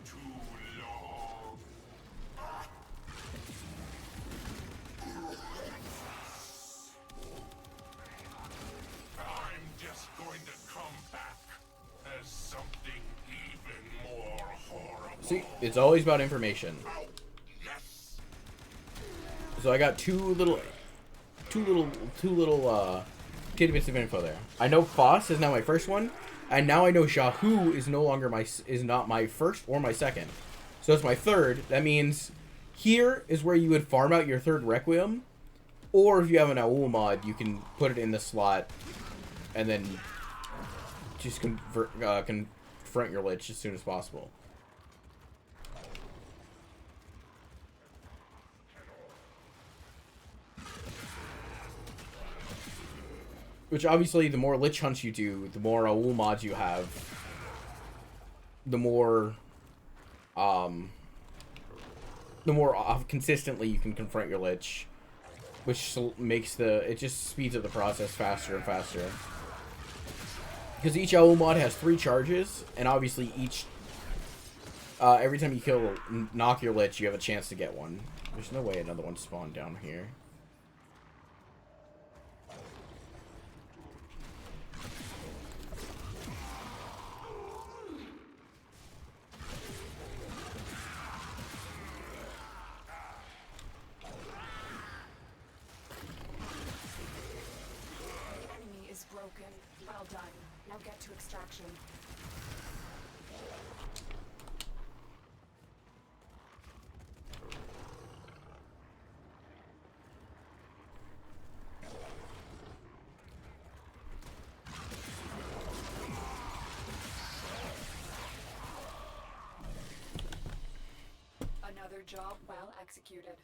too long. I'm just going to come back as something even more horrible. See, it's always about information. So I got two little tidbits of info there. I know Foss is now my first one, and now I know Shahu is not my first or my second. So it's my third. That means here is where you would farm out your third Requiem, or if you have an Aul mod, you can put it in the slot, and then just confront your Lich as soon as possible. Which obviously, the more Lich hunts you do, the more Aul mods you have, the more consistently you can confront your Lich, which makes it just speeds up the process faster and faster. Because each Aul mod has 3 charges, and obviously every time you knock your Lich, you have a chance to get one. There's no way another one spawned down here. Well done. Now get to extraction. Another job well executed.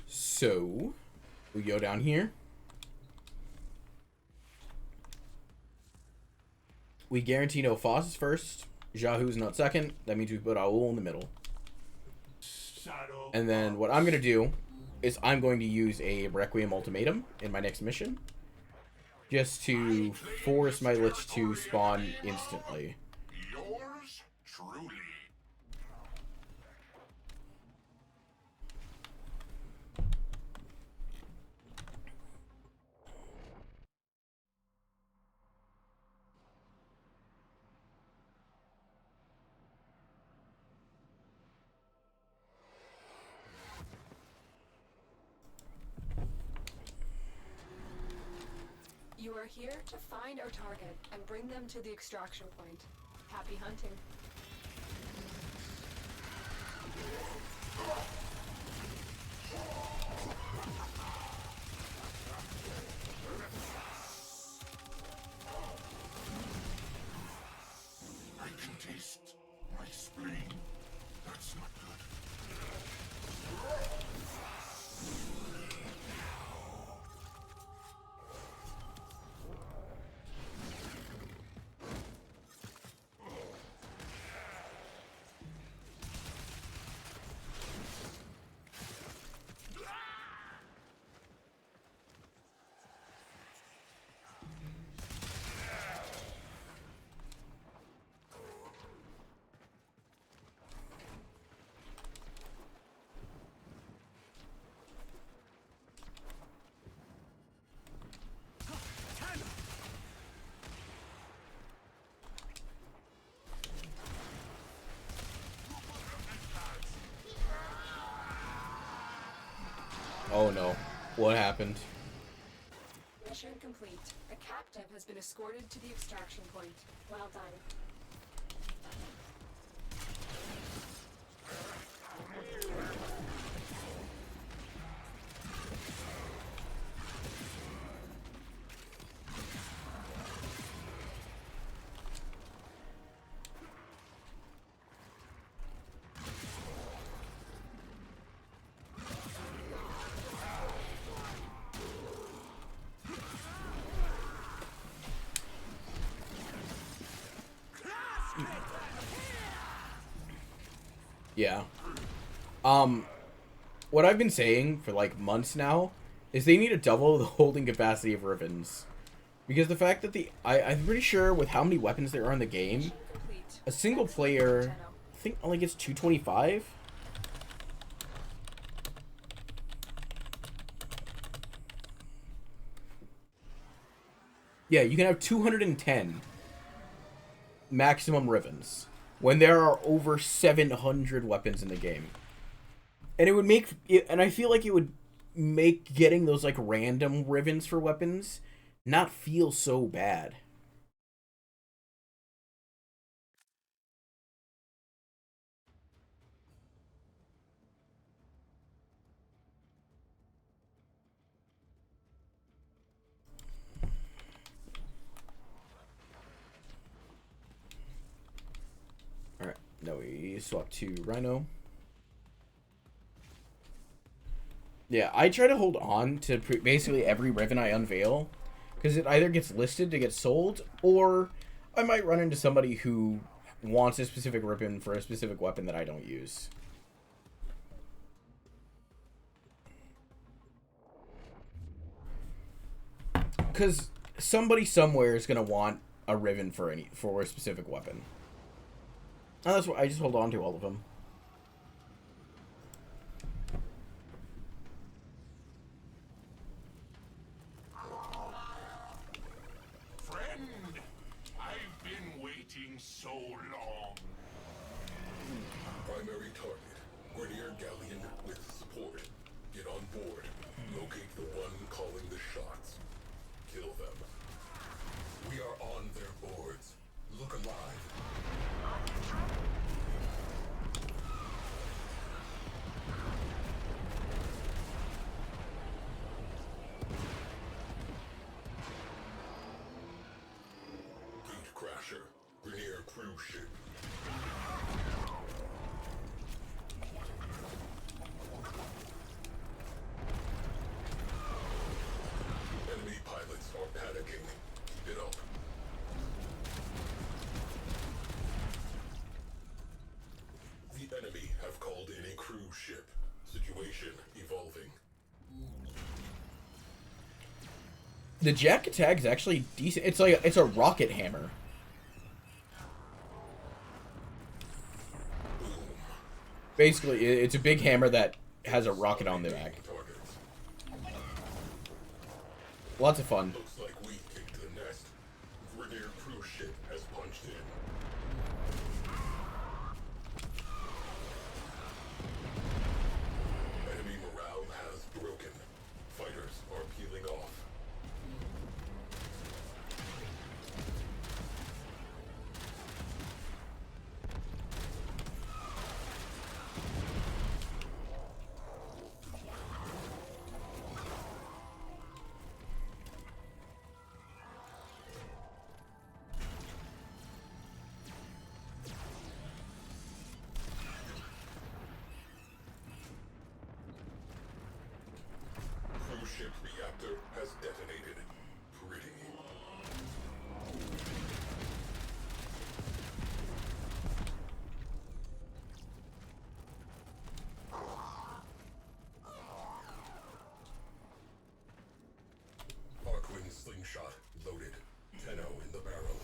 So, we go down here. we guarantee no Foss is first, Jahu's not second. That means we put Aul in the middle. And then what I'm going to do is I'm going to use a Requiem Ultimatum in my next mission. Just to force my Lich to spawn instantly. Yours truly. You are here to find our target and bring them to the extraction point. Happy hunting. I can taste my spleen. That's not good. Oh no. What happened? Mission complete. A captive has been escorted to the extraction point. Well done. Yeah. What I've been saying for like months now is they need to double the holding capacity of Rivens. Because the fact that I'm pretty sure with how many weapons there are in the game, a single player, I think only gets 225. Yeah, you can have 210 maximum Rivens when there are over 700 weapons in the game. And it would make, and I feel like it would make getting those like random Rivens for weapons not feel so bad. Alright, now we swap to Rhino. Yeah, I try to hold on to basically every Riven I unveil, because it either gets listed to get sold, or I might run into somebody who wants a specific Riven for a specific weapon that I don't use. Because somebody somewhere is going to want a Riven for a specific weapon. And that's why I just hold on to all of them. So long. Primary target, Grenadier Galleon with support. Get on board. Locate the one calling the shots. Kill them. We are on their boards. Look alive. Gate Crasher. Grenadier cruise ship. Enemy pilots are panicking. Keep it up. cruise ship. Situation evolving. The jack attack is actually decent. It's like it's a rocket hammer. Basically, it's a big hammer that has a rocket on the back. Lots of fun. Looks like we kicked the nest. Grineer cruise ship has punched in. Enemy morale has broken. Fighters are peeling off. Cruise ship reactor has detonated. Pretty. Arcwing slingshot loaded. Tenno in the barrel.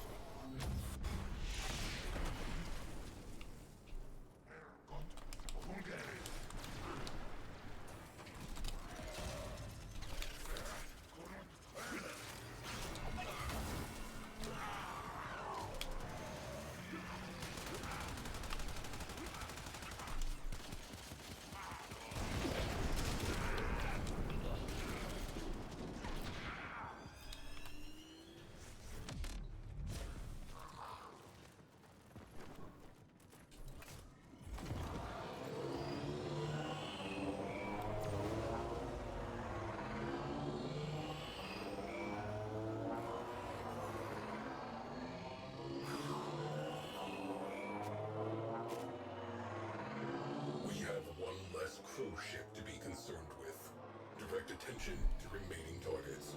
We have one less cruise ship to be concerned with. Direct attention to remaining targets.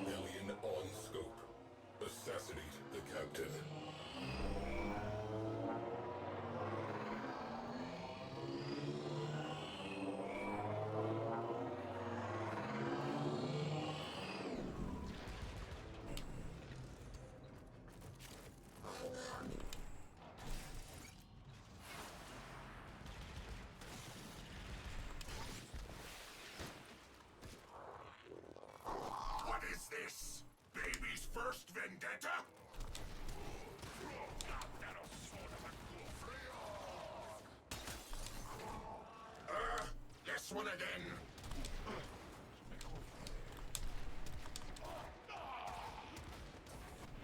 Alien on scope. Assassinate the captain. What is this? Baby's first vendetta? This one again.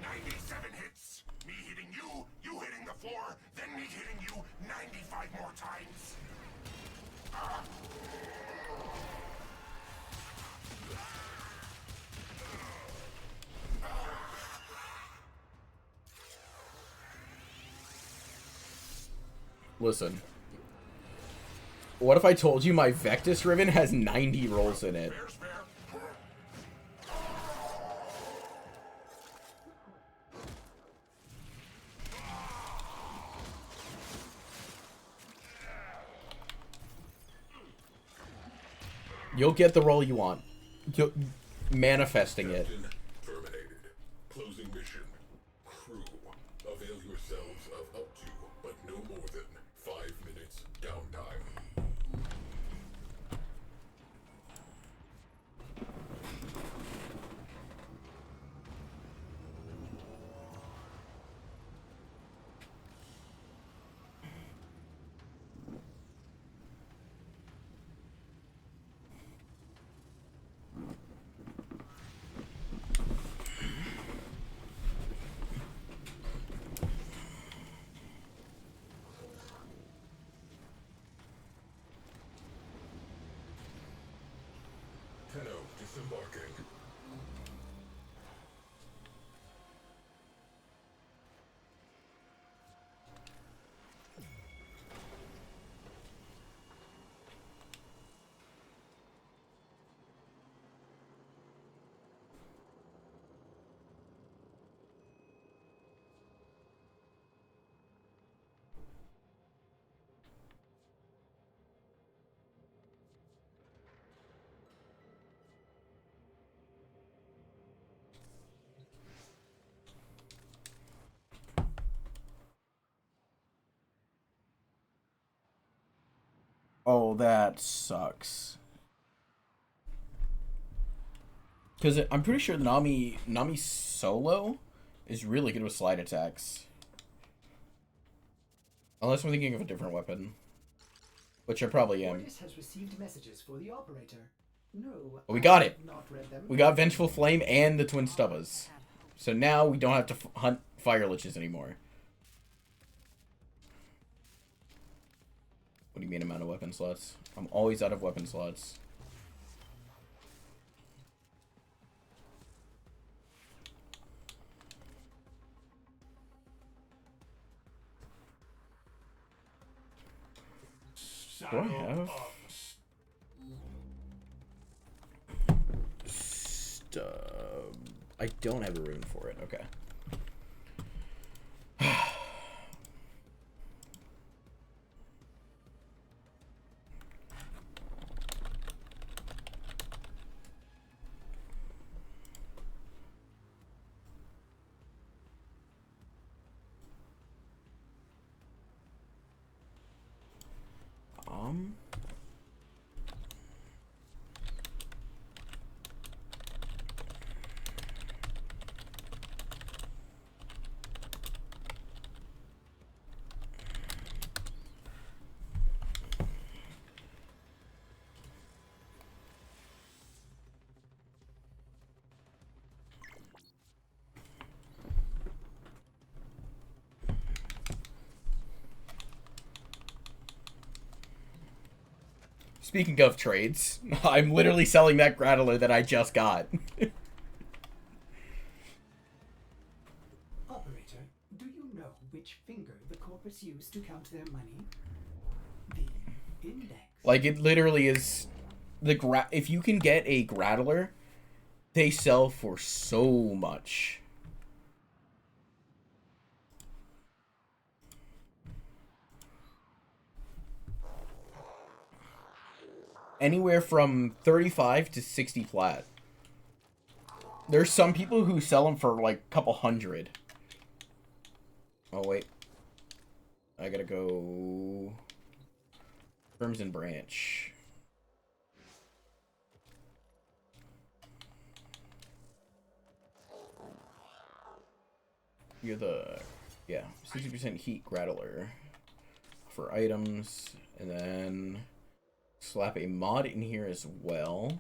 "97 hits. Me hitting you, you hitting the floor, then me hitting you 95 more times. Listen. What if I told you my Vectis Ribbon has 90 rolls in it? You'll get the roll you want. Manifesting it. Captain terminated. Closing mission. Crew, avail yourselves of up to, but no more than, 5 minutes downtime. Oh, that sucks. Because I'm pretty sure the Nami solo is really good with slide attacks. Unless I'm thinking of a different weapon. Which I probably am. Ordis has received messages for the operator. No, But we got I it. have not read them. We got Vengeful Flame and the Twin Stubbas. So now we don't have to hunt Fire Liches anymore. What do you mean I'm out of weapon slots? I'm always out of weapon slots. Do I have I don't have a rune for it. Okay. Speaking of trades, I'm literally selling that Grattler that I just got. Operator, do you know which finger the corpus used to count their money? The index. Like, it literally is... if you can get a Grattler, they sell for so much. Anywhere from 35 to 60 plat. There's some people who sell them for like a couple hundred. Oh wait, I gotta go Crimson Branch. You're the 60% heat Grattler for items, and then slap a mod in here as well.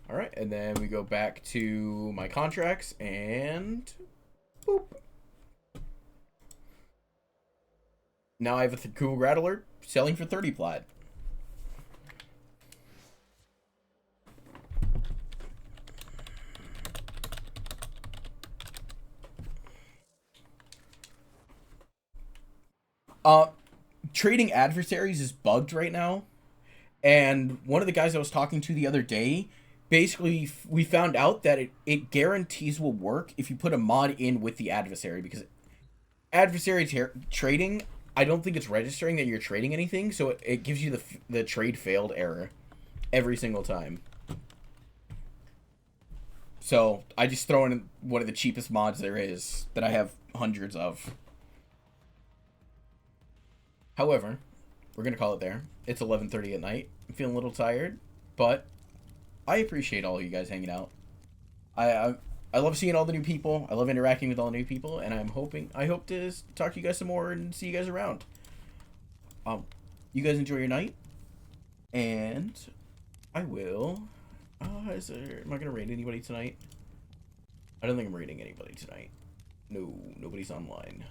Alright, and then we go back to my contracts and boop. Now I have a Kuva Grattler selling for 30 plat. Trading adversaries is bugged right now. And one of the guys I was talking to the other day, basically we found out that it guarantees will work if you put a mod in with the adversary, because adversary trading, I don't think it's registering that you're trading anything, so it gives you the trade failed error every single time. So I just throw in one of the cheapest mods there is that I have hundreds of. However, we're gonna call it there. It's 11:30 at night. I'm feeling a little tired, but I appreciate all of you guys hanging out. I love seeing all the new people. I love interacting with all the new people, and I hope to talk to you guys some more and see you guys around. You guys enjoy your night, and I will. Am I gonna raid anybody tonight? I don't think I'm raiding anybody tonight. No, nobody's online.